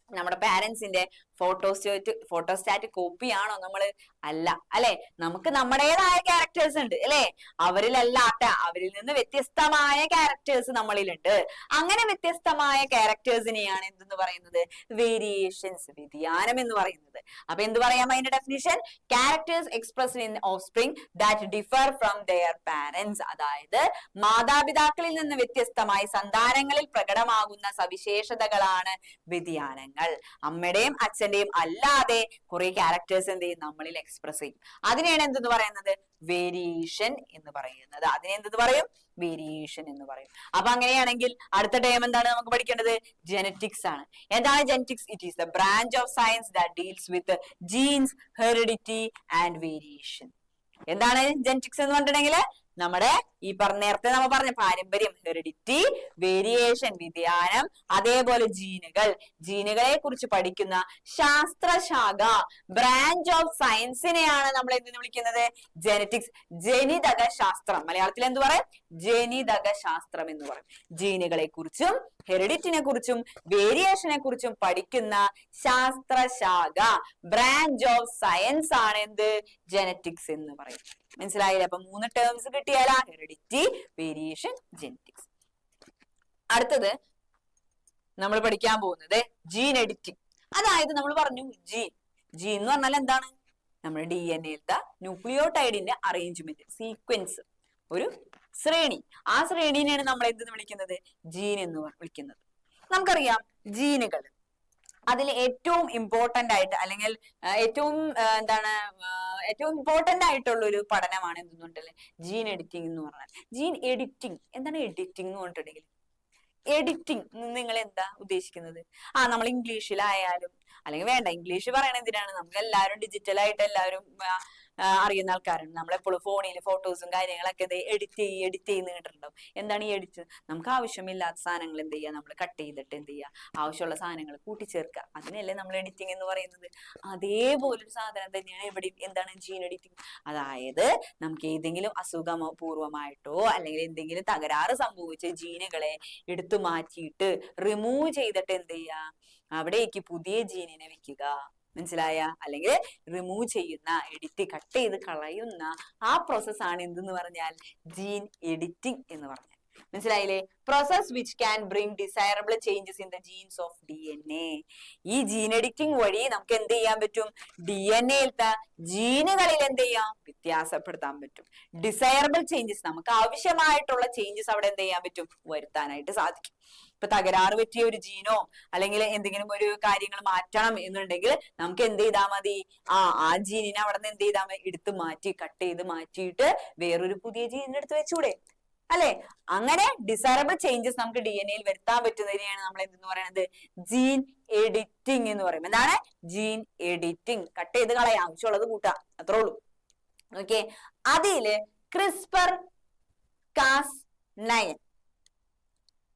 നമ്മുടെ പാരന്റ്സിന്റെ ഫോട്ടോസ്റ്റാറ്റ് കോപ്പിയാണോ നമ്മള്? അല്ല, അല്ലെ? നമുക്ക് നമ്മുടേതായ ക്യാരക്ടേഴ്സ് ഉണ്ട്, അല്ലെ? അവരിലല്ലാത്ത, അവരിൽ നിന്ന് വ്യത്യസ്തമായ ക്യാരക്ടേഴ്സ് നമ്മളിലുണ്ട്. അങ്ങനെ വ്യത്യസ്തമായ ക്യാരക്ടേഴ്സിനെയാണ് എന്തെന്ന് പറയുന്നത്? വേരിയേഷൻസ്, വ്യതിയാനം എന്ന് പറയുന്നത്. അപ്പൊ എന്ത് പറയാം അതിന്റെ definition? Characters expressed in offspring that differ from their parents. അതായത് മാതാപിതാക്കളിൽ നിന്ന് വ്യത്യസ്തമായി സന്താനങ്ങളിൽ പ്രകടമാകുന്ന സവിശേഷതകളാണ് വ്യതിയാനങ്ങൾ. അമ്മയുടെയും അച്ഛന്റെയും അല്ലാതെ കുറെ ക്യാരക്ടേഴ്സ് എന്ത് ചെയ്യും? നമ്മളിൽ എക്സ്പ്രസ് ചെയ്യും. അതിനെയാണ് എന്തെന്ന് പറയുന്നത്? വേരിയേഷൻ എന്ന് പറയുന്നത്. അതിനെന്തെന്ന് പറയും? വേരിയേഷൻ എന്ന് പറയും. അപ്പൊ അങ്ങനെയാണെങ്കിൽ അടുത്ത ടേം എന്താണ് നമുക്ക് പഠിക്കേണ്ടത്? ജനറ്റിക്സ് ആണ്. എന്താണ് genetics? It is the branch of science that deals with genes, heredity and variation. എന്താണ് ജനറ്റിക്സ് എന്ന് പറഞ്ഞിട്ടുണ്ടെങ്കിൽ? നമ്മുടെ ഈ നേരത്തെ നമ്മൾ പറഞ്ഞ പാരമ്പര്യം, ഹെറിഡിറ്റി, വേരിയേഷൻ, വ്യതിയാനം, അതേപോലെ ജീനുകളെ കുറിച്ച് പഠിക്കുന്ന ശാസ്ത്രശാഖ, ബ്രാഞ്ച് ഓഫ് സയൻസിനെയാണ് നമ്മൾ എന്തെന്ന് വിളിക്കുന്നത്? ജനറ്റിക്സ്, ജനിതക ശാസ്ത്രം. മലയാളത്തിൽ എന്ത് പറയും? ജനിതക ശാസ്ത്രം എന്ന് പറയും. ജീനുകളെ കുറിച്ചും ഹെറിഡിറ്റിനെ കുറിച്ചും വേരിയേഷനെ കുറിച്ചും പഠിക്കുന്ന ശാസ്ത്രശാഖ, ബ്രാഞ്ച് ഓഫ് സയൻസ് ആണ് എന്ത്? ജനറ്റിക്സ് എന്ന് പറയും. മനസ്സിലായില്ലേ? അപ്പൊ 3 ടേംസ് കിട്ടിയാലാ? Heredity, variation, genetics. അടുത്തത് നമ്മൾ പഠിക്കാൻ പോകുന്നത് ജീൻ എഡിറ്റിംഗ്. അതായത് നമ്മൾ പറഞ്ഞു ജീൻ എന്ന് പറഞ്ഞാൽ എന്താണ്? നമ്മുടെ DNA ന്യൂക്ലിയോടൈഡിന്റെ അറേഞ്ച്മെന്റ്, സീക്വൻസ്, ഒരു ശ്രേണി. ആ ശ്രേണിനെയാണ് നമ്മൾ എന്തെന്ന് വിളിക്കുന്നത്? ജീൻ എന്ന് വിളിക്കുന്നത്. നമുക്കറിയാം ജീനുകൾ, അതിൽ ഏറ്റവും ഇമ്പോർട്ടന്റ് ആയിട്ട് അല്ലെങ്കിൽ ഏറ്റവും ഇമ്പോർട്ടന്റ് ആയിട്ടുള്ള ഒരു പഠനമാണ് എന്തെന്നുണ്ടല്ലേ? ജീൻ എഡിറ്റിംഗ് എന്ന് പറഞ്ഞാൽ. ജീൻ എഡിറ്റിംഗ് എന്താണ്? എഡിറ്റിംഗ് എന്ന് പറഞ്ഞിട്ടുണ്ടെങ്കിൽ എഡിറ്റിംഗ് നിങ്ങൾ എന്താ ഉദ്ദേശിക്കുന്നത്? നമ്മൾ ഇംഗ്ലീഷിലായാലും, അല്ലെങ്കിൽ വേണ്ട, ഇംഗ്ലീഷ് പറയണ എന്തിനാണ്, നമുക്ക് എല്ലാവരും ഡിജിറ്റലായിട്ട് എല്ലാവരും അറിയുന്ന ആൾക്കാരാണ്. നമ്മളെപ്പോഴും ഫോണിൽ ഫോട്ടോസും കാര്യങ്ങളൊക്കെ എഡിറ്റ് ചെയ്യുന്ന കേട്ടിട്ടുണ്ടാവും. എന്താണ് ഈ എഡിറ്റ്? നമുക്ക് ആവശ്യമില്ലാത്ത സാധനങ്ങൾ എന്ത് ചെയ്യുക, നമ്മൾ കട്ട് ചെയ്തിട്ട് എന്ത് ചെയ്യുക, ആവശ്യമുള്ള സാധനങ്ങൾ കൂട്ടിച്ചേർക്കുക. അതിനല്ലേ നമ്മൾ എഡിറ്റിംഗ് എന്ന് പറയുന്നത്. അതേപോലൊരു സാധനം തന്നെയാണ് ഇവിടെ എന്താണ് ജീൻ എഡിറ്റിംഗ്. അതായത് നമുക്ക് ഏതെങ്കിലും അസുഖപൂർവമായിട്ടോ അല്ലെങ്കിൽ എന്തെങ്കിലും തകരാറ് സംഭവിച്ച ജീനുകളെ എടുത്തു മാറ്റിയിട്ട് റിമൂവ് ചെയ്തിട്ട് എന്ത് ചെയ്യുക, അവിടേക്ക് പുതിയ ജീനിനെ വെക്കുക. മനസ്സിലായ? അല്ലെങ്കിൽ റിമൂവ് ചെയ്യുന്ന, കട്ട് ചെയ്ത് കളയുന്ന ആ പ്രോസസ്സാണ് എന്തെന്ന് പറഞ്ഞാൽ ജീൻ എഡിറ്റിംഗ് എന്ന് പറഞ്ഞാൽ. മനസ്സിലായില്ലേ? Process which can bring desirable changes in the genes of DNA. ഈ ജീൻ എഡിറ്റിംഗ് വഴി നമുക്ക് എന്ത് ചെയ്യാൻ പറ്റും? DNA-യിലത്തെ ജീനുകളിൽ എന്ത് ചെയ്യാം? വ്യത്യാസപ്പെടുത്താൻ പറ്റും. ഡിസൈറബിൾ ചേഞ്ചസ്, നമുക്ക് ആവശ്യമായിട്ടുള്ള ചേഞ്ചസ് അവിടെ എന്ത് ചെയ്യാൻ പറ്റും? വരുത്താനായിട്ട് സാധിക്കും. ഇപ്പൊ തകരാറ് പറ്റിയ ഒരു ജീനോ അല്ലെങ്കിൽ എന്തെങ്കിലും ഒരു കാര്യങ്ങൾ മാറ്റണം എന്നുണ്ടെങ്കിൽ നമുക്ക് എന്ത് ചെയ്താൽ മതി? ആ ജീനിനെ അവിടെ നിന്ന് എന്ത് ചെയ്താൽ മതി? എടുത്ത് മാറ്റി, കട്ട് ചെയ്ത് മാറ്റിയിട്ട് വേറൊരു പുതിയ ജീനിനെ എടുത്ത് വെച്ചൂടെ? അല്ലെ? അങ്ങനെ ഡിസൈറബിൾ ചേഞ്ചസ് നമുക്ക് DNA-യിൽ വരുത്താൻ പറ്റുന്നതിനെയാണ് നമ്മൾ എന്തെന്ന് പറയുന്നത്? ജീൻ എഡിറ്റിംഗ് എന്ന് പറയും. എന്താണ്? Gene editing. കട്ട് ചെയ്ത് കളയാം, ആവശ്യമുള്ളത് കൂട്ടാം, അത്രേ ഉള്ളൂ. ഓക്കെ. അതില് CRISPR-Cas9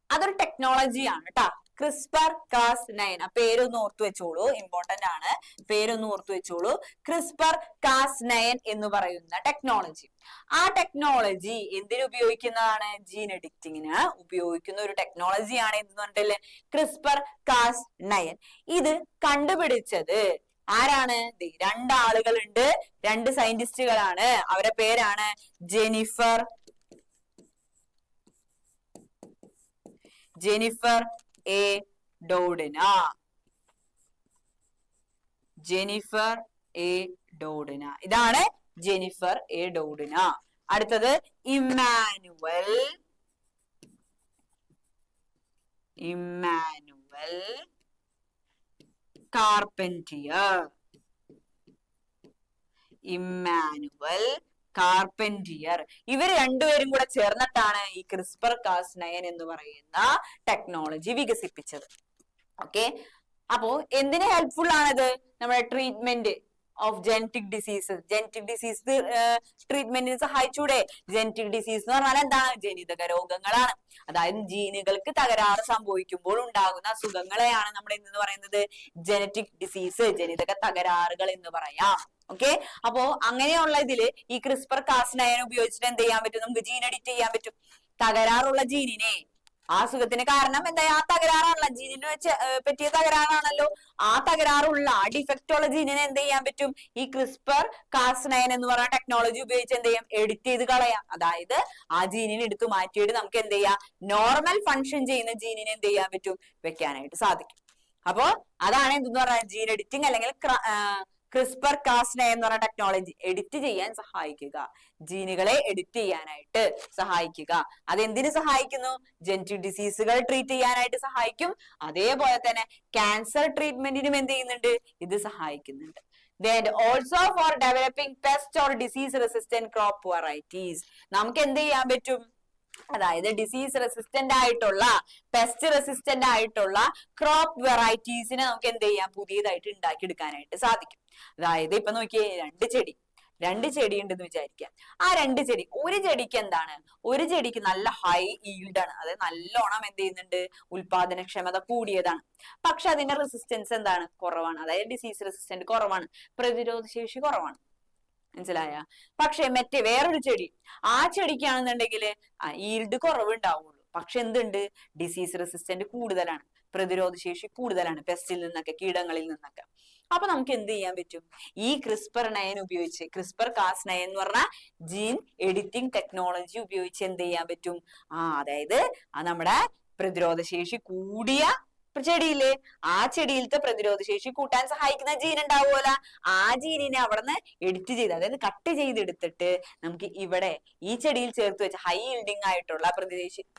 അതൊരു ടെക്നോളജിയാണ് കേട്ടാ. CRISPR-Cas9 ആ പേരൊന്ന് ഓർത്തു വെച്ചോളൂ, ഇമ്പോർട്ടന്റ് ആണ്. പേരൊന്ന് ഓർത്തു വെച്ചോളൂ. CRISPR-Cas9 എന്ന് പറയുന്ന ടെക്നോളജി. ആ ടെക്നോളജി എന്തിനു ഉപയോഗിക്കുന്നതാണ്? ജീൻ എഡിറ്റിങ്ങിന് ഉപയോഗിക്കുന്ന ഒരു ടെക്നോളജിയാണ് എന്ന് പറഞ്ഞിട്ടില്ലേ? CRISPR-Cas9. ഇത് കണ്ടുപിടിച്ചത് ആരാണ്? രണ്ടാളുകളുണ്ട്, രണ്ട് സയന്റിസ്റ്റുകളാണ്. അവരുടെ പേരാണ് Jennifer A Doudna. Jennifer A Doudna. ഇതാണ് ജെനിഫർ എ ഡോഡ്ന. അടുത്തത് ഇമ്മാനുവൽ കാർപെന്റിയർ. ഇവർ രണ്ടുപേരും കൂടെ ചേർന്നിട്ടാണ് ഈ CRISPR-Cas9 എന്ന് പറയുന്ന ടെക്നോളജി വികസിപ്പിച്ചത്. ഓക്കെ. അപ്പോ എന്തിന് ഹെൽപ്ഫുൾ ആണത്? നമ്മുടെ treatment of genetic diseases. Genetic disease ട്രീറ്റ്മെന്റിന് സഹായിച്ചൂടെ? ജനറ്റിക് ഡിസീസ് എന്ന് പറഞ്ഞാൽ എന്താണ്? ജനിതക രോഗങ്ങളാണ്. അതായത് ജീനുകൾക്ക് തകരാറ് സംഭവിക്കുമ്പോൾ ഉണ്ടാകുന്ന അസുഖങ്ങളെയാണ് നമ്മൾ എന്ന് പറയുന്നത് ജനറ്റിക് ഡിസീസ്, ജനിതക തകരാറുകൾ എന്ന് പറയാം. ഓക്കെ. അപ്പോ അങ്ങനെയുള്ള ഇതില് ഈ CRISPR-Cas9 ഉപയോഗിച്ചിട്ട് എന്ത് ചെയ്യാൻ പറ്റും? നമുക്ക് ജീൻ എഡിറ്റ് ചെയ്യാൻ പറ്റും. തകരാറുള്ള ജീനിനെ, ആ അസുഖത്തിന് കാരണം എന്താ? ആ തകരാറാണല്ലോ, ജീനിന് പറ്റിയ തകരാറാണല്ലോ. ആ തകരാറുള്ള, ആ ഡിഫക്റ്റ് ഉള്ള ജീനിനെ എന്ത് ചെയ്യാൻ പറ്റും? ഈ CRISPR-Cas9 എന്ന് പറയുന്ന ടെക്നോളജി ഉപയോഗിച്ച് എന്ത് ചെയ്യാം? എഡിറ്റ് ചെയ്ത് കളയാം. അതായത് ആ ജീനിനെ എടുത്തു മാറ്റിയിട്ട് നമുക്ക് എന്ത് ചെയ്യാം? നോർമൽ ഫങ്ഷൻ ചെയ്യുന്ന ജീനിനെ എന്ത് ചെയ്യാൻ പറ്റും? വെക്കാനായിട്ട് സാധിക്കും. അപ്പോ അതാണ് എന്തെന്ന് പറഞ്ഞാൽ ജീൻ എഡിറ്റിംഗ് അല്ലെങ്കിൽ CRISPR-Cas9 എന്ന് പറഞ്ഞ ടെക്നോളജി. എഡിറ്റ് ചെയ്യാൻ സഹായിക്കുക, ജീനുകളെ എഡിറ്റ് ചെയ്യാനായിട്ട് സഹായിക്കുക. അതെന്തിനു സഹായിക്കുന്നു? ജനറ്റിക് ഡിസീസുകൾ ട്രീറ്റ് ചെയ്യാനായിട്ട് സഹായിക്കും. അതേപോലെ തന്നെ ക്യാൻസർ ട്രീറ്റ്മെന്റിനും എന്ത് ചെയ്യുന്നുണ്ട്? ഇത് സഹായിക്കുന്നുണ്ട്. Then also for developing pest or disease resistant crop varieties. നമുക്ക് എന്ത് ചെയ്യാൻ പറ്റും? അതായത് ഡിസീസ് റെസിസ്റ്റന്റ് ആയിട്ടുള്ള, പെസ്റ്റ് റെസിസ്റ്റന്റ് ആയിട്ടുള്ള ക്രോപ്പ് വെറൈറ്റീസിനെ നമുക്ക് എന്ത് ചെയ്യാം? പുതിയതായിട്ട് ഉണ്ടാക്കിയെടുക്കാനായിട്ട് സാധിക്കും. അതായത് ഇപ്പൊ നോക്കിയേ, രണ്ട് ചെടി ഉണ്ടെന്ന് വിചാരിക്കാം. ആ രണ്ട് ചെടി, ഒരു ചെടിക്ക് എന്താണ്? ഒരു ചെടിക്ക് നല്ല ഹൈ ഈൽഡ് ആണ്, അതായത് നല്ലോണം എന്ത് ചെയ്യുന്നുണ്ട്? ഉൽപാദനക്ഷമത കൂടിയതാണ്. പക്ഷെ അതിന്റെ റെസിസ്റ്റൻസ് എന്താണ്? കുറവാണ്. അതായത് ഡിസീസ് റെസിസ്റ്റന്റ് കുറവാണ്, പ്രതിരോധ ശേഷി കുറവാണ്. മനസ്സിലായ? പക്ഷെ മറ്റേ വേറൊരു ചെടി, ആ ചെടിക്കാണെന്നുണ്ടെങ്കിൽ ഈൽഡ് കുറവുണ്ടാവുള്ളൂ. പക്ഷെ എന്തുണ്ട്? ഡിസീസ് റെസിസ്റ്റന്റ് കൂടുതലാണ്, പ്രതിരോധ ശേഷി കൂടുതലാണ്, പെസ്റ്റിൽ നിന്നൊക്കെ, കീടങ്ങളിൽ നിന്നൊക്കെ. അപ്പൊ നമുക്ക് എന്ത് ചെയ്യാൻ പറ്റും? ഈ CRISPR-9 ഉപയോഗിച്ച്, CRISPR-Cas9 എന്ന് പറഞ്ഞ ജീൻ എഡിറ്റിംഗ് ടെക്നോളജി ഉപയോഗിച്ച് എന്ത് ചെയ്യാൻ പറ്റും? അതായത് നമ്മുടെ പ്രതിരോധ ശേഷി കൂടിയ ചെടിയില്ലേ, ആ ചെടിയിലത്തെ പ്രതിരോധ ശേഷി കൂട്ടാൻ സഹായിക്കുന്ന ജീൻ ഉണ്ടാവുമല്ലോ, ആ ജീനിനെ അവിടുന്ന് എഡിറ്റ് ചെയ്ത്, അതായത് കട്ട് ചെയ്തെടുത്തിട്ട് നമുക്ക് ഇവിടെ ഈ ചെടിയിൽ ചേർത്ത് വെച്ച ഹൈ ഈൽഡിങ് ആയിട്ടുള്ള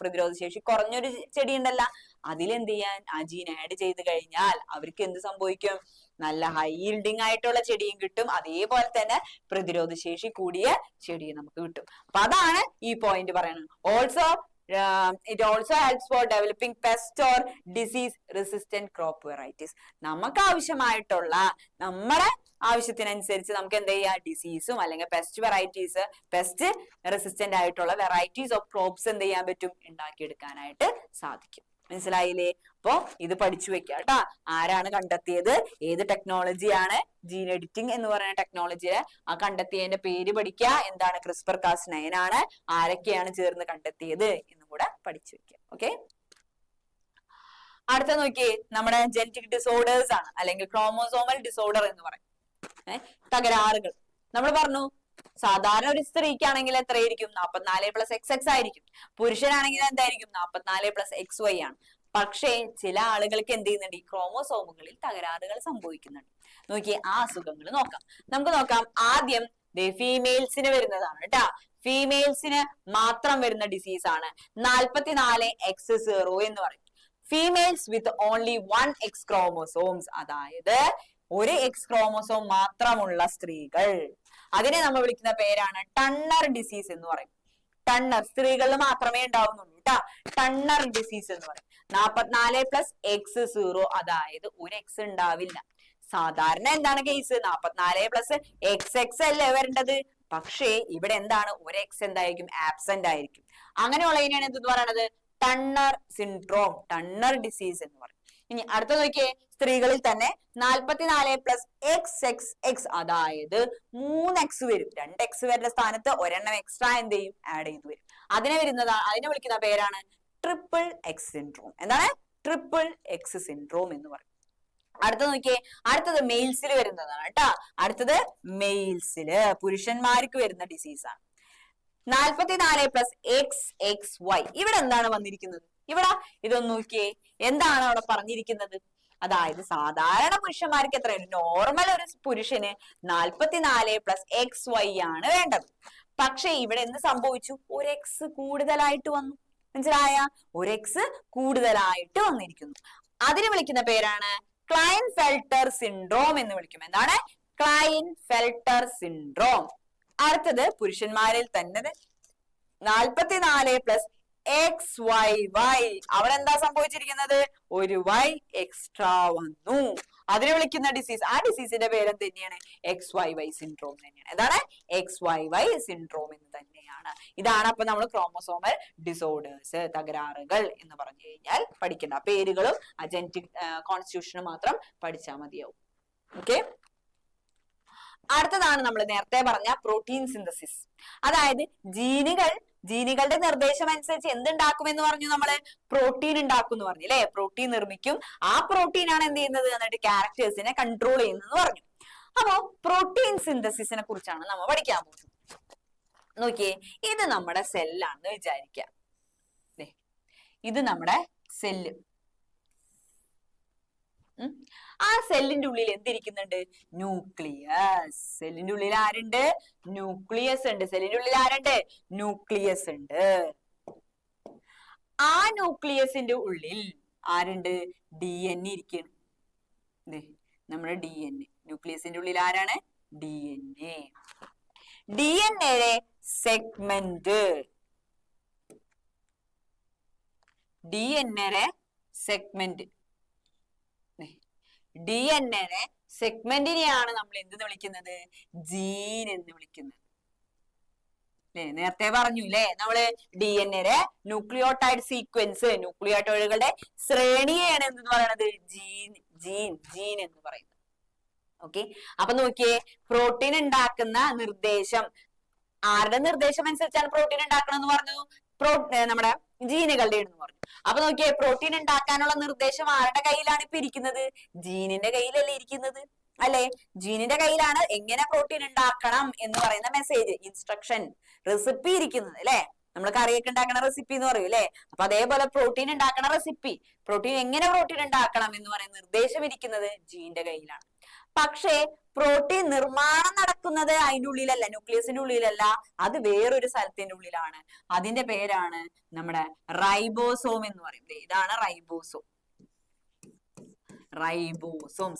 പ്രതിരോധ ശേഷി കുറഞ്ഞൊരു ചെടി ഉണ്ടല്ലോ, അതിലെന്ത് ചെയ്യാൻ? ആ ജീൻ ആഡ് ചെയ്ത് കഴിഞ്ഞാൽ അവർക്ക് എന്ത് സംഭവിക്കും? നല്ല ഹൈ ഈൽഡിങ് ആയിട്ടുള്ള ചെടിയും കിട്ടും, അതേപോലെ തന്നെ പ്രതിരോധ ശേഷി കൂടിയ ചെടിയും നമുക്ക് കിട്ടും. അപ്പൊ അതാണ് ഈ പോയിന്റ് പറയുന്നത്. Also It also helps for developing pest or disease resistant crop varieties. നമുക്ക് ആവശ്യമായിട്ടുള്ള നമ്മുടെ ആവശ്യത്തിനനുസരിച്ച് നമുക്ക് എന്ത് ചെയ്യാം, ഡിസീസും അല്ലെങ്കിൽ പെസ്റ്റ് വെറൈറ്റീസ്, പെസ്റ്റ് റെസിസ്റ്റന്റ് ആയിട്ടുള്ള വെറൈറ്റീസ് ഓഫ് ക്രോപ്സ് എന്ത് ചെയ്യാൻ പറ്റും, ഉണ്ടാക്കിയെടുക്കാനായിട്ട് സാധിക്കും. മനസ്സിലായില്ലേ? അപ്പൊ ഇത് പഠിച്ചു വെക്കുക കേട്ടാ. ആരാണ് കണ്ടെത്തിയത്, ഏത് ടെക്നോളജിയാണ്, ജീൻ എഡിറ്റിംഗ് എന്ന് പറയുന്ന ടെക്നോളജിയെ ആ കണ്ടെത്തിയതിന്റെ പേര് പഠിക്കുക, എന്താണ് CRISPR-Cas9 ആണ്, ആരൊക്കെയാണ് ചേർന്ന് കണ്ടെത്തിയത് എന്നും കൂടെ പഠിച്ചു വെക്കുക. ഓക്കെ, അടുത്ത നോക്കിയേ, നമ്മുടെ ജനറ്റിക് ഡിസോർഡേഴ്സ് ആണ്, അല്ലെങ്കിൽ ക്രോമോസോമൽ ഡിസോർഡർ എന്ന് പറയും. തകരാറുകൾ നമ്മൾ പറഞ്ഞു, സാധാരണ ഒരു സ്ത്രീക്കാണെങ്കിൽ എത്രയായിരിക്കും, 44+XX ആയിരിക്കും. പുരുഷനാണെങ്കിൽ എന്തായിരിക്കും, 44+XY ആണ്. പക്ഷേ ചില ആളുകൾക്ക് എന്ത് ചെയ്യുന്നുണ്ട്, ഈ ക്രോമോസോമുകളിൽ തകരാറുകൾ സംഭവിക്കുന്നുണ്ട്. നോക്കിയേ, ആ അസുഖങ്ങൾ നോക്കാം. നമുക്ക് നോക്കാം. ആദ്യം ഫീമെയിൽസിന് വരുന്നതാണ് കേട്ടാ. ഫീമെയിൽസിന് മാത്രം വരുന്ന ഡിസീസ് ആണ് 44X0 എന്ന് പറയും. ഫീമെയിൽസ് വിത്ത് ഓൺലി 1X ക്രോമോസോംസ്, അതായത് ഒരു X ക്രോമോസോം മാത്രമുള്ള സ്ത്രീകൾ, അതിനെ നമ്മൾ വിളിക്കുന്ന പേരാണ് ടണ്ണർ ഡിസീസ് എന്ന് പറയും. ടണ്ണർ, സ്ത്രീകളിൽ മാത്രമേ ഉണ്ടാവുന്നുള്ളൂ കേട്ടാ. ടണ്ണർ ഡിസീസ് എന്ന് പറയും. 44+X0, അതായത് ഒരു X ഉണ്ടാവില്ല. സാധാരണ എന്താണ് കേസ്, 44+XX അല്ലേ വരേണ്ടത്. പക്ഷേ ഇവിടെ എന്താണ്, ഒരു X എന്തായിരിക്കും, ആബ്സെന്റ് ആയിരിക്കും. അങ്ങനെയുള്ളതിനാണ് എന്തെന്ന് പറയണത്, ടണ്ണർ സിൻഡ്രോം, ടണ്ണർ ഡിസീസ് എന്ന് പറയും. ഇനി അടുത്ത നോക്കിയേ, സ്ത്രീകളിൽ തന്നെ 44+XX, അതായത് 3X വരും. 2X വരുന്ന സ്ഥാനത്ത് ഒരെണ്ണം എക്സ്ട്രാ എന്ത് ചെയ്യും, ആഡ് ചെയ്ത് വരും. അതിനെ വിളിക്കുന്ന പേരാണ് XXX സിൻഡ്രോം. എന്താണ്, XXX സിൻഡ്രോം എന്ന് പറയും. അടുത്തത് നോക്കിയേ, അടുത്തത് മെയിൽസിൽ വരുന്നതാണ് കേട്ടാ. അടുത്തത് മെയിൽസില്, പുരുഷന്മാർക്ക് വരുന്ന ഡിസീസാണ് 44+XXY. ഇവിടെ എന്താണ് വന്നിരിക്കുന്നത്, ഇവിടെ ഇതൊന്ന് നോക്കിയേ, എന്താണ് അവിടെ പറഞ്ഞിരിക്കുന്നത്. അതായത് സാധാരണ പുരുഷന്മാർക്ക് എത്രയാണ്, നോർമൽ ഒരു പുരുഷന് 44+XY ആണ് വേണ്ടത്. പക്ഷെ ഇവിടെ എന്ത് സംഭവിച്ചു, ഒരു X കൂടുതലായിട്ട് വന്നു. മനസ്സിലായ, ഒരു X കൂടുതലായിട്ട് വന്നിരിക്കുന്നു. അതിന് വിളിക്കുന്ന പേരാണ് ക്ലൈൻഫെൽട്ടർ സിൻഡ്രോം എന്ന് വിളിക്കും. എന്താണ്, ക്ലൈൻഫെൽട്ടർ സിൻഡ്രോം. അടുത്തത് പുരുഷന്മാരിൽ തന്നെ 44+XYY. അവിടെ എന്താ സംഭവിച്ചിരിക്കുന്നത്, ഒരു Y എക്സ്ട്രാ വന്നു. അതിനെ വിളിക്കുന്ന ഡിസീസ്, ആ ഡിസീസിന്റെ പേര് തന്നെയാണ് XYY സിൻഡ്രോം തന്നെയാണ്. എന്താണ്, XYY സിൻഡ്രോം എന്ന് തന്നെയാണ്. ഇതാണ് അപ്പൊ നമ്മൾ ക്രോമോസോമൽ ഡിസോർഡേഴ്സ്, തകരാറുകൾ എന്ന് പറഞ്ഞു കഴിഞ്ഞാൽ പഠിക്കേണ്ട പേരുകളും ജനറ്റിക് കോൺസ്റ്റിറ്റ്യൂഷനും മാത്രം പഠിച്ചാൽ മതിയാവും. ഓക്കെ, അടുത്തതാണ് നമ്മൾ നേരത്തെ പറഞ്ഞ പ്രോട്ടീൻ സിന്തസിസ്. അതായത് ജീനുകളുടെ നിർദ്ദേശം അനുസരിച്ച് എന്തുണ്ടാക്കുമെന്ന് പറഞ്ഞു, നമ്മള് പ്രോട്ടീൻ ഉണ്ടാക്കും എന്ന് പറഞ്ഞു അല്ലെ. പ്രോട്ടീൻ നിർമ്മിക്കും. ആ പ്രോട്ടീൻ ആണ് എന്ത് ചെയ്യുന്നത്, എന്നിട്ട് ക്യാരക്ടേഴ്സിനെ കൺട്രോൾ ചെയ്യുന്നത് പറഞ്ഞു. അപ്പോ പ്രോട്ടീൻ സിന്തസിസിനെ കുറിച്ചാണ് നമ്മൾ പഠിക്കാൻ പോകുന്നത്. നോക്കിയേ, ഇത് നമ്മുടെ സെല്ലാണെന്ന് വിചാരിക്കാം. ഇത് നമ്മുടെ സെല്ല്. ആ സെല്ലിന്റെ ഉള്ളിൽ എന്തിരിക്കുന്നുണ്ട്, ന്യൂക്ലിയസ്. സെല്ലിന്റെ ഉള്ളിൽ ആരുണ്ട്, ന്യൂക്ലിയസ് ഉണ്ട്. സെല്ലിന്റെ ഉള്ളിൽ ആരുണ്ട്, ന്യൂക്ലിയസ് ഉണ്ട്. ആ ന്യൂക്ലിയസിന്റെ ഉള്ളിൽ ആരുണ്ട്, DNA ഇരിക്കണം. നമ്മുടെ DNA, ന്യൂക്ലിയസിന്റെ ഉള്ളിൽ ആരാണ്, DNA. DNAയുടെ സെഗ്മെന്റ്, DNAയുടെ സെഗ്മെന്റ്, DNA സെഗ്മെന്റിനെയാണ് നമ്മൾ എന്തെന്ന് വിളിക്കുന്നത്, ജീൻ എന്ന് വിളിക്കുന്നത്. നേരത്തെ പറഞ്ഞു അല്ലെ, നമ്മള് DNA ന്യൂക്ലിയോടൈഡ് സീക്വൻസ്, ന്യൂക്ലിയോടൈഡുകളുടെ ശ്രേണിയെയാണ് എന്തെന്ന് പറയുന്നത്, ജീൻ എന്ന് പറയുന്നത്. ഓക്കെ, അപ്പൊ നോക്കിയേ, പ്രോട്ടീൻ ഉണ്ടാക്കുന്ന നിർദ്ദേശം ആരുടെ നിർദ്ദേശം അനുസരിച്ചാണ് പ്രോട്ടീൻ ഉണ്ടാക്കണം എന്ന് പറഞ്ഞു, നമ്മുടെ ജീനുകളുടെ എന്ന് പറഞ്ഞു. അപ്പൊ നോക്കിയേ, പ്രോട്ടീൻ ഉണ്ടാക്കാനുള്ള നിർദ്ദേശം ആരുടെ കയ്യിലാണ് ഇപ്പൊ ഇരിക്കുന്നത്, ജീനിന്റെ കയ്യിലല്ലേ ഇരിക്കുന്നത് അല്ലെ. ജീനിന്റെ കയ്യിലാണ് എങ്ങനെ പ്രോട്ടീൻ ഉണ്ടാക്കണം എന്ന് പറയുന്ന മെസ്സേജ്, ഇൻസ്ട്രക്ഷൻ, റെസിപ്പി ഇരിക്കുന്നത് അല്ലെ. നമ്മൾ കറിയൊക്കെ ഉണ്ടാക്കണ റെസിപ്പി എന്ന് പറയും അല്ലെ. അപ്പൊ അതേപോലെ പ്രോട്ടീൻ ഉണ്ടാക്കണ റെസിപ്പി, എങ്ങനെ പ്രോട്ടീൻ ഉണ്ടാക്കണം എന്ന് പറയുന്ന നിർദ്ദേശം ഇരിക്കുന്നത് ജീനിന്റെ കയ്യിലാണ്. പക്ഷേ പ്രോട്ടീൻ നിർമ്മാണം നടക്കുന്നത് അതിന്റെ ഉള്ളിലല്ല, ന്യൂക്ലിയസിന്റെ ഉള്ളിലല്ല, അത് വേറൊരു സ്ഥലത്തിന്റെ ഉള്ളിലാണ്. അതിന്റെ പേരാണ് നമ്മുടെ റൈബോസോം എന്ന് പറയും. ഇതാണ് റൈബോസോം.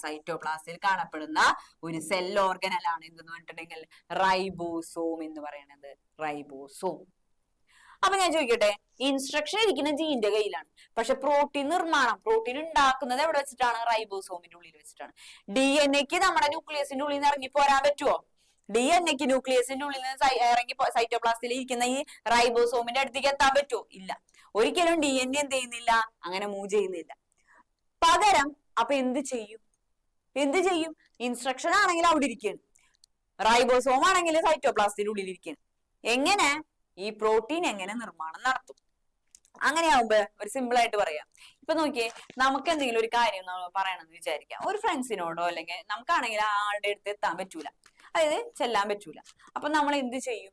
സൈറ്റോപ്ലാസ്റ്റിൽ കാണപ്പെടുന്ന ഒരു സെൽ ഓർഗനലാണ് എന്തെന്ന് പറഞ്ഞിട്ടുണ്ടെങ്കിൽ റൈബോസോം എന്ന് പറയുന്നത്. റൈബോസോം. അപ്പൊ ഞാൻ ചോദിക്കട്ടെ, ഇൻസ്ട്രക്ഷൻ ഇരിക്കുന്ന ജീന്റെ കയ്യിലാണ്, പക്ഷെ പ്രോട്ടീൻ നിർമ്മാണം, പ്രോട്ടീൻ ഉണ്ടാക്കുന്നത് എവിടെ വെച്ചിട്ടാണ്? റൈബോസോമിന്റെ ഉള്ളിൽ വെച്ചിട്ടാണ്. DNA നമ്മുടെ ന്യൂക്ലിയസിന്റെ ഉള്ളിൽ നിന്ന് ഇറങ്ങി പോരാൻ പറ്റുമോ? DNA ന്യൂക്ലിയസിന്റെ ഉള്ളിൽ നിന്ന് ഇറങ്ങി സൈറ്റോപ്ലാസ്റ്റിൽ ഇരിക്കുന്ന ഈ റൈബോസോമിന്റെ അടുത്തേക്ക് എത്താൻ പറ്റുമോ? ഇല്ല. ഒരിക്കലും DNA എന്ത് ചെയ്യുന്നില്ല, അങ്ങനെ മൂവ് ചെയ്യുന്നില്ല. പകരം അപ്പൊ എന്ത് ചെയ്യും? ഇൻസ്ട്രക്ഷൻ ആണെങ്കിൽ അവിടെ ഇരിക്കുകയാണ്, റൈബോസോം ആണെങ്കിൽ സൈറ്റോപ്ലാസ്റ്റിന്റെ ഉള്ളിൽ ഇരിക്കുകയാണ്. എങ്ങനെ ഈ പ്രോട്ടീൻ എങ്ങനെ നിർമ്മാണം നടത്തും? അങ്ങനെയാവുമ്പോ ഒരു സിമ്പിൾ ആയിട്ട് പറയാം. ഇപ്പൊ നോക്കിയേ, നമുക്ക് എന്തെങ്കിലും ഒരു കാര്യം പറയണമെന്ന് വിചാരിക്കാം, ഒരു ഫ്രണ്ട്സിനോടോ അല്ലെങ്കിൽ നമുക്കാണെങ്കിൽ ആളുടെ അടുത്ത് എത്താൻ പറ്റൂല, അതായത് ചെല്ലാൻ പറ്റൂല. അപ്പൊ നമ്മൾ എന്ത് ചെയ്യും?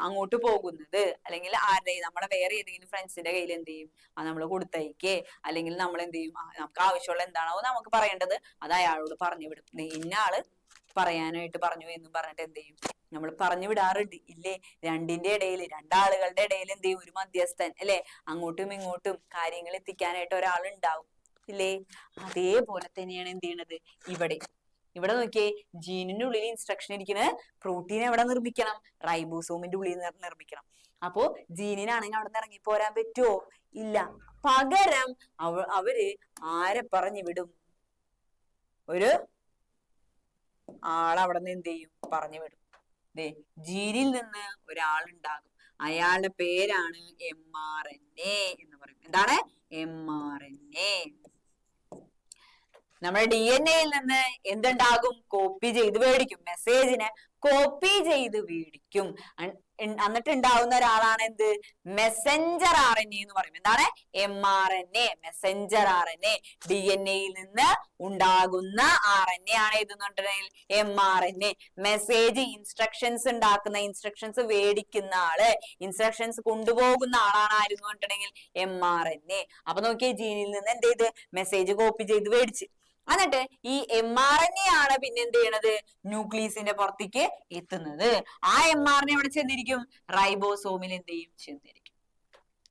അങ്ങോട്ട് പോകുന്നത്, അല്ലെങ്കിൽ നമ്മളെ വേറെ ഏതെങ്കിലും ഫ്രണ്ട്സിന്റെ കയ്യിൽ എന്ത് ചെയ്യും, നമ്മൾ കൊടുത്തയക്കേ, അല്ലെങ്കിൽ നമ്മൾ എന്ത് ചെയ്യും, നമുക്ക് ആവശ്യമുള്ള എന്താണോ നമുക്ക് പറയേണ്ടത് അത് അയാളോട് പറഞ്ഞു വിടും. ഇന്ന ആള് പറയാനായിട്ട് പറഞ്ഞു എന്നും പറഞ്ഞിട്ട് എന്ത് ചെയ്യും, നമ്മൾ പറഞ്ഞു വിടാറുണ്ട് ഇല്ലേ? രണ്ടാളുകളുടെ ഇടയിൽ എന്ത് ചെയ്യും, ഒരു മധ്യസ്ഥൻ അല്ലെ, അങ്ങോട്ടും ഇങ്ങോട്ടും കാര്യങ്ങൾ എത്തിക്കാനായിട്ട് ഒരാളുണ്ടാവും ഇല്ലേ? അതേപോലെ തന്നെയാണ് എന്ത് ചെയ്യണത് ഇവിടെ നോക്കിയേ, ജീനിന്റെ ഉള്ളിൽ ഇൻസ്ട്രക്ഷൻ ഇരിക്കുന്നത് പ്രോട്ടീൻ എവിടെ നിർമ്മിക്കണം? റൈബോസോമിന്റെ ഉള്ളിൽ നിർമ്മിക്കണം. അപ്പോ ജീനിനാണെങ്കിൽ അവിടെ നിന്ന് ഇറങ്ങി പോരാൻ പറ്റുമോ? ഇല്ല. പകരം അവര് ആരെ പറഞ്ഞു വിടും? ഒരു ആളവിടെ നിന്ന് എന്ത് ചെയ്യും, പറഞ്ഞു വിടും. ജീനിൽ നിന്ന് ഒരാളുണ്ടാകും, അയാളുടെ പേരാണ് mRNA എന്ന് പറയും. എന്താണ്? mRNA. നമ്മുടെ DNA-യിൽ നിന്ന് എന്തുണ്ടാകും? കോപ്പി ചെയ്ത് മേടിക്കും, മെസ്സേജിനെ കോപ്പി ചെയ്ത് മേടിക്കും. എന്നിട്ട് ഉണ്ടാവുന്ന ഒരാളാണ് എന്ത്? മെസ്സഞ്ചർ RNA എന്ന് പറയും. എന്താണ്? mRNA, Messenger RNA. DNA-യിൽ നിന്ന് ഉണ്ടാകുന്ന RNA ആണ് ഇതെന്നുണ്ടെങ്കിൽ mRNA. മെസ്സേജ്, ഇൻസ്ട്രക്ഷൻസ് ഉണ്ടാക്കുന്ന, ഇൻസ്ട്രക്ഷൻസ് മേടിക്കുന്ന ആള്, ഇൻസ്ട്രക്ഷൻസ് കൊണ്ടുപോകുന്ന ആളാണ് ആയിരുന്നു പറഞ്ഞിട്ടുണ്ടെങ്കിൽ mRNA. അപ്പൊ നോക്കിയേ, ജീനിൽ നിന്ന് എന്ത് ചെയ്ത് മെസ്സേജ് കോപ്പി ചെയ്ത് മേടിച്ച്, എന്നിട്ട് ഈ mRNA ആണ് പിന്നെ എന്ത് ചെയ്യണത്? ന്യൂക്ലിയസിന്റെ പുറത്തേക്ക് എത്തുന്നത്. ആ mRNA എവിടെ ചെന്നിരിക്കും? റൈബോസോമിൽ എന്ത് ചെയ്യും? ചെന്നിരിക്കും.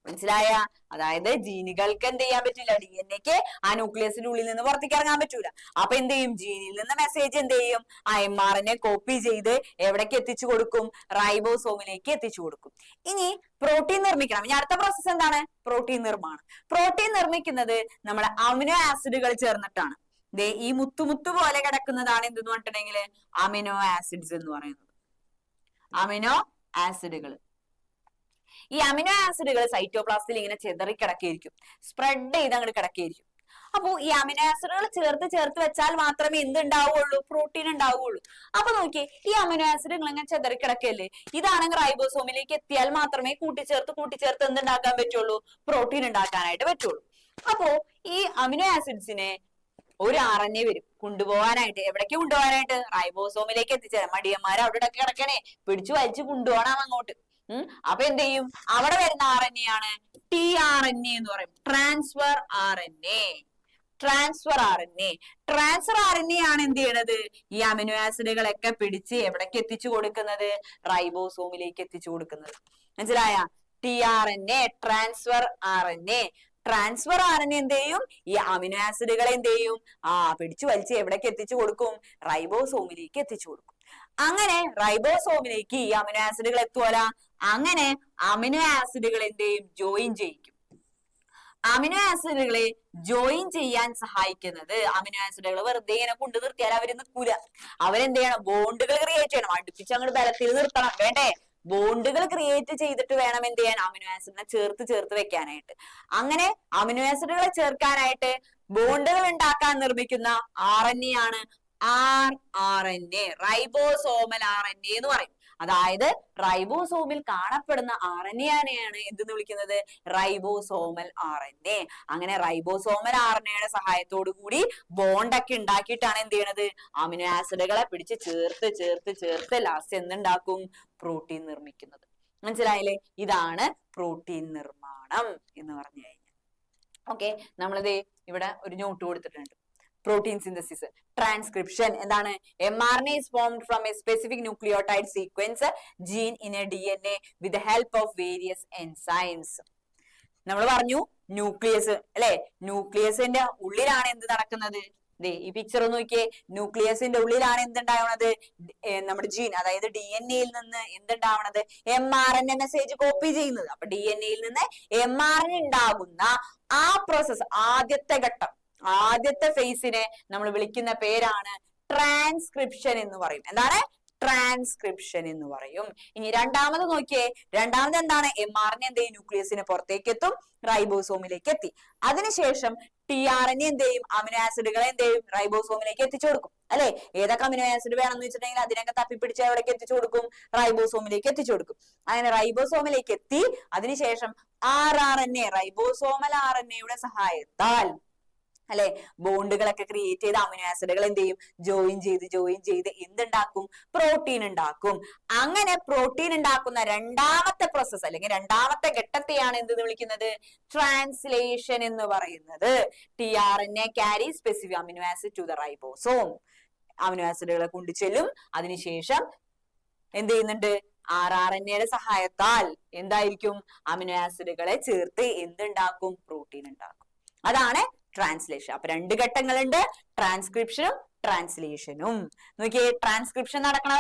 മനസ്സിലായ? അതായത് ജീനുകൾക്ക് എന്ത് ചെയ്യാൻ പറ്റില്ല, DNA-ക്ക് ആ ന്യൂക്ലിയസിന്റെ ഉള്ളിൽ നിന്ന് പുറത്തേക്ക് ഇറങ്ങാൻ പറ്റൂല. അപ്പൊ എന്ത് ചെയ്യും? ജീനിൽ നിന്ന് മെസ്സേജ് എന്ത് ചെയ്യും? ആ mRNA കോപ്പി ചെയ്ത് എവിടേക്ക് എത്തിച്ചു കൊടുക്കും? റൈബോസോമിലേക്ക് എത്തിച്ചു കൊടുക്കും. ഇനി പ്രോട്ടീൻ നിർമ്മിക്കണം. ഇനി അടുത്ത പ്രോസസ് എന്താണ്? പ്രോട്ടീൻ നിർമ്മാണം. പ്രോട്ടീൻ നിർമ്മിക്കുന്നത് നമ്മുടെ അമിനോ ആസിഡുകൾ ചേർന്നിട്ടാണ്. ഈ മുത്തുമുത്ത് പോലെ കിടക്കുന്നതാണ് എന്തെന്ന് പറഞ്ഞിട്ടുണ്ടെങ്കിൽ അമിനോ ആസിഡ്സ് എന്ന് പറയുന്നത്. അമിനോ ആസിഡുകൾ. ഈ അമിനോ ആസിഡുകൾ സൈറ്റോപ്ലാസ്റ്റിൽ ഇങ്ങനെ ചെതറി കിടക്കുകയായിരിക്കും, സ്പ്രെഡ് ചെയ്ത് അങ്ങോട്ട് കിടക്കുകയായിരിക്കും. അപ്പൊ ഈ അമിനോ ആസിഡുകൾ ചേർത്ത് വെച്ചാൽ മാത്രമേ എന്തുണ്ടാവുള്ളൂ? പ്രോട്ടീൻ ഉണ്ടാവുള്ളൂ. അപ്പൊ നോക്കിയേ, ഈ അമിനോ ആസിഡുകൾ ഇങ്ങനെ ചെതറി കിടക്കല്ലേ, ഇതാണെങ്കിൽ റൈബോസോമിലേക്ക് എത്തിയാൽ മാത്രമേ കൂട്ടിച്ചേർത്ത് എന്തുണ്ടാക്കാൻ പറ്റുള്ളൂ? പ്രോട്ടീൻ ഉണ്ടാക്കാനായിട്ട് പറ്റുള്ളൂ. അപ്പോ ഈ അമിനോ ആസിഡ്സിനെ ഒരു RNA വരും കൊണ്ടുപോകാനായിട്ട്. എവിടേക്ക് കൊണ്ടുപോകാനായിട്ട്? റൈബോസോമിലേക്ക് എത്തിച്ചേരാം. മടിയന്മാർ അവിടെ ഇടയ്ക്ക് കിടക്കണേ, പിടിച്ചു വലിച്ചു കൊണ്ടുപോകണം അങ്ങോട്ട്. അപ്പൊ എന്ത് ചെയ്യും? അവിടെ വരുന്ന RNA ആണ് tRNA എന്ന് പറയും. Transfer RNA. ട്രാൻസ്ഫർ RNA ആണ് എന്ത് ചെയ്യണത്? ഈ അമിനോ ആസിഡുകളൊക്കെ പിടിച്ച് എവിടേക്ക് എത്തിച്ചു കൊടുക്കുന്നത്? റൈബോസോമിലേക്ക് എത്തിച്ചു കൊടുക്കുന്നത്. മനസ്സിലായ? tRNA, transfer RNA. Transfer RNA എന്ത് ചെയ്യും? ഈ അമിനോ ആസിഡുകളെ എന്ത് ചെയ്യും? പിടിച്ചു വലിച്ച് എവിടേക്ക് എത്തിച്ചു കൊടുക്കും? റൈബോസോമിലേക്ക് എത്തിച്ചു കൊടുക്കും. അങ്ങനെ റൈബോസോമിലേക്ക് ഈ അമിനോ ആസിഡുകൾ എത്തുവല. അങ്ങനെ അമിനോ ആസിഡുകൾ എന്ത് ചെയ്യും? ജോയിൻ ചെയ്യിക്കും. അമിനോ ആസിഡുകളെ ജോയിൻ ചെയ്യാൻ സഹായിക്കുന്നത്, അമിനോ ആസിഡുകൾ വെറുതെ ഇങ്ങനെ കൊണ്ടു നിർത്തിയാൽ അവര് നിൽക്കൂല. അവരെന്ത് ചെയ്യണം? ബോണ്ടുകൾ ക്രിയേറ്റ് ചെയ്യണം. അടുപ്പിച്ച് അങ്ങോട്ട് ബലത്തിൽ നിർത്തണം, വേണ്ടേ? ബോണ്ടുകൾ ക്രിയേറ്റ് ചെയ്തിട്ട് വേണം എന്ത് ചെയ്യാൻ? അമിനോ ആസിഡിനെ ചേർത്ത് വെക്കാനായിട്ട്. അങ്ങനെ അമിനോ ആസിഡുകളെ ചേർക്കാനായിട്ട് ബോണ്ടുകൾ ഉണ്ടാക്കാൻ നിർമ്മിക്കുന്ന RNA ആണ് rRNA, റൈബോസോമൽ RNA എന്ന് പറയും. അതായത് റൈബോസോമിൽ കാണപ്പെടുന്ന RNA-നെയാണ് എന്തെന്ന് വിളിക്കുന്നത്? Ribosomal RNA. അങ്ങനെ റൈബോസോമൽ RNA-യുടെ സഹായത്തോടു കൂടി ബോണ്ടൊക്കെ ഉണ്ടാക്കിയിട്ടാണ് എന്ത് ചെയ്യണത്? അമിനോ ആസിഡുകളെ പിടിച്ച് ചേർത്ത് ലാസ്റ്റ് എന്തുണ്ടാക്കും? പ്രോട്ടീൻ നിർമ്മിക്കുന്നത്. മനസ്സിലായില്ലേ? ഇതാണ് പ്രോട്ടീൻ നിർമ്മാണം എന്ന് പറഞ്ഞു കഴിഞ്ഞാൽ. ഓക്കെ, നമ്മളിത് ഇവിടെ ഒരു നോട്ട് കൊടുത്തിട്ടുണ്ട്. പ്രോട്ടീൻ സിന്തസിസ്, ട്രാൻസ്ക്രിപ്ഷൻ എന്താണ്? mRNA is formed from a specific nucleotide sequence gene in a DNA with the help of various enzymes. നമ്മൾ പറഞ്ഞു ന്യൂക്ലിയസ് അല്ലെ, ന്യൂക്ലിയസിന്റെ ഉള്ളിലാണ് എന്ത് നടക്കുന്നത്? ഈ പിക്ചർ ഒന്ന് നോക്കിയേ. ന്യൂക്ലിയസിന്റെ ഉള്ളിലാണ് എന്തുണ്ടാവണത്? നമ്മുടെ ജീൻ, അതായത് DNA-യിൽ നിന്ന് എന്തുണ്ടാവണത്? mRNA മെസ്സേജ് കോപ്പി ചെയ്യുന്നത്. അപ്പൊ DNA-യിൽ നിന്ന് mRNA ഉണ്ടാകുന്ന ആ പ്രോസസ്, ആദ്യത്തെ ഘട്ടം, ആദ്യത്തെ ഫേസിനെ നമ്മൾ വിളിക്കുന്ന പേരാണ് ട്രാൻസ്ക്രിപ്ഷൻ എന്ന് പറയും. എന്താണ്? ട്രാൻസ്ക്രിപ്ഷൻ എന്ന് പറയും. ഇനി രണ്ടാമത് നോക്കിയേ. രണ്ടാമത് എന്താണ്? mRNA എന്ത് ചെയ്യും? ന്യൂക്ലിയസിന് പുറത്തേക്ക് എത്തും, റൈബോസോമിലേക്ക് എത്തി. അതിനുശേഷം tRNA എന്ത് ചെയ്യും? അമിനോ ആസിഡുകളെ എന്ത് ചെയ്യും? റൈബോസോമിലേക്ക് എത്തിച്ചു കൊടുക്കും. അല്ലെ? ഏതൊക്കെ അമിനോ ആസിഡ് വേണമെന്ന് വെച്ചിട്ടുണ്ടെങ്കിൽ അതിനൊക്കെ തപ്പിപ്പിടിച്ച് എവിടേക്ക് എത്തിച്ചു കൊടുക്കും? റൈബോസോമിലേക്ക് എത്തിച്ചു കൊടുക്കും. അങ്ങനെ റൈബോസോമിലേക്ക് എത്തി. അതിനുശേഷം rRNA, റൈബോസോമൽ RNA-യുടെ സഹായത്താൽ, അല്ലെ, ബോണ്ടുകളൊക്കെ ക്രിയേറ്റ് ചെയ്ത് അമിനോ ആസിഡുകൾ എന്ത് ചെയ്യും? ജോയിൻ ചെയ്ത് എന്തുണ്ടാക്കും? പ്രോട്ടീൻ ഉണ്ടാക്കും. അങ്ങനെ പ്രോട്ടീൻ ഉണ്ടാക്കുന്ന രണ്ടാമത്തെ പ്രോസസ് അല്ലെങ്കിൽ രണ്ടാമത്തെ ഘട്ടത്തെയാണ് എന്തെന്ന് വിളിക്കുന്നത്? ട്രാൻസ്ലേഷൻ എന്ന് പറയുന്നത്. tRNA carry specific amino acid to the ribosome. Amino ആസിഡുകളെ കൊണ്ടുചെല്ലും. അതിനുശേഷം എന്ത് ചെയ്യുന്നുണ്ട്? rRNA-യുടെ സഹായത്താൽ എന്തായിരിക്കും? അമിനോ ആസിഡുകളെ ചേർത്ത് എന്തുണ്ടാക്കും? പ്രോട്ടീൻ ഉണ്ടാക്കും. അതാണ് ട്രാൻസ്ലേഷൻ. അപ്പൊ രണ്ട് ഘട്ടങ്ങളുണ്ട്, ട്രാൻസ്ക്രിപ്ഷനും ട്രാൻസ്ലേഷനും. നോക്കിയേ, ട്രാൻസ്ക്രിപ്ഷൻ നടക്കുന്ന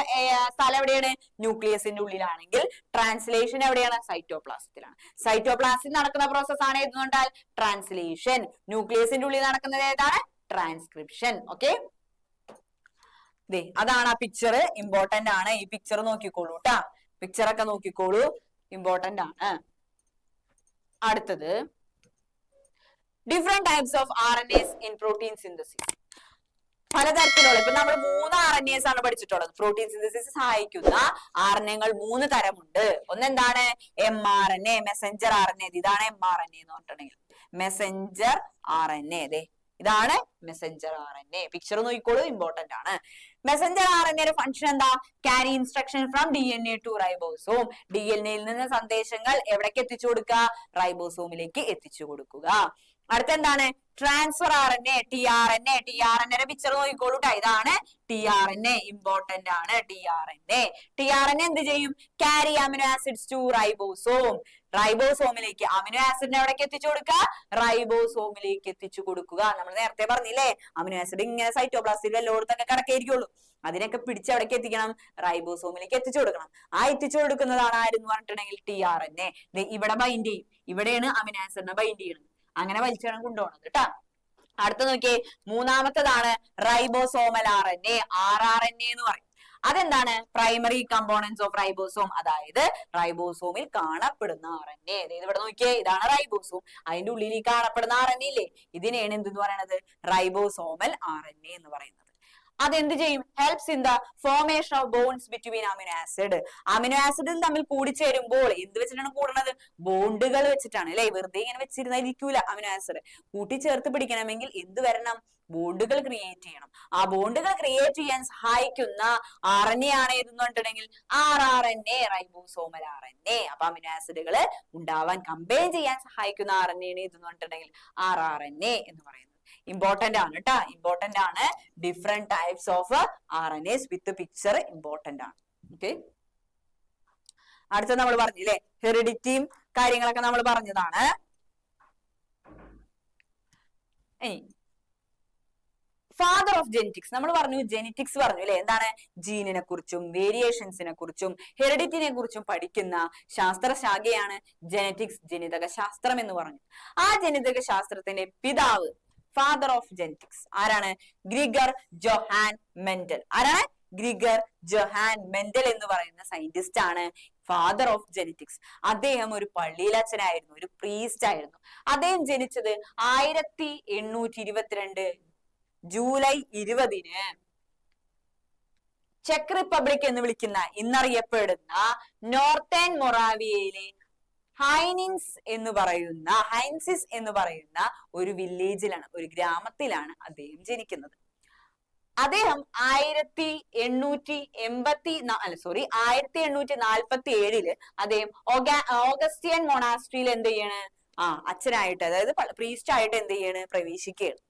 സ്ഥലം എവിടെയാണ്? ന്യൂക്ലിയസിന്റെ ഉള്ളിലാണെങ്കിൽ ട്രാൻസ്ലേഷൻ എവിടെയാണ്? സൈറ്റോപ്ലാസത്തിലാണ്. സൈറ്റോപ്ലാസത്തിൽ നടക്കുന്ന പ്രോസസ് ആണ് ഏതെന്നുകൊണ്ടാൽ ട്രാൻസ്ലേഷൻ. ന്യൂക്ലിയസിന്റെ ഉള്ളിൽ നടക്കുന്നത് ഏതാണ്? ട്രാൻസ്ക്രിപ്ഷൻ. ഓക്കെ, അതാണ് ആ പിക്ചർ. ഇമ്പോർട്ടന്റ് ആണ്. ഈ പിക്ചർ നോക്കിക്കോളൂ ട്ടാ. പിക്ചറൊക്കെ നോക്കിക്കോളൂ, ഇമ്പോർട്ടന്റ് ആണ്. അടുത്തത് different types of RNAs in protein synthesis. പലതരത്തിലുള്ള, ഇപ്പൊ നമ്മൾ 3 RNAs ആണ് പഠിച്ചിട്ടുള്ളത്. പ്രോട്ടീൻ സിന്തസിസ് സഹായിക്കുന്ന RNA-കൾ 3 തരമുണ്ട്. ഒന്നെന്താണ്? mRNA, messenger RNA. ഇതാണ് mRNA എന്ന് പറഞ്ഞിട്ടുണ്ടെങ്കിൽ മെസഞ്ചർ RNA. ഇതാണ് മെസഞ്ചർ RNA. പിക്ചർ നോക്കിക്കോളൂ, ഇമ്പോർട്ടന്റ് ആണ്. മെസഞ്ചർ RNA ഫംഗ്ഷൻ എന്താ? Carry instruction from DNA to ribosome. DNA-യിൽ നിന്ന് സന്ദേശങ്ങൾ എവിടേക്ക് എത്തിച്ചു കൊടുക്കുക? റൈബോസോമിലേക്ക് എത്തിച്ചു കൊടുക്കുക. അടുത്തെന്താണ്? Transfer RNA, tRNA. tRNA picture നോക്കിക്കോളൂ ട്ടാ. ഇതാണ് tRNA, ഇമ്പോർട്ടന്റ് ആണ്. tRNA എന്ത് ചെയ്യും? Carry amino acids to ribosome. റൈബോസോമിലേക്ക് അമിനോ ആസിഡിനെ എവിടേക്ക് എത്തിച്ചു കൊടുക്കുക? റൈബോസോമിലേക്ക് എത്തിച്ചു കൊടുക്കുക. നമ്മൾ നേരത്തെ പറഞ്ഞില്ലേ, അമിനോ ആസിഡ് ഇങ്ങനെ സൈറ്റോപ്ലാസ്റ്റിൽ എല്ലായിടത്തൊക്കെ കിടക്കായിരിക്കുള്ളൂ. അതിനൊക്കെ പിടിച്ച് എവിടേക്ക് എത്തിക്കണം? റൈബോസോമിലേക്ക് എത്തിച്ചു കൊടുക്കണം. ആ എത്തിച്ചു കൊടുക്കുന്നതാണ് ആരെന്ന് പറഞ്ഞിട്ടുണ്ടെങ്കിൽ tRNA. ഇവിടെ ബൈൻഡ് ചെയ്യും. ഇവിടെയാണ് അമിനോ ആസിഡിനെ ബൈൻഡ് ചെയ്യുന്നത്. അങ്ങനെ വലിച്ചാണ് കൊണ്ടുപോകുന്നത് കേട്ടാ. അടുത്ത നോക്കിയേ, മൂന്നാമത്തതാണ് റൈബോസോമൽ RNA, rRNA എന്ന് പറയും. അതെന്താണ്? പ്രൈമറി കമ്പോണൻസ് ഓഫ് റൈബോസോം, അതായത് റൈബോസോമിൽ കാണപ്പെടുന്ന RNA. ഇവിടെ നോക്കിയേ, ഇതാണ് റൈബോസോം. അതിന്റെ ഉള്ളിൽ കാണപ്പെടുന്ന RNA ഇല്ലേ, ഇതിനെയാണ് എന്തെന്ന് പറയുന്നത്? റൈബോസോമൽ RNA എന്ന് പറയുന്നത്. അതെന്ത് ചെയ്യും? Helps in the formation of bonds between amino acid. Amino ആസിഡിൽ തമ്മിൽ കൂടിച്ചേരുമ്പോൾ എന്ത് വെച്ചിട്ടാണ് കൂടുന്നത്? ബോണ്ടുകൾ വെച്ചിട്ടാണ് അല്ലെ. വെറുതെ ഇങ്ങനെ വെച്ചിരുന്നിരിക്കൂല. അമിനോ ആസിഡ് കൂട്ടിച്ചേർത്ത് പിടിക്കണമെങ്കിൽ എന്ത് വരണം? ബോണ്ടുകൾ ക്രിയേറ്റ് ചെയ്യണം. ആ ബോണ്ടുകൾ ക്രിയേറ്റ് ചെയ്യാൻ സഹായിക്കുന്ന RNA ആണ് ഏതെന്ന് പറഞ്ഞിട്ടുണ്ടെങ്കിൽ rRNA, റൈബോസോമൽ RNA. അപ്പൊ അമിനോ ആസിഡുകൾ ഉണ്ടാവാൻ കമ്പൈൻ ചെയ്യാൻ സഹായിക്കുന്ന RNA ആണ് ഏതെന്ന് പറഞ്ഞിട്ടുണ്ടെങ്കിൽ rRNA എന്ന് പറയുന്നത്. ഇമ്പോർട്ടന്റ് ആണ് കേട്ടാ, ഇമ്പോർട്ടന്റ് ആണ്. Different types of RNAs with picture important ആണ്. ഓക്കെ, അടുത്ത നമ്മൾ പറഞ്ഞില്ലേ, ഹെറിഡിറ്റിയും കാര്യങ്ങളൊക്കെ നമ്മൾ പറഞ്ഞതാണ്. ഇനി ഫാദർ ഓഫ് ജെനറ്റിക്സ് നമ്മൾ പറഞ്ഞു, ജെനറ്റിക്സ് പറഞ്ഞു അല്ലെ. എന്താണ്? ജീനിനെ കുറിച്ചും വേരിയേഷൻസിനെ കുറിച്ചും ഹെറിഡിറ്റിനെ കുറിച്ചും പഠിക്കുന്ന ശാസ്ത്രശാഖയാണ് ജെനറ്റിക്സ്, ജനിതക ശാസ്ത്രം എന്ന് പറഞ്ഞു. ആ ജനിതക ശാസ്ത്രത്തിന്റെ പിതാവ്, ഫാദർ ഓഫ് ജെനറ്റിക്സ് ആരാണ്? Gregor Johann Mendel. ആരാണ്? ഗ്രിഗർ ജോഹാൻ മെൻഡൽ എന്ന് പറയുന്ന സയന്റിസ്റ്റ് ആണ് ഫാദർ ഓഫ് ജെനറ്റിക്സ്. അദ്ദേഹം ഒരു പള്ളിയിലച്ഛനായിരുന്നു, ഒരു പ്രീസ്റ്റ് ആയിരുന്നു. അദ്ദേഹം ജനിച്ചത് 1822 ജൂലൈ 20 ചെക്ക് റിപ്പബ്ലിക് എന്ന് വിളിക്കുന്ന ഇന്നറിയപ്പെടുന്ന നോർത്തേൺ മൊറാവിയയിലെ ഹൈൻസിസ് എന്ന് പറയുന്ന ഒരു വില്ലേജിലാണ്, ഒരു ഗ്രാമത്തിലാണ് അദ്ദേഹം ജനിക്കുന്നത്. അദ്ദേഹം 1847 അദ്ദേഹം ഓഗസ്റ്റിയൻ മൊണാസ്ട്രിയിൽ എന്ത് ചെയ്യാണ്? അച്ഛനായിട്ട്, അതായത് പ്രീസ്റ്റ് ആയിട്ട് എന്ത് ചെയ്യാണ്? പ്രവേശിക്കുകയാണ്.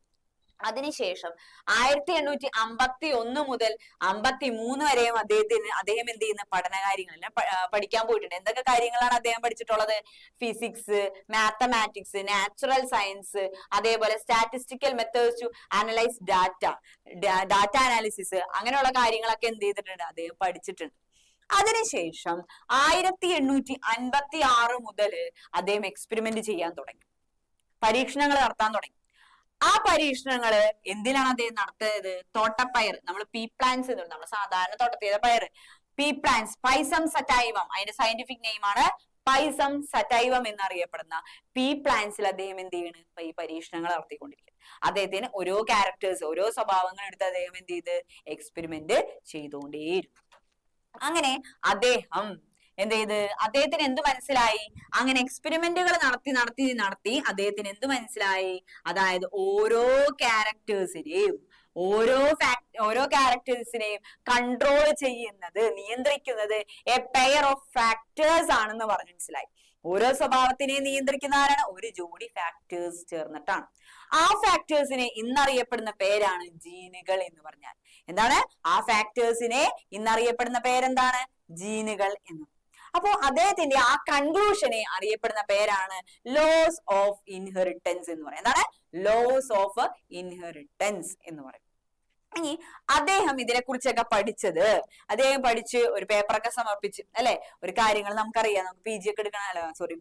അതിനുശേഷം 1851 മുതൽ 53 വരെയും അദ്ദേഹം എന്ത് ചെയ്യുന്ന പഠനകാര്യങ്ങൾ പഠിക്കാൻ പോയിട്ടുണ്ട്. എന്തൊക്കെ കാര്യങ്ങളാണ് അദ്ദേഹം പഠിച്ചിട്ടുള്ളത്? ഫിസിക്സ്, മാത്തമാറ്റിക്സ്, നാച്ചുറൽ സയൻസ്, അതേപോലെ statistical methods to analyse data analysis, അങ്ങനെയുള്ള കാര്യങ്ങളൊക്കെ എന്ത് ചെയ്തിട്ടുണ്ട്? അദ്ദേഹം പഠിച്ചിട്ടുണ്ട്. അതിനുശേഷം 1856 മുതൽ അദ്ദേഹം എക്സ്പെരിമെന്റ് ചെയ്യാൻ തുടങ്ങി, പരീക്ഷണങ്ങൾ നടത്താൻ തുടങ്ങി. ആ പരീക്ഷണങ്ങള് എന്തിനാണ് അദ്ദേഹം നടത്തിയത്? തോട്ടപ്പയർ, നമ്മൾ പീ പ്ലാന്റ്സ് എന്നുണ്ട്, നമ്മൾ സാധാരണ തോട്ടത്തിലെ പയർ, പീ പ്ലാന്റ്സ്, പൈസം സറ്റൈവം, അതിന്റെ സയന്റിഫിക് നെയിം ആണ് പൈസം സറ്റൈവം എന്നറിയപ്പെടുന്ന പീ പ്ലാന്റ്സിൽ അദ്ദേഹം എന്ത് ചെയ്യണ്? ഈ പരീക്ഷണങ്ങൾ നടത്തിക്കൊണ്ടിരിക്കുന്നത്. അദ്ദേഹത്തിന് ഓരോ ക്യാരക്ടേഴ്സ്, ഓരോ സ്വഭാവങ്ങൾ എടുത്ത് അദ്ദേഹം എന്ത് ചെയ്ത് എക്സ്പെരിമെന്റ് ചെയ്തുകൊണ്ടേയിരുന്നു. അങ്ങനെ അദ്ദേഹം എന്ത് ചെയ്ത്, അദ്ദേഹത്തിന് എന്ത് മനസ്സിലായി? അങ്ങനെ എക്സ്പെരിമെന്റുകൾ നടത്തി അദ്ദേഹത്തിന് എന്ത് മനസ്സിലായി? അതായത് ഓരോ ക്യാരക്ടേഴ്സിനെയും കൺട്രോൾ ചെയ്യുന്നത്, നിയന്ത്രിക്കുന്നത് എ പെയർ ഓഫ് ഫാക്ടേഴ്സ് ആണെന്ന് പറഞ്ഞു മനസ്സിലായി. ഓരോ സ്വഭാവത്തിനെ നിയന്ത്രിക്കുന്ന ആരാണ്? ഒരു ജോഡി ഫാക്ടേഴ്സ് ചേർന്നിട്ടാണ്. ആ ഫാക്ടേഴ്സിനെ ഇന്നറിയപ്പെടുന്ന പേരാണ് ജീനുകൾ എന്ന് പറഞ്ഞാൽ. എന്താണ്? ആ ഫാക്ടേഴ്സിനെ ഇന്നറിയപ്പെടുന്ന പേരെന്താണ്? ജീനുകൾ എന്ന്. അപ്പോ അദ്ദേഹത്തിന്റെ ആ കൺക്ലൂഷനെ അറിയപ്പെടുന്ന പേരാണ് ലോസ് ഓഫ് ഇൻഹെറിറ്റൻസ് എന്ന് പറയും. എന്താണ്? ലോസ് ഓഫ് ഇൻഹെറിറ്റൻസ് എന്ന് പറയും. ഇനി അദ്ദേഹം ഇതിനെ കുറിച്ചൊക്കെ അദ്ദേഹം പഠിച്ച് ഒരു പേപ്പറൊക്കെ സമർപ്പിച്ച്, അല്ലെ? ഒരു കാര്യങ്ങൾ നമുക്കറിയാം, നമുക്ക് PG ഒക്കെ എടുക്കണ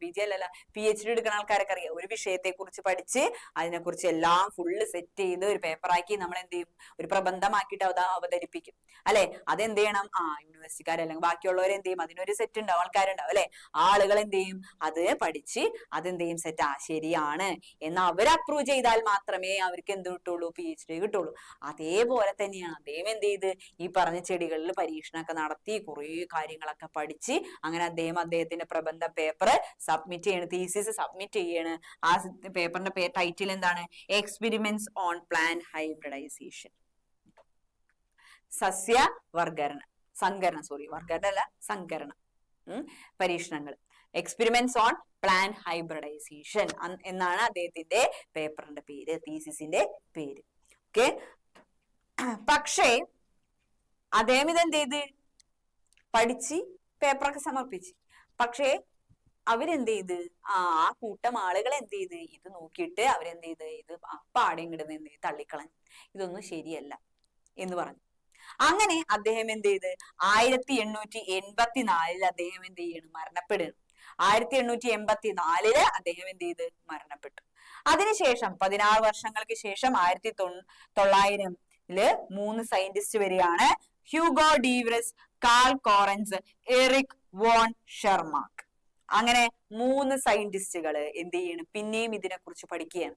PG അല്ലല്ല PhD എടുക്കുന്ന ആൾക്കാരൊക്കെ അറിയാം. ഒരു വിഷയത്തെ കുറിച്ച് പഠിച്ച് അതിനെക്കുറിച്ച് എല്ലാം ഫുള്ള് സെറ്റ് ചെയ്ത് ഒരു പേപ്പറാക്കി നമ്മൾ എന്ത് ചെയ്യും? ഒരു പ്രബന്ധമാക്കിയിട്ട് അവതരിപ്പിക്കും, അല്ലെ? അതെന്ത് ചെയ്യണം? യൂണിവേഴ്സിറ്റിക്കാർ അല്ലെങ്കിൽ ബാക്കിയുള്ളവർ എന്ത് ചെയ്യും? അതിനൊരു സെറ്റ് ഉണ്ടാവും, ആൾക്കാരുണ്ടാവും, അല്ലെ? ആളുകൾ എന്ത് ചെയ്യും? അത് പഠിച്ച് അതെന്ത് ചെയ്യും? സെറ്റ് ശരിയാണ് എന്ന് അവർ അപ്രൂവ് ചെയ്താൽ മാത്രമേ അവർക്ക് എന്ത് കിട്ടുള്ളൂ? PhD കിട്ടുള്ളൂ. അതേപോലെ തന്നെയാണ് അദ്ദേഹം എന്ത് ചെയ്ത് ഈ പറഞ്ഞ ചെടികളിൽ പരീക്ഷണമൊക്കെ നടത്തി കുറെ കാര്യങ്ങളൊക്കെ പഠിച്ച് അങ്ങനെ അദ്ദേഹത്തിന്റെ പ്രബന്ധ പേപ്പർ സബ്മിറ്റ് ചെയ്യണം, തീസിസ് സബ്മിറ്റ് ചെയ്യാണ്. ആ പേപ്പറിന്റെ ടൈറ്റിൽ എന്താണ്? എക്സ്പെരിമെന്റ്സ് ഓൺ പ്ലാന്റ് ഹൈബ്രിഡൈസേഷൻ, സങ്കരണം പരീക്ഷണങ്ങൾ, എക്സ്പെരിമെന്റ്സ് ഓൺ പ്ലാന്റ് ഹൈബ്രിഡൈസേഷൻ എന്നാണ് അദ്ദേഹത്തിന്റെ പേപ്പറിന്റെ പേര്, തീസിസിന്റെ പേര്. ഓക്കെ. പക്ഷേ അദ്ദേഹം ഇതെന്ത് ചെയ്ത് പഠിച്ച് പേപ്പറൊക്കെ സമർപ്പിച്ച്, പക്ഷേ അവരെന്ത് ചെയ്ത് ആ കൂട്ടം ആളുകൾ എന്ത് ചെയ്ത് ഇത് നോക്കിയിട്ട് അവരെന്ത് ചെയ്ത് ഇത് അപ്പാടെ ഇങ്ങോട്ട് എന്ത് ചെയ്ത് തള്ളിക്കളഞ്ഞു, ഇതൊന്നും ശരിയല്ല എന്ന് പറഞ്ഞു. അങ്ങനെ അദ്ദേഹം എന്ത് ചെയ്ത് 1884 അദ്ദേഹം എന്ത് ചെയ്യണം? മരണപ്പെടുന്നു. 1884 അദ്ദേഹം എന്ത് ചെയ്ത് മരണപ്പെട്ടു. അതിനുശേഷം 16 വർഷങ്ങൾക്ക് ശേഷം 1900 3 സയന്റിസ്റ്റ് വരികയാണ്. Hugo de Vries, Carl Correns, Erich von Tschermak. അങ്ങനെ 3 സയന്റിസ്റ്റുകൾ എന്ത് ചെയ്യണം? പിന്നെയും ഇതിനെക്കുറിച്ച് പഠിക്കുകയാണ്.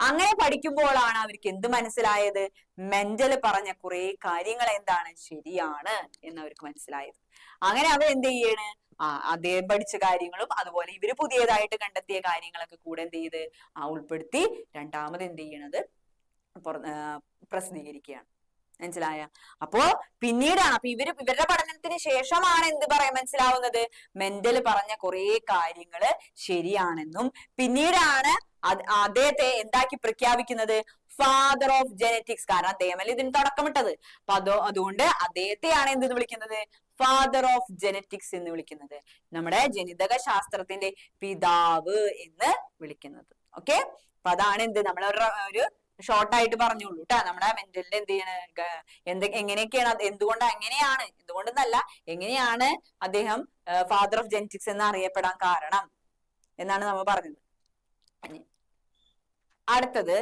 അങ്ങനെ പഠിക്കുമ്പോഴാണ് അവർക്ക് എന്ത് മനസ്സിലായത്? മെന്റൽ പറഞ്ഞ കുറെ കാര്യങ്ങൾ എന്താണ്? ശരിയാണ് എന്ന് അവർക്ക് മനസ്സിലായത്. അങ്ങനെ അവർ എന്ത് ചെയ്യാണ്? അദ്ദേഹം പഠിച്ച കാര്യങ്ങളും അതുപോലെ ഇവര് പുതിയതായിട്ട് കണ്ടെത്തിയ കാര്യങ്ങളൊക്കെ കൂടെ എന്ത് ചെയ്ത് ഉൾപ്പെടുത്തി രണ്ടാമത് എന്ത് ചെയ്യണത്? പ്രസിദ്ധീകരിക്കുകയാണ്. മനസ്സിലായ? അപ്പോ പിന്നീടാണ്, അപ്പൊ ഇവരുടെ പഠനത്തിന് ശേഷമാണ് എന്ത് പറയാൻ മനസ്സിലാവുന്നത്? മെന്റൽ പറഞ്ഞ കുറെ കാര്യങ്ങള് ശരിയാണെന്നും പിന്നീടാണ് അദ്ദേഹത്തെ എന്താക്കി പ്രഖ്യാപിക്കുന്നത്? Father of genetics. കാരണം അദ്ദേഹമല്ലേ ഇതിന് തുടക്കമിട്ടത്. അപ്പൊ അതുകൊണ്ട് അദ്ദേഹത്തെയാണ് എന്തെന്ന് വിളിക്കുന്നത്? ഫാദർ ഓഫ് ജെനറ്റിക്സ് എന്ന് വിളിക്കുന്നത്, നമ്മുടെ ജനിതക ശാസ്ത്രത്തിന്റെ പിതാവ് എന്ന് വിളിക്കുന്നത്. ഓക്കെ. അപ്പൊ അതാണ് എന്ത് നമ്മളൊരു ഷോർട്ടായിട്ട് പറഞ്ഞോളൂ കേട്ടാ. നമ്മുടെ മെന്റലിന്റെ എന്ത് ചെയ്യണ എങ്ങനെയൊക്കെയാണ്, എന്തുകൊണ്ടെന്നല്ല എങ്ങനെയാണ് അദ്ദേഹം ഫാദർ ഓഫ് ജെനറ്റിക്സ് എന്ന് അറിയപ്പെടാൻ കാരണം എന്നാണ് നമ്മൾ പറഞ്ഞത്. അടുത്തത്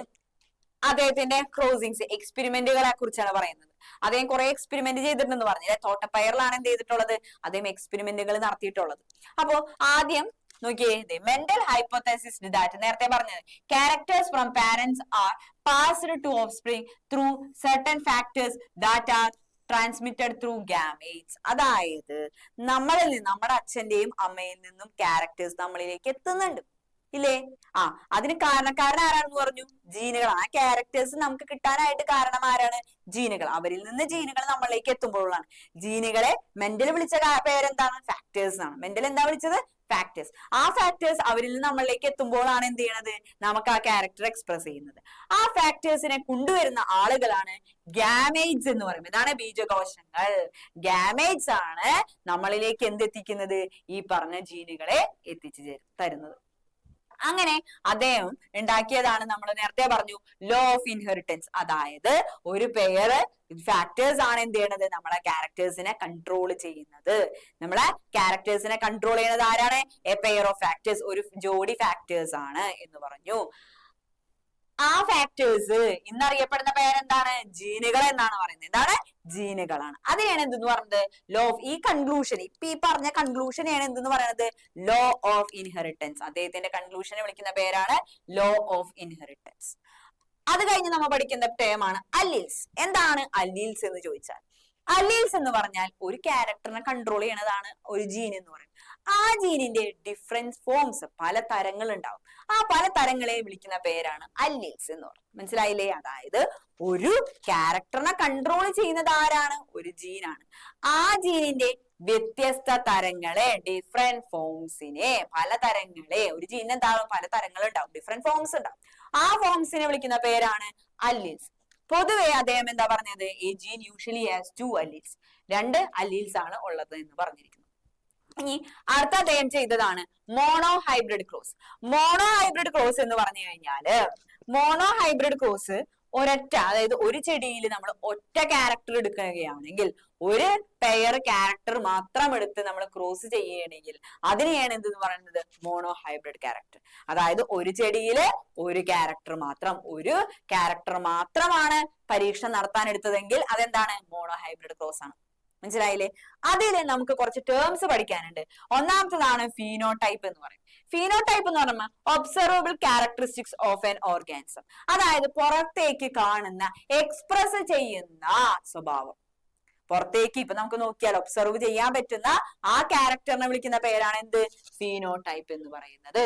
അദ്ദേഹത്തിന്റെ ക്രോസിങ്സ്, എക്സ്പെരിമെന്റുകളെ കുറിച്ചാണ് പറയുന്നത്. അദ്ദേഹം കുറെ എക്സ്പെരിമെന്റ് ചെയ്തിട്ടുണ്ടെന്ന് പറഞ്ഞില്ലേ? തോട്ടപ്പയറിലാണ് എന്ത് ചെയ്തിട്ടുള്ളത്? അദ്ദേഹം എക്സ്പെരിമെന്റുകൾ നടത്തിയിട്ടുള്ളത്. അപ്പോ ആദ്യം നോക്കിയേ, മെന്റൽ ഹൈപ്പോതെസിസ് ദാറ്റ് നേരത്തെ പറഞ്ഞത് characters from parents are passed to offspring through certain factors that are transmitted through gametes. അതായത് നമ്മളിൽ നിന്ന്, നമ്മുടെ അച്ഛന്റെയും അമ്മയിൽ നിന്നും ക്യാരക്ടേഴ്സ് നമ്മളിലേക്ക് എത്തുന്നുണ്ട്. ഇല്ലേ? ആ, അതിന് കാരണക്കാരൻ ആരാണെന്ന് പറഞ്ഞു? ജീനുകളാണ്. ആ ക്യാരക്ടേഴ്സ് നമുക്ക് കിട്ടാനായിട്ട് കാരണം ആരാണ്? ജീനുകൾ. അവരിൽ നിന്ന് ജീനുകൾ നമ്മളിലേക്ക് എത്തുമ്പോഴാണ്. ജീനുകളെ മെന്റൽ വിളിച്ച പേരെന്താണ്? ഫാക്ടേഴ്സ് ആണ്. മെന്റൽ എന്താ വിളിച്ചത്? ഫാക്ടേഴ്സ്. ആ ഫാക്ടേഴ്സ് അവരിൽ നിന്ന് നമ്മളിലേക്ക് എത്തുമ്പോഴാണ് എന്ത് ചെയ്യണത്? നമുക്ക് ആ ക്യാരക്ടർ എക്സ്പ്രസ് ചെയ്യുന്നത്. ആ ഫാക്ടേഴ്സിനെ കൊണ്ടുവരുന്ന ആളുകളാണ് ഗാമേറ്റ്സ് എന്ന് പറയുന്നത്. ഇതാണ് ബീജകോശങ്ങൾ. ഗാമേറ്റ്സ് ആണ് നമ്മളിലേക്ക് എന്തെത്തിക്കുന്നത്? ഈ പറഞ്ഞ ജീനുകളെ എത്തിച്ചു തരുന്നത്. അങ്ങനെ അദ്ദേഹം ഉണ്ടാക്കിയതാണ് നമ്മൾ നേരത്തെ പറഞ്ഞു ലോ ഓഫ് ഇൻഹെറിറ്റൻസ്. അതായത് ഒരു പെയർ ഫാക്ടേഴ്സ് ആണ് എന്ത് ചെയ്യണത്? നമ്മളെ ക്യാരക്ടേഴ്സിനെ കൺട്രോൾ ചെയ്യുന്നത്. നമ്മളെ ക്യാരക്ടേഴ്സിനെ കൺട്രോൾ ചെയ്യുന്നത് ആരാണ്? എ പെയർ ഓഫ് ഫാക്ടേഴ്സ്, ഒരു ജോഡി ഫാക്ടേഴ്സ് ആണ് എന്ന് പറഞ്ഞു. ആ ഫാക്ടേഴ്സ് ഇന്നറിയപ്പെടുന്ന പേരെന്താണ്? ജീനുകൾ എന്നാണ് പറയുന്നത്. എന്താണ്? ജീനുകളാണ്. അതിനെയാണ് എന്തെന്ന് പറയുന്നത്? Law of. ഈ കൺക്ലൂഷൻ, ഇപ്പൊ ഈ പറഞ്ഞ കൺക്ലൂഷനെയാണ് എന്തെന്ന് പറയുന്നത്? Law of inheritance. അദ്ദേഹത്തിന്റെ കൺക്ലൂഷനെ വിളിക്കുന്ന പേരാണ് ലോ ഓഫ് ഇൻഹെറിറ്റൻസ്. അത് കഴിഞ്ഞ് നമ്മൾ പഠിക്കുന്ന ടേമാണ് അല്ലീൽസ്. എന്താണ് അല്ലീൽസ് എന്ന് ചോദിച്ചാൽ, അല്ലീൽസ് എന്ന് പറഞ്ഞാൽ ഒരു ക്യാരക്ടറിനെ കൺട്രോൾ ചെയ്യണതാണ് ഒരു ജീൻ എന്ന് പറയുന്നത്. ആ ജീനിന്റെ ഡിഫറെന്റ് ഫോംസ്, പല തരങ്ങൾ ഉണ്ടാവും. ആ പല തരങ്ങളെ വിളിക്കുന്ന പേരാണ് അല്ലീൽസ് എന്ന് പറയുന്നത്. മനസ്സിലായില്ലേ? അതായത് ഒരു ക്യാരക്ടറിനെ കൺട്രോൾ ചെയ്യുന്നത് ആരാണ്? ഒരു ജീനാണ്. ആ ജീനിന്റെ വ്യത്യസ്ത തരങ്ങളെ, ഡിഫറെന്റ് ഫോംസിനെ, പല തരങ്ങളെ, ഒരു ജീനിന് എന്താവും? പല തരങ്ങൾ ഉണ്ടാവും, ഡിഫറെന്റ് ഫോംസ് ഉണ്ടാവും. ആ ഫോംസിനെ വിളിക്കുന്ന പേരാണ് അല്ലീൽസ്. പൊതുവെ അദ്ദേഹം എന്താ പറഞ്ഞത്? A gene usually has 2 alleles. 2 alleles ആണ് ഉള്ളത് എന്ന് പറഞ്ഞിരിക്കുന്നത്. ഇനി അടുത്ത അദ്ദേഹം ചെയ്തതാണ് monohybrid cross. Monohybrid cross എന്ന് പറഞ്ഞു കഴിഞ്ഞാല്, മോണോ ഹൈബ്രിഡ് ക്രോസ് ഒരൊറ്റ, അതായത് ഒരു ചെടിയിൽ നമ്മൾ ഒറ്റ ക്യാരക്ടർ എടുക്കുകയാണെങ്കിൽ, ഒരു പെയർ ക്യാരക്ടർ മാത്രം എടുത്ത് നമ്മൾ ക്രോസ് ചെയ്യുകയാണെങ്കിൽ അതിനെയാണ് എന്തെന്ന് പറയുന്നത്? Mono hybrid character. അതായത് ഒരു ചെടിയില് ഒരു ക്യാരക്ടർ മാത്രമാണ് പരീക്ഷണം നടത്താൻ എടുത്തതെങ്കിൽ അതെന്താണ്? മോണോ ഹൈബ്രിഡ് ക്രോസ് ആണ്. മനസ്സിലായില്ലേ? അതിൽ നമുക്ക് കുറച്ച് ടേംസ് പഠിക്കാനുണ്ട്. ഒന്നാമത്തതാണ് ഫീനോടൈപ്പ് എന്ന് പറയും. ഫീനോടൈപ്പ് എന്ന് പറയുമ്പോൾ observable characteristics of N organism. അതായത് പുറത്തേക്ക് കാണുന്ന, എക്സ്പ്രസ് ചെയ്യുന്ന സ്വഭാവം. പുറത്തേക്ക് ഇപ്പൊ നമുക്ക് നോക്കിയാൽ ഒബ്സർവ് ചെയ്യാൻ പറ്റുന്ന ആ ക്യാരക്ടറിനെ വിളിക്കുന്ന പേരാണ് എന്ത്? ഫീനോടൈപ്പ് എന്ന് പറയുന്നത്.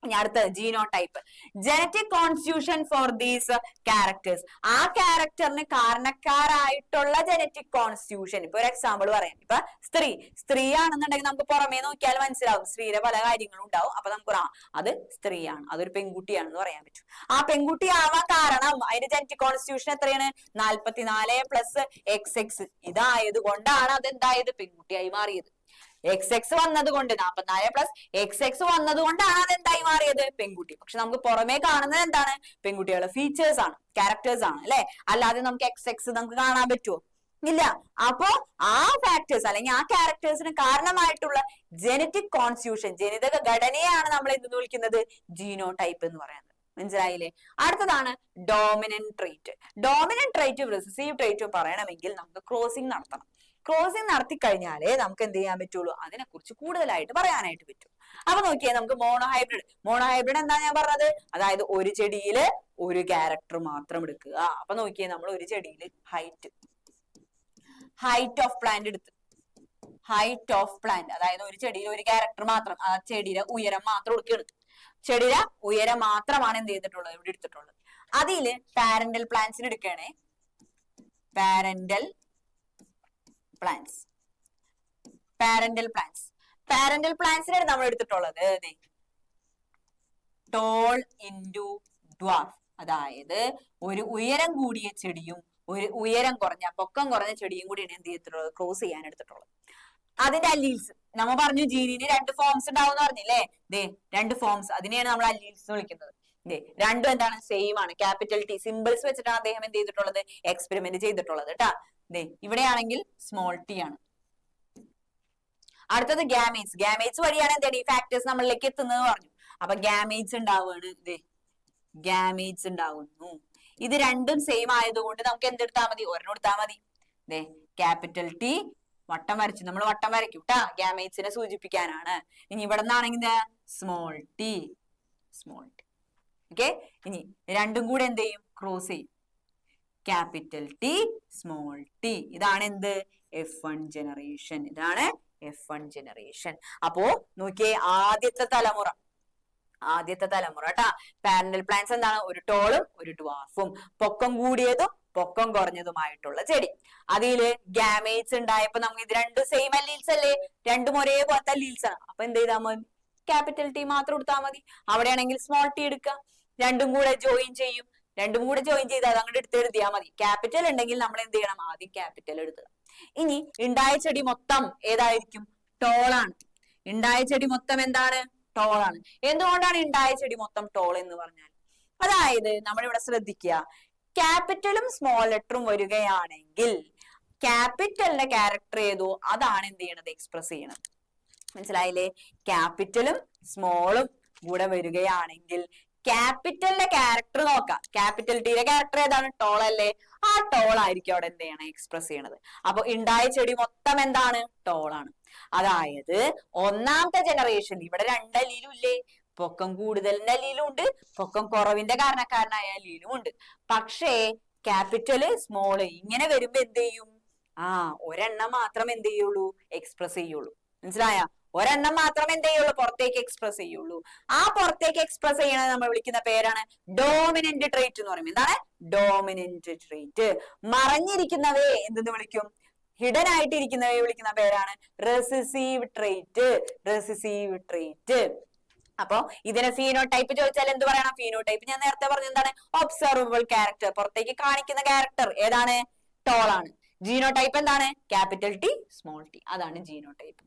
ഇനി അടുത്തത് genotype. Genetic constitution for these characters. ആ ക്യാരക്ടറിന് കാരണക്കാരായിട്ടുള്ള ജനറ്റിക് കോൺസ്റ്റിറ്റ്യൂഷൻ. ഇപ്പൊ ഒരു എക്സാമ്പിൾ പറയാം. ഇപ്പൊ സ്ത്രീ ആണെന്നുണ്ടെങ്കിൽ നമുക്ക് പുറമേ നോക്കിയാൽ മനസ്സിലാവും സ്ത്രീയുടെ പല കാര്യങ്ങളും ഉണ്ടാവും. അപ്പൊ നമുക്ക് അത് സ്ത്രീയാണ്, അതൊരു പെൺകുട്ടിയാണെന്ന് പറയാൻ പറ്റും. ആ പെൺകുട്ടി ആവാൻ കാരണം അതിന്റെ ജനറ്റിക് കോൺസ്റ്റിറ്റ്യൂഷൻ എത്രയാണ്? 44+XX. ഇതായത് കൊണ്ടാണ് അതെന്തായത്? പെൺകുട്ടിയായി മാറിയത്. XX വന്നത് കൊണ്ട്, 44+XX വന്നത് കൊണ്ടാണ് അതെന്തായി മാറിയത്? പെൺകുട്ടി. പക്ഷെ നമുക്ക് പുറമേ കാണുന്നത് എന്താണ്? പെൺകുട്ടികളുടെ ഫീച്ചേഴ്സ് ആണ്, ക്യാരക്ടേഴ്സ് ആണ്, അല്ലെ? അല്ലാതെ നമുക്ക് XX നമുക്ക് കാണാൻ പറ്റുമോ? ഇല്ല. അപ്പോ ആ ഫാക്ടേഴ്സ് അല്ലെങ്കിൽ ആ ക്യാരക്ടേഴ്സിന് കാരണമായിട്ടുള്ള ജനറ്റിക് കോൺസ്റ്റിറ്റ്യൂഷൻ, ജനിതക ഘടനയാണ് നമ്മൾ എന്തെന്ന് വിളിക്കുന്നത്? ജീനോടൈപ്പ് എന്ന് പറയുന്നത്. മനസ്സിലായില്ലേ? അടുത്തതാണ് ഡോമിനന്റ് ട്രേറ്റ്. ഡോമിനന്റ് ട്രേറ്റും റിസസീവ് ട്രേറ്റും പറയണമെങ്കിൽ നമുക്ക് ക്രോസിംഗ് നടത്തണം. ക്രോസിംഗ് നടത്തി കഴിഞ്ഞാലേ നമുക്ക് എന്ത് ചെയ്യാൻ പറ്റുള്ളൂ? അതിനെക്കുറിച്ച് കൂടുതലായിട്ട് പറയാനായിട്ട് പറ്റും. അപ്പൊ നോക്കിയേ, നമുക്ക് മോണോഹൈബ്രിഡ് എന്താ ഞാൻ പറഞ്ഞത്? അതായത് ഒരു ചെടിയില് ഒരു ക്യാരക്ടർ മാത്രം എടുക്കുക. അപ്പൊ നോക്കിയേ, നമ്മൾ ഒരു ചെടിയില് ഹൈറ്റ് ഓഫ് പ്ലാന്റ് എടുത്ത്, ഹൈറ്റ് ഓഫ് പ്ലാന്റ് അതായത് ഒരു ചെടിയിൽ ഒരു ക്യാരക്ടർ മാത്രം, ആ ചെടിയുടെ ഉയരം മാത്രം എടുക്കുകയാണ്. ചെടിയുടെ ഉയരം മാത്രമാണ് എന്ത് ചെയ്തിട്ടുള്ളത്? ഇവിടെ എടുത്തിട്ടുള്ളത്. അതില് പാരന്റൽ പ്ലാന്റ്സിന് എടുക്കുകയാണേ. പാരന്റൽ പ്ലാന്റ്സിനാണ് നമ്മൾ എടുത്തിട്ടുള്ളത് ടോൾ ഇൻടു ഡ്വാർഫ്. അതായത് ഒരു ഉയരം കൂടിയ ചെടിയും ഒരു ഉയരം കുറഞ്ഞ, പൊക്കം കുറഞ്ഞ ചെടിയും കൂടിയാണ് എന്ത് ചെയ്തിട്ടുള്ളത്? ക്രോസ് ചെയ്യാൻ എടുത്തിട്ടുള്ളത്. അതിന്റെ അല്ലീൽസ് നമ്മ പറഞ്ഞു, ജീനിന് 2 ഫോംസ് ഉണ്ടാവും പറഞ്ഞില്ലേ? 2 ഫോംസ്, അതിനെയാണ് നമ്മൾ അല്ലീൽസ് വിളിക്കുന്നത്. രണ്ടും എന്താണ്? സെയിം ആണ്. ക്യാപിറ്റൽ T സിമ്പിൾസ് വെച്ചിട്ടാണ് അദ്ദേഹം എന്ത് ചെയ്തിട്ടുള്ളത്? എക്സ്പെരിമെന്റ് ചെയ്തിട്ടുള്ളത് കേട്ടാ. ഇവിടെയാണെങ്കിൽ സ്മോൾ t ആണ്. അടുത്തത് ഗാമേറ്റ്സ്. ഗാമേറ്റ്സ് വഴിയാണ് എന്താണ് ഈ ഫാക്ടേഴ്സ് നമ്മളിലേക്ക് എത്തുന്നത് പറഞ്ഞു. അപ്പൊ ഗാമേറ്റ്സ് ഉണ്ടാവുകയാണ്. ഗാമേറ്റ്സ് ഉണ്ടാവുന്നു. ഇത് രണ്ടും സെയിം ആയതുകൊണ്ട് നമുക്ക് എന്തെടുത്താൽ മതി? ഒരെണ്ണം എടുത്താൽ മതി. ക്യാപിറ്റൽ T വട്ടം വരച്ചു, നമ്മൾ വട്ടം വരയ്ക്കും കേട്ടാ, ഗാമേറ്റ്സിനെ സൂചിപ്പിക്കാനാണ്. ഇനി ഇവിടെ നിന്നാണെങ്കിൽ സ്മോൾ t. ഓക്കെ. ഇനി രണ്ടും കൂടെ എന്ത് ചെയ്യും? ക്രോസ് ചെയ്യും. Capital T small t. ഇതാണ് എന്ത്? F1 generation. അപ്പോ നോക്കിയേ, ആദ്യത്തെ തലമുറ ആദ്യത്തെ തലമുറ ട്ടാ. പാരന്റൽ പ്ലാന്റ്സ് എന്താണ്? ഒരു ടോളും ഒരു ഡ്വാർഫും, പൊക്കം കൂടിയതും പൊക്കം കുറഞ്ഞതുമായിട്ടുള്ള ചെടി. അതില് ഗാമേറ്റ്സ് ഉണ്ടായപ്പോ നമുക്ക് ഇത് രണ്ടും സെയിം അല്ലീൽസ് അല്ലേ? രണ്ടും ഒരേപോലത്തെ അല്ലീൽസ് ആണ്. അപ്പൊ എന്ത് ചെയ്താൽ മതി? ക്യാപിറ്റൽ ടി മാത്രം എടുത്താൽ മതി. അവിടെയാണെങ്കിൽ സ്മോൾ ടി എടുക്കാം. രണ്ടും കൂടെ ജോയിൻ ചെയ്യും. രണ്ടും കൂടെ ജോയിൻ ചെയ്ത് അത് അങ്ങോട്ട് എടുത്ത് എഴുതിയാൽ മതി. ക്യാപിറ്റൽ ഉണ്ടെങ്കിൽ നമ്മൾ എന്ത് ചെയ്യണം? ആദ്യം ക്യാപിറ്റൽ എഴുതുക. ഇനി ഉണ്ടായ ചെടി മൊത്തം ഏതായിരിക്കും? ടോളാണ്. ഉണ്ടായ ചെടി മൊത്തം എന്താണ്? ടോളാണ്. എന്തുകൊണ്ടാണ് ഉണ്ടായ ചെടി മൊത്തം ടോൾ എന്ന് പറഞ്ഞാൽ? അതായത് നമ്മളിവിടെ ശ്രദ്ധിക്കുക, ക്യാപിറ്റലും സ്മോൾ ലെറ്ററും വരികയാണെങ്കിൽ ക്യാപിറ്റലിന്റെ ക്യാരക്ടർ ഏതോ അതാണ് എന്ത് ചെയ്യണത്? എക്സ്പ്രസ് ചെയ്യണത്. മനസ്സിലായില്ലേ? ക്യാപിറ്റലും സ്മോളും കൂടെ വരികയാണെങ്കിൽ ക്യാപിറ്റലിന്റെ ക്യാരക്ടർ നോക്കാം. ക്യാപിറ്റൽ ടിയുടെ ക്യാരക്ടർ ഏതാണ്? ടോൾ അല്ലേ? ആ ടോൾ ആയിരിക്കും അവിടെ എന്ത് ചെയ്യണം? എക്സ്പ്രസ് ചെയ്യണത്. അപ്പൊ ഉണ്ടായ ചെടി മൊത്തം എന്താണ്? ടോളാണ്. അതായത് ഒന്നാമത്തെ ജനറേഷൻ ഇവിടെ രണ്ട് അലീലും ഇല്ലേ? പൊക്കം കൂടുതലിന്റെ അലീലും ഉണ്ട്, പൊക്കം കുറവിന്റെ കാരണക്കാരനായ അലീലും ഉണ്ട്. പക്ഷേ ക്യാപിറ്റല് സ്മോള് ഇങ്ങനെ വരുമ്പോ എന്ത് ചെയ്യും? ഒരെണ്ണം മാത്രം എന്ത് ചെയ്യുള്ളൂ? എക്സ്പ്രസ് ചെയ്യുള്ളൂ. മനസ്സിലായ? ഒരെണ്ണം മാത്രം എന്ത് ചെയ്യുള്ളൂ? പുറത്തേക്ക് എക്സ്പ്രസ് ചെയ്യുള്ളൂ. ആ പുറത്തേക്ക് എക്സ്പ്രസ് ചെയ്യണത് നമ്മൾ വിളിക്കുന്ന പേരാണ് ഡോമിനന്റ് ട്രേറ്റ് എന്ന് പറയും. എന്താണ്? Dominant trait. മറഞ്ഞിരിക്കുന്നവയെ എന്തെന്ന് വിളിക്കും? ഹിഡൻ ആയിട്ടിരിക്കുന്നവയെ വിളിക്കുന്ന പേരാണ് റെസിസീവ് ട്രേറ്റ്. Recessive trait. അപ്പൊ ഇതിനെ ഫീനോടൈപ്പ് ചോദിച്ചാൽ എന്ത് പറയണം? ഫീനോടൈപ്പ് ഞാൻ നേരത്തെ പറഞ്ഞ എന്താണ്? Observable character. പുറത്തേക്ക് കാണിക്കുന്ന ക്യാരക്ടർ ഏതാണ്? ടോളാണ്. ജീനോടൈപ്പ് എന്താണ്? Capital T small T. അതാണ് ജീനോടൈപ്പ്.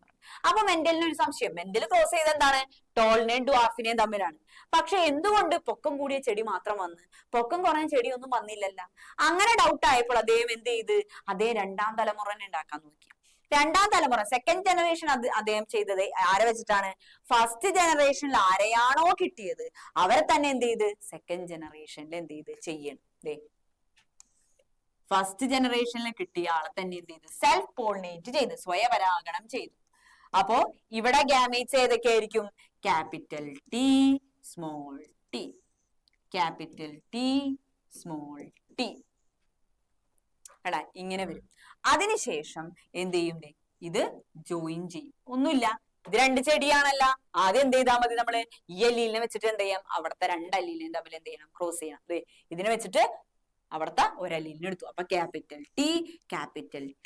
അപ്പൊ മെന്റലിന് ഒരു സംശയം. മെന്റൽ ക്രോസ് ചെയ്ത് എന്താണ്? ടോളിനെയും ഡ്വാർഫിനെയും തമ്മിലാണ്. പക്ഷെ എന്തുകൊണ്ട് പൊക്കം കൂടിയ ചെടി മാത്രം വന്ന് പൊക്കം കുറഞ്ഞ ചെടി ഒന്നും വന്നില്ലല്ല? അങ്ങനെ ഡൗട്ട് ആയപ്പോൾ അദ്ദേഹം എന്ത് ചെയ്ത്? അതേ രണ്ടാം തലമുറ ഉണ്ടാക്കാൻ നോക്കി. രണ്ടാം തലമുറ സെക്കൻഡ് ജനറേഷൻ അദ്ദേഹം ചെയ്തത് ആരെ വെച്ചിട്ടാണ്? ഫസ്റ്റ് ജനറേഷനിൽ ആരെയാണോ കിട്ടിയത് അവരെ തന്നെ എന്ത് ചെയ്ത്? സെക്കൻഡ് ജനറേഷനിൽ എന്ത് ചെയ്ത്? ചെയ്യണം. ഫസ്റ്റ് ജനറേഷനിൽ കിട്ടിയ ആളെ തന്നെ എന്ത് ചെയ്ത്? സെൽഫ് പോളിനേറ്റ് ചെയ്ത്, സ്വയപരാഗണം ചെയ്തു. അപ്പോ ഇവിടെ ഗാമീറ്റ്സ് ഏതൊക്കെ ആയിരിക്കും? Capital T small T, capital T small T. എടാ ഇങ്ങനെ വരും. അതിനുശേഷം എന്ത് ചെയ്യും? ഇത് ജോയിൻ ചെയ്യും. ഒന്നുമില്ല, ഇത് രണ്ട് ചെടിയാണല്ല. ആദ്യം എന്ത് ചെയ്താൽ മതി? നമ്മള് ഈ അല്ലീലിനെ വെച്ചിട്ട് എന്ത് ചെയ്യാം? അവിടുത്തെ രണ്ട് അല്ലീലിനെയും തമ്മിൽ എന്ത് ചെയ്യണം? ക്രോസ് ചെയ്യണം. ഇതിനെ വെച്ചിട്ട് അവിടുത്തെ ഒരു അല്ലീലിനെ എടുത്തു. അപ്പൊ ക്യാപിറ്റൽ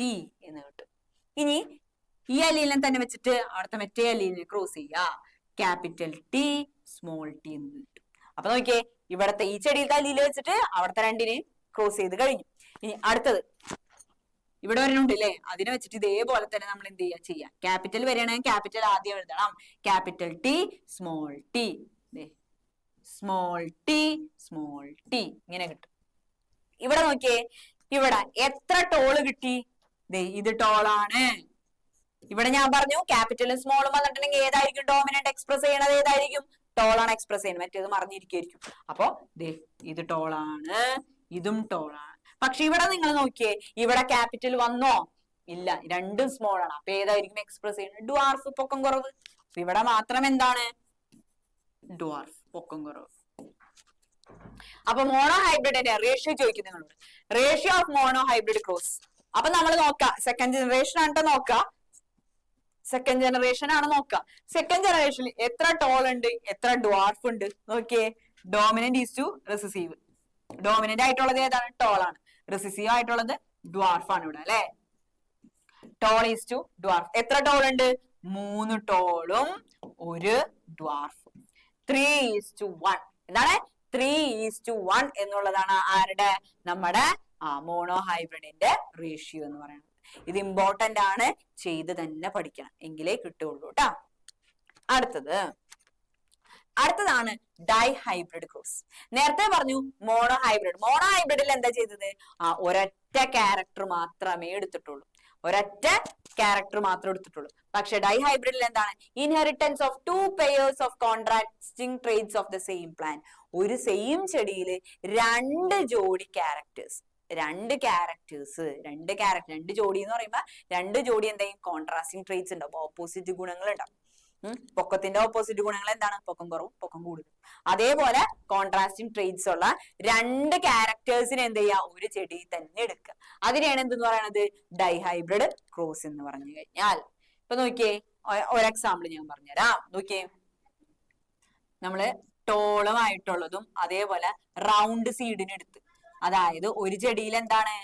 ടി എന്ന് കിട്ടും. ഇനി ഈ അല്ലീലിനെ തന്നെ വെച്ചിട്ട് അവിടുത്തെ മറ്റേ അല്ലീലിനെ ക്രോസ് ചെയ്യുക. ക്യാപിറ്റൽ ടി സ്മോൾ ടി എന്ന് കിട്ടും. അപ്പൊ നോക്കിയേ, ഇവിടത്തെ ഈ ചെടിയിലത്തെ അല്ലീല് വെച്ചിട്ട് അവിടുത്തെ രണ്ടിനെയും ക്രോസ് ചെയ്ത് കഴിഞ്ഞു. ഇനി അടുത്തത് ഇവിടെ വരുന്നുണ്ട് അല്ലേ? അതിനെ വെച്ചിട്ട് ഇതേപോലെ തന്നെ നമ്മൾ എന്ത് ചെയ്യാം? ക്യാപിറ്റൽ വരികയാണെങ്കിൽ ക്യാപിറ്റൽ ആദ്യം എഴുതണം. Capital T small T, small T small T, ഇങ്ങനെ കിട്ടും. ഇവിടെ നോക്കിയേ, ഇവിടെ എത്ര ടോള് കിട്ടി? ഇത് ടോളാണ്. ഇവിടെ ഞാൻ പറഞ്ഞു ക്യാപിറ്റലും സ്മോളും വന്നിട്ടുണ്ടെങ്കിൽ ഏതായിരിക്കും ഡോമിനന്റ് എക്സ്പ്രസ് ചെയ്യണത്? ഏതായിരിക്കും? ടോളാണ് എക്സ്പ്രസ് ചെയ്യുന്നത്. മറ്റേത് മറിഞ്ഞിരിക്കും. അപ്പൊ ഇത് ടോളാണ്, ഇതും ടോളാണ്. പക്ഷെ ഇവിടെ നിങ്ങൾ നോക്കിയേ, ഇവിടെ ക്യാപിറ്റൽ വന്നോ? ഇല്ല, രണ്ടും സ്മോൾ ആണ്. അപ്പൊ ഏതായിരിക്കും എക്സ്പ്രസ് ചെയ്യുന്നത്? ഡ്വാർഫ്, പൊക്കം കുറവ്. ഇവിടെ മാത്രം എന്താണ്? ഡ്വാർഫ്, പൊക്കം കുറവ്. അപ്പൊ മോണോ ഹൈബ്രിഡിന്റെ റേഷ്യോ ചോദിക്കും നിങ്ങളോട്. Ratio of mono hybrid cross. അപ്പൊ നമ്മൾ നോക്കാം, സെക്കൻഡ് ജനറേഷൻ ആണ് നോക്കാം. സെക്കൻഡ് ജനറേഷൻ ആണ് നോക്കാം. സെക്കൻഡ് ജനറേഷനിൽ എത്ര ടോൾ ഉണ്ട്, എത്ര ഡ്വാർഫ് ഉണ്ട്? നോക്കിയേ, dominant is to recessive. Dominant ആയിട്ടുള്ളത് ഏതാണ്? ടോൾ ആണ്. റെസിസീവ് ആയിട്ടുള്ളത് ഡ്വാർഫ് ആണ് ഇവിടെ അല്ലെ. Tall is to dwarf. എത്ര ടോൾ ഉണ്ട്? 3 ടോളും 1 ഡ്വാർഫും. 3:1. എന്താണ്? 3:1 എന്നുള്ളതാണ് ആരുടെ? നമ്മുടെ മോണോ ഹൈബ്രിഡിന്റെ റേഷ്യോ എന്ന് പറയുന്നത്. ഇത് ഇമ്പോർട്ടന്റ് ആണ്, ചെയ്ത് തന്നെ പഠിക്കണം, എങ്കിലേ കിട്ടുള്ളൂ ട്ടാ. അടുത്തതാണ് ഡൈഹൈബ്രിഡ് ക്രോസ്. നേരത്തെ പറഞ്ഞു മോണോ ഹൈബ്രിഡ്. മോണോ ഹൈബ്രിഡിൽ എന്താ ചെയ്തത്? ഒരൊറ്റ ക്യാരക്ടർ മാത്രമേ എടുത്തിട്ടുള്ളൂ. പക്ഷെ ഡൈഹൈബ്രിഡിൽ എന്താണ്? Inheritance of 2 pairs of contrasting traits of the same plant. ഒരു സെയിം ചെടിയില് 2 ജോഡി ക്യാരക്ടേഴ്സ്. രണ്ട് ജോഡി എന്ന് പറയുമ്പോ 2 ജോഡി എന്തെങ്കിലും കോൺട്രാസ്റ്റിംഗ് ട്രേറ്റ്സ് ഉണ്ടാവും, ഓപ്പോസിറ്റ് ഗുണങ്ങൾ ഉണ്ടാവും. പൊക്കത്തിന്റെ ഓപ്പോസിറ്റ് ഗുണങ്ങൾ എന്താണ്? പൊക്കം കുറവും പൊക്കം കൂടുതലും. അതേപോലെ കോൺട്രാസ്റ്റിംഗ് ട്രേറ്റ്സ് ഉള്ള 2 ക്യാരക്ടേഴ്സിനെ എന്ത് ചെയ്യുക? ഒരു ചെടി തന്നെ എടുക്കുക. അതിനെയാണ് എന്തെന്ന് പറയുന്നത്? ഡൈഹൈബ്രിഡ് ക്രോസ് എന്ന് പറഞ്ഞു കഴിഞ്ഞാൽ. ഇപ്പൊ നോക്കിയേ, ഒരു എക്സാമ്പിൾ ഞാൻ പറഞ്ഞുതരാം. നോക്കിയേ, നമ്മള് ടോളുമായിട്ടുള്ളതും അതേപോലെ റൗണ്ട് സീഡിന് എടുത്ത്. അതായത് ഒരു ചെടിയിൽ എന്താണ്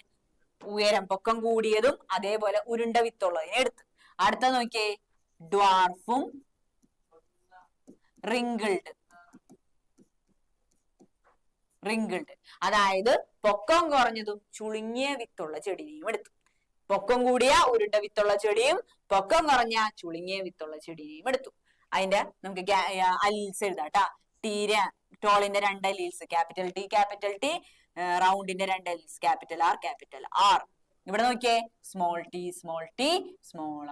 ഉയരം പൊക്കം കൂടിയതും അതേപോലെ ഉരുണ്ട വിത്തുള്ളതിനെ എടുത്ത്. അടുത്ത നോക്കിയേ, ഡ്വാർഫും റിങ്കിൾഡ്. അതായത് പൊക്കം കുറഞ്ഞതും ചുളുങ്ങിയ വിത്തുള്ള ചെടിയെയും എടുത്തു. പൊക്കം കൂടിയ ഉരുണ്ട വിത്തുള്ള ചെടിയും പൊക്കം കുറഞ്ഞ ചുളുങ്ങിയ വിത്തുള്ള ചെടിയെയും എടുത്തു. അതിന്റെ നമുക്ക് അലീൽസ് എഴുതാട്ടാ. ടോളിന്റെ 2 അലീൽസ്, ക്യാപിറ്റൽ ടി, റൗണ്ടിന്റെ 2 അലീൽസ്, ക്യാപിറ്റൽ ആർ. ഇവിടെ നോക്കിയേ, സ്മോൾ ടി, സ്മോൾ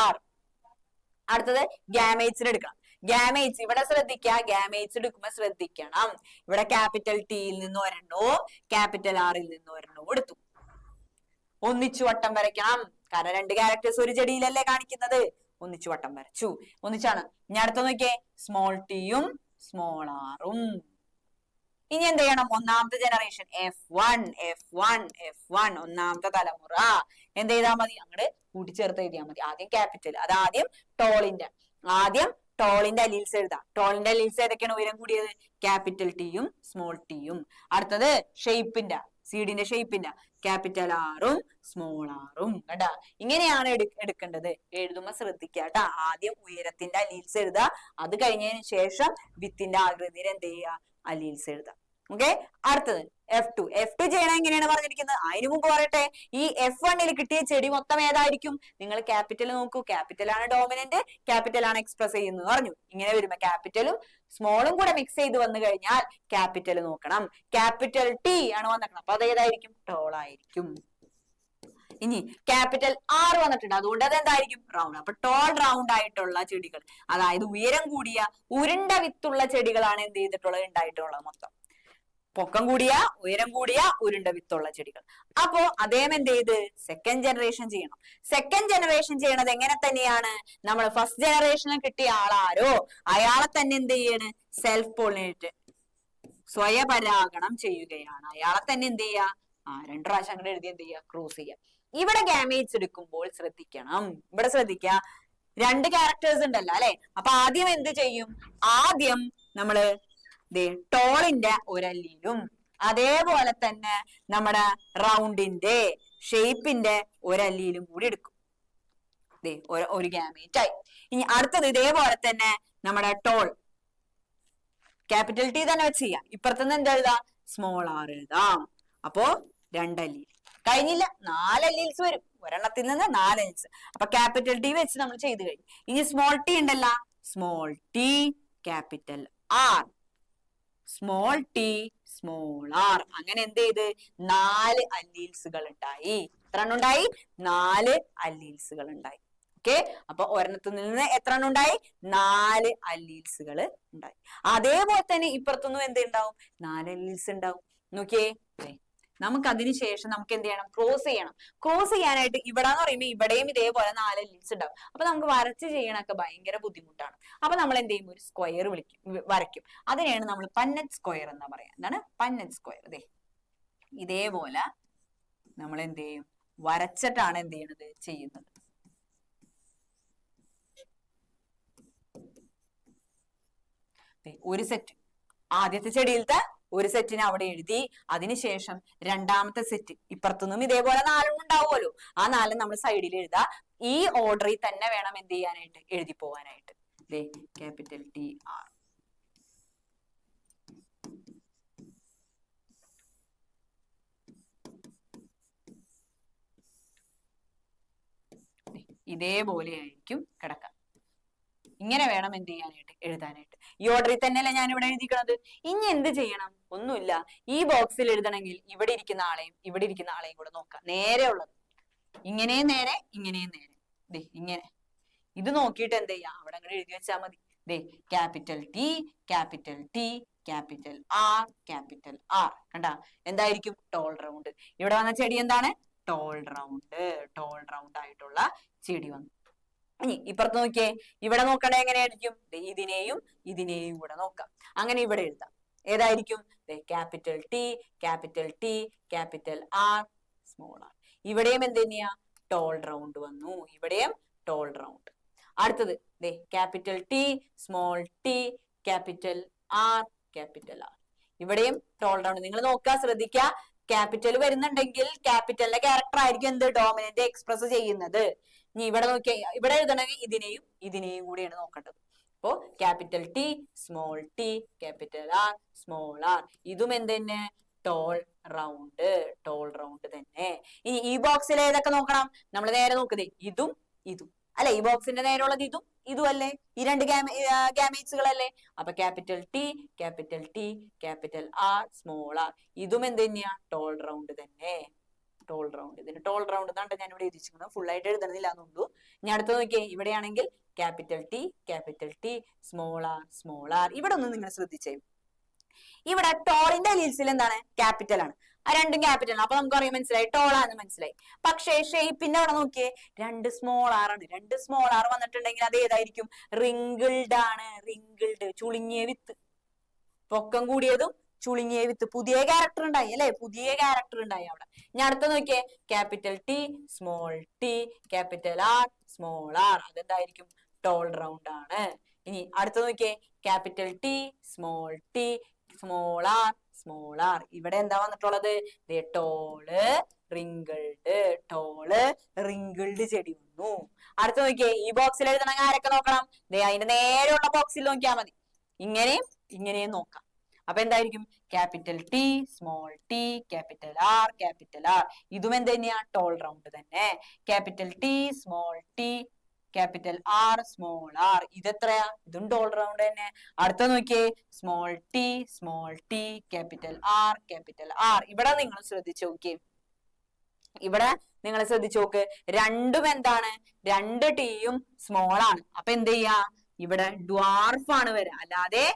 ആർ. അടുത്തത് ഗാമേറ്റ്സിന് എടുക്കണം. ഗാമേറ്റ്സ് ഇവിടെ ശ്രദ്ധിക്കുക, ഗാമേറ്റ്സ് എടുക്കുമ്പോ ശ്രദ്ധിക്കണം. ഇവിടെ ക്യാപിറ്റൽ ടിയിൽ നിന്ന് ഒരെണ്ണവും ക്യാപിറ്റൽ ആറിൽ നിന്ന് ഒരെണ്ണവും എടുത്തു. ഒന്നിച്ചു വട്ടം വരയ്ക്കണം. കാരണം 2 ക്യാരക്ടേഴ്സ് ഒരു ചെടിയിലല്ലേ കാണിക്കുന്നത്. ഒന്നിച്ചു വട്ടം വരച്ചു. ഒന്നിച്ചാണ്. ഇനി അടുത്ത നോക്കിയേ, സ്മോൾ ടിയും സ്മോൾ ആറും. ഇനി എന്ത് ചെയ്യണം? ഒന്നാമത്തെ ജനറേഷൻ F1 ഒന്നാമത്തെ തലമുറ എന്ത് ചെയ്താൽ മതി? അങ്ങോട്ട് കൂട്ടിച്ചേർത്ത് എഴുതിയാൽ മതി. ആദ്യം ക്യാപിറ്റൽ, അത് ആദ്യം ടോളിന്റെ അലീൽസ് എഴുതാം. ടോളിന്റെ അലീൽസ് ഏതൊക്കെയാണ് ഉയരം കൂടിയത്? ക്യാപിറ്റൽ ടിയും സ്മോൾ ടിയും. അടുത്തത് ഷേപ്പിന്റെ, സീഡിന്റെ ഷേപ്പിന്റെ, ക്യാപിറ്റൽ ആറും സ്മോൾ ആറും. കേട്ടാ, ഇങ്ങനെയാണ് എടുക്കേണ്ടത്. എഴുതുമ്പോ ശ്രദ്ധിക്കുക കേട്ടാ. ആദ്യം ഉയരത്തിന്റെ അലീൽസ് എഴുതുക. അത് കഴിഞ്ഞതിന് ശേഷം വിത്തിന്റെ ആകൃതിയിൽ എന്ത് ചെയ്യുക? അലീൽസ് എഴുതാം. ഓക്കെ. അടുത്തത് F2 ചെയ്യണം എങ്ങനെയാണ് പറഞ്ഞിരിക്കുന്നത്? അതിനു മുമ്പ് പറയട്ടെ, ഈ F1 കിട്ടിയ ചെടി മൊത്തം ഏതായിരിക്കും? നിങ്ങൾ ക്യാപിറ്റൽ നോക്കൂ. ക്യാപിറ്റൽ ആണ് ഡോമിനന്റ്, ക്യാപിറ്റൽ ആണ് എക്സ്പ്രസ് ചെയ്യുന്നത് പറഞ്ഞു. ഇങ്ങനെ വരുമ്പോ ക്യാപിറ്റലും സ്മോളും കൂടെ മിക്സ് ചെയ്ത് വന്നു കഴിഞ്ഞാൽ ക്യാപിറ്റൽ നോക്കണം. ക്യാപിറ്റൽ ടി ആണ് വന്നിരിക്കുന്നത്. അപ്പൊ അത് ഏതായിരിക്കും? ടോൾ ആയിരിക്കും. ഇനി ക്യാപിറ്റൽ ആർ വന്നിട്ടുണ്ട്, അതുകൊണ്ട് അത് എന്തായിരിക്കും? റൗണ്ട്. അപ്പൊ ടോൾ റൗണ്ട് ആയിട്ടുള്ള ചെടികൾ, അതായത് ഉയരം കൂടിയ ഉരുണ്ട വിത്തുള്ള ചെടികളാണ് എന്ത് ചെയ്തിട്ടുള്ളത്? ഉണ്ടായിട്ടുള്ളത് മൊത്തം. പൊക്കം കൂടിയ ഉയരം കൂടിയ ഉരുണ്ട വിത്തുള്ള ചെടികൾ. അപ്പോ അദ്ദേഹം എന്ത് ചെയ്ത് സെക്കൻഡ് ജനറേഷൻ ചെയ്യണം. സെക്കൻഡ് ജനറേഷൻ ചെയ്യണത് എങ്ങനെ തന്നെയാണ്? നമ്മൾ ഫസ്റ്റ് ജനറേഷനിൽ കിട്ടിയ ആളാരോ അയാളെ തന്നെ എന്ത് ചെയ്യാണ്? സെൽഫ് പോളിനേറ്റ്, സ്വയപരാഗണം ചെയ്യുകയാണ്. അയാളെ തന്നെ എന്ത് ചെയ്യാ? 2 പ്രാവശ്യം അങ്ങനെ എഴുതി എന്ത് ചെയ്യാ? ക്രോസ് ചെയ്യാം. ഇവിടെ ഗാമേറ്റ്സ് എടുക്കുമ്പോൾ ശ്രദ്ധിക്കണം. ഇവിടെ ശ്രദ്ധിക്കുക, 2 ക്യാരക്ടേഴ്സ് ഉണ്ടല്ലോ അല്ലെ. അപ്പൊ ആദ്യം എന്ത് ചെയ്യും? ആദ്യം നമ്മള് ടോളിന്റെ ഒരല്ലിയിലും അതേപോലെ തന്നെ നമ്മുടെ റൗണ്ടിന്റെ ഷേപ്പിന്റെ ഒരല്ലിയിലും കൂടി എടുക്കും. ഒരു ഗാമേറ്റ് ആയി. ഇനി അടുത്തത് ഇതേപോലെ തന്നെ നമ്മുടെ ടോൾ ക്യാപിറ്റൽ ടി തന്നെ വെച്ച് ചെയ്യാം. ഇപ്പുറത്തുനിന്ന് എന്താ എഴുതാം? സ്മോൾ ആർ എഴുതാം. അപ്പോ 2 അല്ലീൽ കഴിഞ്ഞില്ല, 4 അല്ലീൽസ് വരും. ഒരെണ്ണത്തിൽ നിന്ന് 4 അല്ലീൽസ്. അപ്പൊ ക്യാപിറ്റൽ ടി വെച്ച് നമ്മൾ ചെയ്ത് കഴിഞ്ഞു. ഇനി സ്മോൾ ടി ഉണ്ടല്ല, small T capital R, small T small R. അങ്ങനെ എന്ത് ചെയ്ത് 4 അല്ലീൽസുകൾ ഉണ്ടായി. എത്ര എണ്ണം ഉണ്ടായി? 4 അല്ലീൽസുകൾ ഉണ്ടായി. ഓക്കെ. അപ്പൊ ഒരെണ്ണത്തിൽ നിന്ന് എത്ര എണ്ണം ഉണ്ടായി? 4 അല്ലീൽസുകൾ ഉണ്ടായി. അതേപോലെ തന്നെ ഇപ്പുറത്തൊന്നും എന്ത് ഉണ്ടാവും? 4 അല്ലീൽസ് ഉണ്ടാവും. നോക്കിയേ, നമുക്ക് അതിനുശേഷം നമുക്ക് എന്ത് ചെയ്യണം? ക്രോസ് ചെയ്യണം. ക്രോസ് ചെയ്യാനായിട്ട് ഇവിടെ എന്ന് പറയുമ്പോൾ ഇവിടെയും ഇതേപോലെ 4 അല്ലീൽസ് ഉണ്ടാവും. അപ്പൊ നമുക്ക് വരച്ച് ചെയ്യണൊക്കെ ഭയങ്കര ബുദ്ധിമുട്ടാണ്. അപ്പൊ നമ്മൾ എന്ത് ചെയ്യും? ഒരു സ്ക്വയർ വരയ്ക്കും. അതിനെയാണ് നമ്മൾ പന്നറ്റ് സ്ക്വയർ എന്നാ പറയാ. എന്താണ് പന്നറ്റ് സ്ക്വയർ? ഇതേപോലെ നമ്മൾ എന്ത് ചെയ്യും? വരച്ചിട്ടാണ് എന്ത് ചെയ്യണത്? ചെയ്യുന്നത്. ഒരു സെറ്റ്, ആദ്യത്തെ ചെടിയിലത്തെ ഒരു സെറ്റിനെ അവിടെ എഴുതി. അതിനുശേഷം രണ്ടാമത്തെ സെറ്റ് ഇപ്പുറത്തുനിന്നും ഇതേപോലെ 4 ഉണ്ടാവുമല്ലോ. ആ 4 നമ്മൾ സൈഡിൽ എഴുതാ. ഈ ഓർഡറിൽ തന്നെ വേണം എന്ത് ചെയ്യാനായിട്ട്? എഴുതി പോവാനായിട്ട്. Capital T R. ഇതേപോലെ ആയിരിക്കും കിടക്കുക. ഇങ്ങനെ വേണം എന്ത് ചെയ്യാനായിട്ട്? എഴുതാനായിട്ട്. ഈ ഓർഡറിൽ തന്നെയല്ലേ ഞാൻ ഇവിടെ എഴുതിക്കണത്. ഇനി എന്ത് ചെയ്യണം? ഒന്നുമില്ല. ഈ ബോക്സിൽ എഴുതണമെങ്കിൽ ഇവിടെ ഇരിക്കുന്ന ആളെയും ഇവിടെ ഇരിക്കുന്ന ആളെയും കൂടെ നോക്കാം. നേരെ ഉള്ളത് ഇങ്ങനെയും നേരെ, ഇങ്ങനെയും നേരെ. ഇങ്ങനെ ഇത് നോക്കിയിട്ട് എന്ത് ചെയ്യാം? അവിടെ അങ്ങനെ എഴുതി വെച്ചാൽ മതി. Capital T capital T capital R capital R. കണ്ടാ എന്തായിരിക്കും? Tall round. ഇവിടെ വന്ന ചെടി എന്താണ്? Toll round. ടോൾ റൗണ്ട് ആയിട്ടുള്ള ചെടി വന്നു. ഇനി ഇപ്പുറത്ത് നോക്കിയേ, ഇവിടെ നോക്കണേ എങ്ങനെയായിരിക്കും? ഇതിനെയും ഇതിനെയും കൂടെ നോക്കാം. അങ്ങനെ ഇവിടെ എഴുതാം. ഏതായിരിക്കും? Capital T capital R small R. ഇവിടെയും എന്ത് തന്നെയാ? ടോൾ റൗണ്ട് വന്നു. ഇവിടെയും ടോൾ റൗണ്ട്. അടുത്തത് capital T capital R, capital R. ഇവിടെയും ടോൾ റൗണ്ട് നിങ്ങൾ നോക്കുക, ശ്രദ്ധിക്കുക. ക്യാപിറ്റൽ വരുന്നുണ്ടെങ്കിൽ ക്യാപിറ്റലിന്റെ ക്യാരക്ടർ ആയിരിക്കും എന്ത് ഡോമിനന്റ് എക്സ്പ്രസ് ചെയ്യുന്നത്. ഇനി ഇവിടെ നോക്കിയാൽ ഇവിടെ എഴുതണമെങ്കിൽ ഇതിനെയും കൂടിയാണ് നോക്കേണ്ടത്. അപ്പോ capital T, small T, capital R, small R. ഇതും എന്ത് തന്നെ? ടോൾ റൗണ്ട് തന്നെ. ഇനി ഈ ബോക്സിൽ ഏതൊക്കെ നോക്കണം? നമ്മൾ നേരെ നോക്കുന്നേ ഇതും അല്ലെ? ഈ ബോക്സിന്റെ നേരെയുള്ളത് ഇതും അല്ലേ? ഈ രണ്ട് ഗാമേറ്റ്സുകളല്ലേ? അപ്പൊ capital T, capital R, small R. ഇതും എന്ത് തന്നെയാ? ടോൾ റൗണ്ട് തന്നെ. ഇതിന് ടോൾ റൗണ്ട് എന്നാണ് ഞാൻ ഇവിടെ എഴുതിച്ചിരിക്കുന്നത്. ഫുൾ ആയിട്ട് എഴുതണമെന്നില്ല എന്നുള്ളൂ. ഞാൻ അടുത്ത് നോക്കിയേ, ഇവിടെയാണെങ്കിൽ ക്യാപിറ്റൽ ടി, സ്മോൾ ആർ. ഇവിടെ ഒന്ന് നിങ്ങൾ ശ്രദ്ധിച്ചേ. ഇവിടെ ടോളിന്റെ അലീൽസിൽ എന്താണ്? ക്യാപിറ്റൽ ആണ്. ആ രണ്ടും ക്യാപിറ്റൽ ആണ്. അപ്പൊ നമുക്കറിയാം, മനസ്സിലായി, ടോളാന്ന് മനസ്സിലായി. പക്ഷേ ഷേപ്പിന്റെ അവിടെ നോക്കിയേ, രണ്ട് സ്മോൾ ആർ ആണ്. രണ്ട് സ്മോൾ ആർ വന്നിട്ടുണ്ടെങ്കിൽ അത് ഏതായിരിക്കും? റിങ്കിൾഡ് ആണ്. ചുളുങ്ങിയ വിത്ത്. പൊക്കം കൂടിയതും ചുളുങ്ങിയ വിത്ത്. പുതിയ ക്യാരക്ടർ ഉണ്ടായി അല്ലെ? അവിടെ. ഞാൻ അടുത്ത നോക്കിയേ, capital T, capital R, small R. അതെന്തായിരിക്കും? ടോൾ റൗണ്ട് ആണ്. ഇനി അടുത്ത നോക്കിയേ, ക്യാപിറ്റൽ ടി, സ്മോൾ ആർ. ഇവിടെ എന്താ വന്നിട്ടുള്ളത്? ടോള് റിങ്കിൾഡ് ചെടി വന്നു. അടുത്ത നോക്കിയേ, ഈ ബോക്സിൽ എഴുതണമെങ്കിൽ ആരൊക്കെ നോക്കണം? അതിന്റെ നേരെയുള്ള ബോക്സിൽ നോക്കിയാൽ മതി. ഇങ്ങനെയും നോക്കാം. അപ്പൊ എന്തായിരിക്കും? Capital T, capital R. ഇതും എന്ത് തന്നെയാ? ടോൾ റൗണ്ട് തന്നെ. Capital T, capital R, small R. ഇതെത്രയാ? ഇതും ടോൾ റൗണ്ട് തന്നെ. അടുത്ത നോക്കിയേ, സ്മോൾ ടി, ക്യാപിറ്റൽ ആർ. ഇവിടെ നിങ്ങൾ ശ്രദ്ധിച്ചു നോക്കിയേ. രണ്ടും എന്താണ്? രണ്ട് ടിയും സ്മോൾ ആണ്. അപ്പൊ എന്ത് ചെയ്യാ? ഇവിടെ ഡ്വാർഫ് ആണ് വരിക, അല്ലാതെ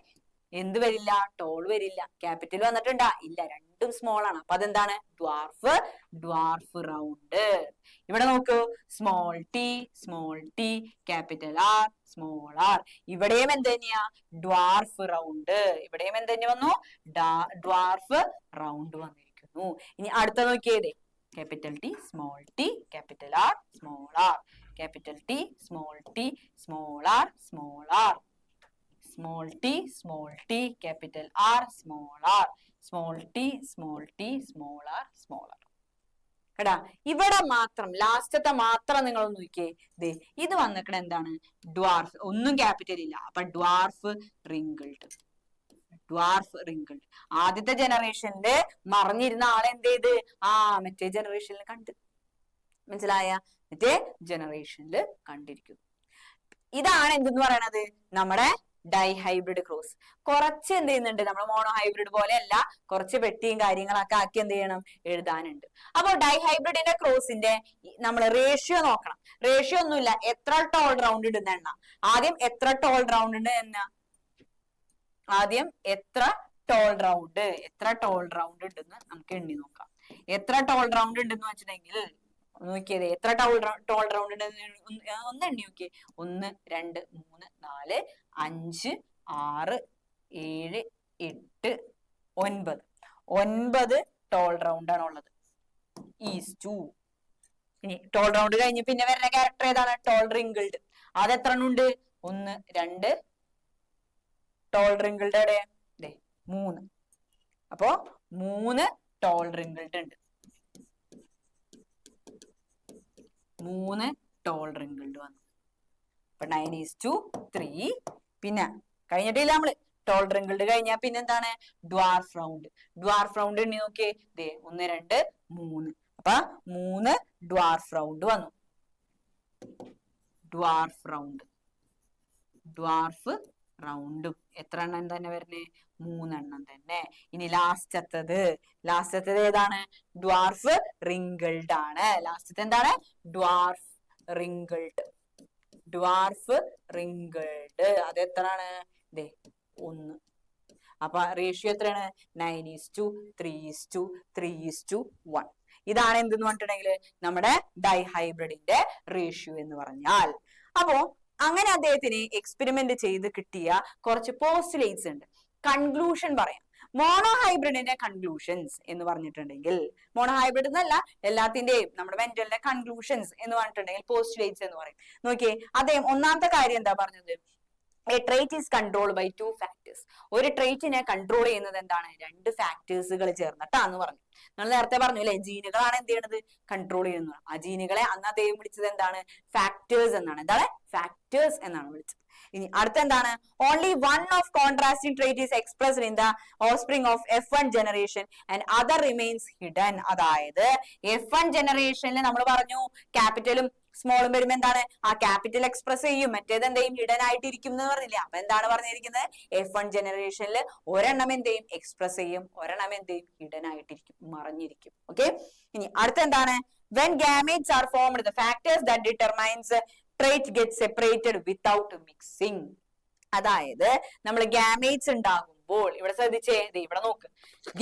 എന്ത് വരില്ല? ടോൾ വരില്ല. ക്യാപിറ്റൽ വന്നിട്ടുണ്ടാ? ഇല്ല, രണ്ടും സ്മോൾ ആണ്. അപ്പൊ അതെന്താണ്? Dwarf round. ഇവിടെ നോക്കൂ, small T, capital R, small R. ഇവിടെയും എന്ത് തന്നെയാ? Dwarf round. ഇവിടെയും എന്ത് തന്നെ വന്നു? ഡ്വാർഫ് റൗണ്ട് വന്നിരിക്കുന്നു. ഇനി അടുത്ത നോക്കിയതേ, capital T, capital R, small R. Capital T, small R, small T, capital R, small R. Small T, small R. കേട്ടാ? ഇവിടെ മാത്രം ലാസ്റ്റത്തെ മാത്രം നിങ്ങൾ നോക്കിയേ. ഇത് വന്നിക്കണ എന്താണ്? ഡ്വാർഫ്. ഒന്നും ക്യാപിറ്റൽ ഇല്ല. അപ്പൊ ഡ്വാർഫ് റിങ്കിൾഡ്. ആദ്യത്തെ ജനറേഷനില് മറിഞ്ഞിരുന്ന ആളെ എന്ത് ചെയ്ത്? മറ്റേ ജനറേഷനിൽ കണ്ട്. മനസ്സിലായ? മറ്റേ ജനറേഷനിൽ കണ്ടിരിക്കുന്നു. ഇതാണ് എന്തെന്ന് പറയണത്? നമ്മുടെ ഡൈഹൈബ്രിഡ് ക്രോസ്. കുറച്ച് എന്ത് ചെയ്യുന്നുണ്ട്? നമ്മൾ മോണോ ഹൈബ്രിഡ് പോലെയല്ല, കുറച്ച് പെട്ടിയും കാര്യങ്ങളൊക്കെ ആക്കി എന്ത് ചെയ്യണം? എഴുതാനുണ്ട്. അപ്പൊ ഡൈഹൈബ്രിഡിന്റെ ക്രോസിന്റെ നമ്മൾ റേഷ്യോ നോക്കണം. റേഷ്യോ ഒന്നുമില്ല, എത്ര ടോൾ റൗണ്ട് ഇടുന്ന എണ്ണ. ആദ്യം എത്ര ടോൾ റൗണ്ട് ഉണ്ട് ഉണ്ടെന്ന് നമുക്ക് എണ്ണി നോക്കാം. എത്ര ടോൾ റൗണ്ട് ഉണ്ടെന്ന് വെച്ചിട്ടുണ്ടെങ്കിൽ നോക്കിയത്, എത്ര ടോൾ റൗണ്ട് ഉണ്ടെന്ന് ഒന്ന് എണ്ണി നോക്കിയേ. 1 2 3 4 5 6 7 8 9 ടോൾ റൗണ്ട് ആണ് ഉള്ളത്. ഇനി ടോൾ റൗണ്ട് കഴിഞ്ഞ് പിന്നെ വരുന്ന ക്യാരക്ടർ ഏതാണ്? Tall wrinkled. അത് എത്ര ഉണ്ട്? 1 2 ടോൾ റിങ്കിൾഡ് എവിടെ? 3. അപ്പോ 3 ടോൾ റിങ്കിൾഡ് ഉണ്ട്. 3 ടോൾ റിങ്കിൾഡ് വന്നു. അപ്പൊ 9:3. പിന്നെ കഴിഞ്ഞിട്ടില്ല നമ്മള്. ടോൾ റിങ്കിൾഡ് കഴിഞ്ഞാൽ പിന്നെ എന്താണ്? ഡ്വാർഫ് റൗണ്ട് എണ്ണി നോക്കിയേ. 1 2 3. അപ്പൊ 3 ഡ്വാർഫ് റൗണ്ട് വന്നു. ഡ്വാർഫ് റൗണ്ടും എത്ര എണ്ണം തന്നെ വരുന്നേ? 3 എണ്ണം തന്നെ. ഇനി ലാസ്റ്റത്തത് ഏതാണ്? ഡ്വാർഫ് റിങ്കിൾഡ് ആണ്. ലാസ്റ്റത്തെ എന്താണ്? Dwarf wrinkled. അത് എത്രയാണ്? 1. അപ്പൊ റേഷ്യോ എത്രയാണ്? 9:3:3:1. ഇതാണ് എന്തെന്ന് പറഞ്ഞിട്ടുണ്ടെങ്കിൽ നമ്മുടെ ഡൈഹൈബ്രിഡിന്റെ റേഷ്യോ എന്ന് പറഞ്ഞാൽ. അപ്പോ അങ്ങനെ അദ്ദേഹത്തിന് എക്സ്പെരിമെന്റ് ചെയ്ത് കിട്ടിയ കുറച്ച് പോസ്റ്റുലേറ്റ്സ് ഉണ്ട്. കൺക്ലൂഷൻ പറയാം. മോണോഹൈബ്രിഡിന്റെ കൺക്ലൂഷൻസ് എന്ന് പറഞ്ഞിട്ടുണ്ടെങ്കിൽ, മോണോഹൈബ്രിഡ് എന്നല്ല, എല്ലാത്തിന്റെയും നമ്മുടെ മെന്റലിന്റെ കൺക്ലൂഷൻസ് എന്ന് പറഞ്ഞിട്ടുണ്ടെങ്കിൽ പോസ്റ്റുലേറ്റ്സ് എന്ന് പറയും. നോക്കിയേ, അദ്ദേഹം ഒന്നാമത്തെ കാര്യം എന്താ പറഞ്ഞത്? A trait is controlled by two factors. ഒരു ട്രേറ്റിനെ കൺട്രോൾ ചെയ്യുന്നത് എന്താണ്? രണ്ട് ഫാക്ടേഴ്സുകൾ ചേർന്നിട്ടാന്ന് പറഞ്ഞു. നമ്മൾ നേരത്തെ പറഞ്ഞു അല്ലെ, ജീനുകളാണ് എന്ത് ചെയ്യണത്? കൺട്രോൾ ചെയ്യുന്നത്. ആ ജീനുകളെ അന്ന് അദ്ദേഹം വിളിച്ചത് എന്താണ്? ഫാക്ടേഴ്സ് എന്നാണ്. എന്താണ്? ഫാക്ടേഴ്സ് എന്നാണ് വിളിച്ചത്. ഇനി അടുത്ത എന്താണ്? Only one of contrasting trait is expressed in the offspring of F1 generation and other remains hidden. അതായത് F1 ജനറേഷനിൽ നമ്മൾ പറഞ്ഞു ക്യാപിറ്റലും സ്മോളും വരുമ്പോ എന്താണ്? ആ ക്യാപിറ്റൽ എക്സ്പ്രസ് ചെയ്യും, മറ്റേത് എന്ത് ചെയ്യും? ഹിഡൻ ആയിട്ടിരിക്കും എന്ന് പറഞ്ഞില്ല. അപ്പൊ എന്താണ് പറഞ്ഞിരിക്കുന്നത്? F1 ജനറേഷനിൽ ഒരെണ്ണം എന്ത് ചെയ്യും? എക്സ്പ്രസ് ചെയ്യും, ഒരെണ്ണം എന്ത് ചെയ്യും? ഹിഡൻ ആയിട്ടിരിക്കും, മറഞ്ഞിരിക്കും. ഓക്കെ. ഇനി അടുത്ത എന്താണ്? when gametes are formed, the factors that determines trait get separated without mixing. അതായത് നമ്മൾ ഗാമേറ്റ്സ് ഉണ്ടാകുമ്പോൾ, ഇവിടെ ശ്രദ്ധിച്ചേ, ഇവിടെ നോക്ക്,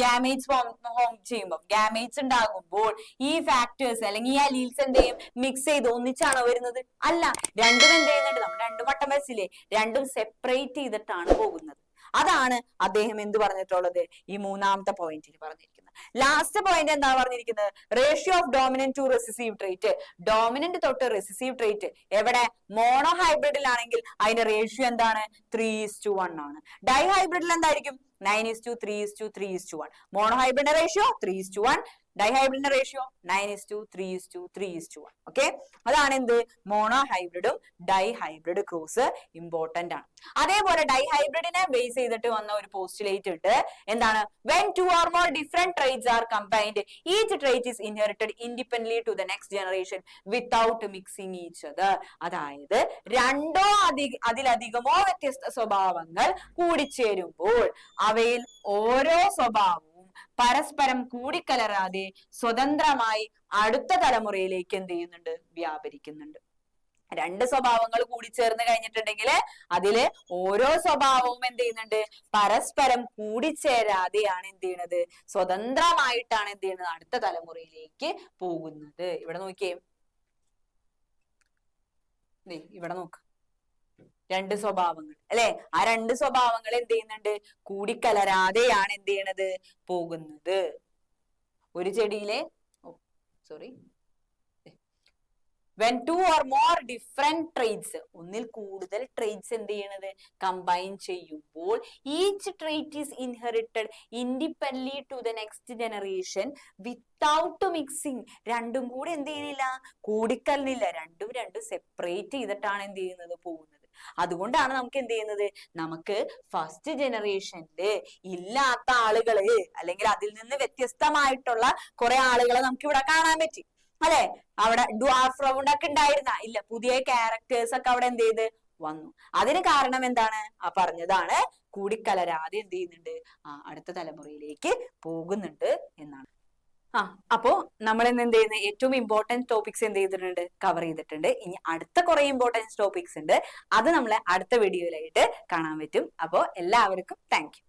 ഗാമേറ്റ്സ് ഫോം ചെയ്യുമ്പോൾ, ഗാമേറ്റ്സ് ഉണ്ടാകുമ്പോൾ ഈ ഫാക്ടേഴ്സ് അല്ലെങ്കിൽ ഈ അലീൽസ് എന്ത് ചെയ്യും? മിക്സ് ചെയ്ത് ഒന്നിച്ചാണോ വരുന്നത്? അല്ല, രണ്ടും എന്ത് ചെയ്യുന്നുണ്ട്? നമ്മൾ രണ്ടും വട്ടം വരച്ചില്ലേ, രണ്ടും സെപ്പറേറ്റ് ചെയ്തിട്ടാണ് പോകുന്നത്. അതാണ് അദ്ദേഹം എന്ത് പറഞ്ഞിട്ടുള്ളത്? ഈ മൂന്നാമത്തെ പോയിന്റിൽ പറഞ്ഞിരിക്കുന്നത്. ലാസ്റ്റ് പോയിന്റ് എന്താ പറഞ്ഞിരിക്കുന്നത്? Ratio of dominant to recessive trait. Dominant തൊട്ട് റെസിസീവ് ട്രേറ്റ് എവിടെ? മോണോ ഹൈബ്രിഡിലാണെങ്കിൽ അതിന്റെ റേഷ്യോ എന്താണ്? 3:1 ആണ്. ഡൈ ഹൈബ്രിഡിൽ എന്തായിരിക്കും? 9:3:3:1. മോണോ ഹൈബ്രിഡിന്റെ റേഷ്യോ 3:1, ഡൈഹൈബ്രിഡിന്റെ റേഷ്യോ 9:3:3:1. ഓക്കെ, അതാണ് എന്ത്? മോണോ ഹൈബ്രിഡും ഡൈഹൈബ്രിഡ് ക്രോസ് ഇമ്പോർട്ടന്റ് ആണ്. അതേപോലെ ഡൈഹൈബ്രിഡിനെ ബേസ് ചെയ്തിട്ട് വന്ന ഒരു പോസ്റ്റുലേറ്റ് ഉണ്ട്. എന്താണ്? when two or more different traits are combined, each trait is inherited independently to the next generation without mixing each other. അതായത് രണ്ടോ അതിലധികമോ വ്യത്യസ്ത സ്വഭാവങ്ങൾ കൂടിച്ചേരുമ്പോൾ അവയിൽ ഓരോ സ്വഭാവവും പരസ്പരം കൂടിക്കലരാതെ സ്വതന്ത്രമായി അടുത്ത തലമുറയിലേക്ക് എന്ത് ചെയ്യുന്നുണ്ട്? വ്യാപരിക്കുന്നുണ്ട്. രണ്ട് സ്വഭാവങ്ങൾ കൂടിച്ചേർന്ന് കഴിഞ്ഞിട്ടുണ്ടെങ്കിൽ അതില് ഓരോ സ്വഭാവവും എന്ത് ചെയ്യുന്നുണ്ട്? പരസ്പരം കൂടിച്ചേരാതെയാണ് എന്ത് ചെയ്യണത്? സ്വതന്ത്രമായിട്ടാണ് എന്ത് ചെയ്യുന്നത്? അടുത്ത തലമുറയിലേക്ക് പോകുന്നത്. ഇവിടെ നോക്കിയേ, ഇവിടെ നോക്ക്, രണ്ട് സ്വഭാവങ്ങൾ അല്ലെ? ആ രണ്ട് സ്വഭാവങ്ങൾ എന്ത് ചെയ്യുന്നുണ്ട്? കൂടിക്കലരാതെയാണ് എന്ത് ചെയ്യണത്? പോകുന്നത്. ഒരു ചെടിയിലെ when two or more different traits, ഒന്നിൽ കൂടുതൽ traits എന്ത് ചെയ്യണത്? കമ്പൈൻ ചെയ്യുമ്പോൾ each trait is inherited independently to the next generation without mixing. രണ്ടും കൂടി എന്ത് ചെയ്യുന്നില്ല? കൂടിക്കലനില്ല. രണ്ടും സെപ്പറേറ്റ് ചെയ്തിട്ടാണ് എന്ത് ചെയ്യുന്നത്? പോകുന്നത്. അതുകൊണ്ടാണ് നമുക്ക് എന്ത് ചെയ്യുന്നത്? നമുക്ക് ഫസ്റ്റ് ജനറേഷനില് ഇല്ലാത്ത ആളുകള് അല്ലെങ്കിൽ അതിൽ നിന്ന് വ്യത്യസ്തമായിട്ടുള്ള കുറെ ആളുകളെ നമുക്ക് ഇവിടെ കാണാൻ പറ്റി അല്ലെ? അവിടെ ഡ്വാർഫ് റൗണ്ട് ഒക്കെ ഉണ്ടായിരുന്ന ഇല്ല, പുതിയ ക്യാരക്ടേഴ്സ് ഒക്കെ അവിടെ എന്ത് ചെയ്ത് വന്നു. അതിന് കാരണം എന്താണ്? ആ പറഞ്ഞതാണ്, കൂടിക്കലരാതെ എന്ത് ചെയ്യുന്നുണ്ട്? അടുത്ത തലമുറയിലേക്ക് പോകുന്നുണ്ട് എന്നാണ്. അപ്പോ നമ്മൾ ഇന്ന് എന്ത് ചെയ്യുന്നത്? ഏറ്റവും ഇമ്പോർട്ടന്റ് ടോപ്പിക്സ് എന്ത് ചെയ്തിട്ടുണ്ട്? കവർ ചെയ്തിട്ടുണ്ട്. ഇനി അടുത്ത കുറെ ഇമ്പോർട്ടൻസ് ടോപ്പിക്സ് ഉണ്ട്, അത് നമ്മളെ അടുത്ത വീഡിയോയിലായിട്ട് കാണാൻ പറ്റും. അപ്പോ എല്ലാവർക്കും താങ്ക് യു.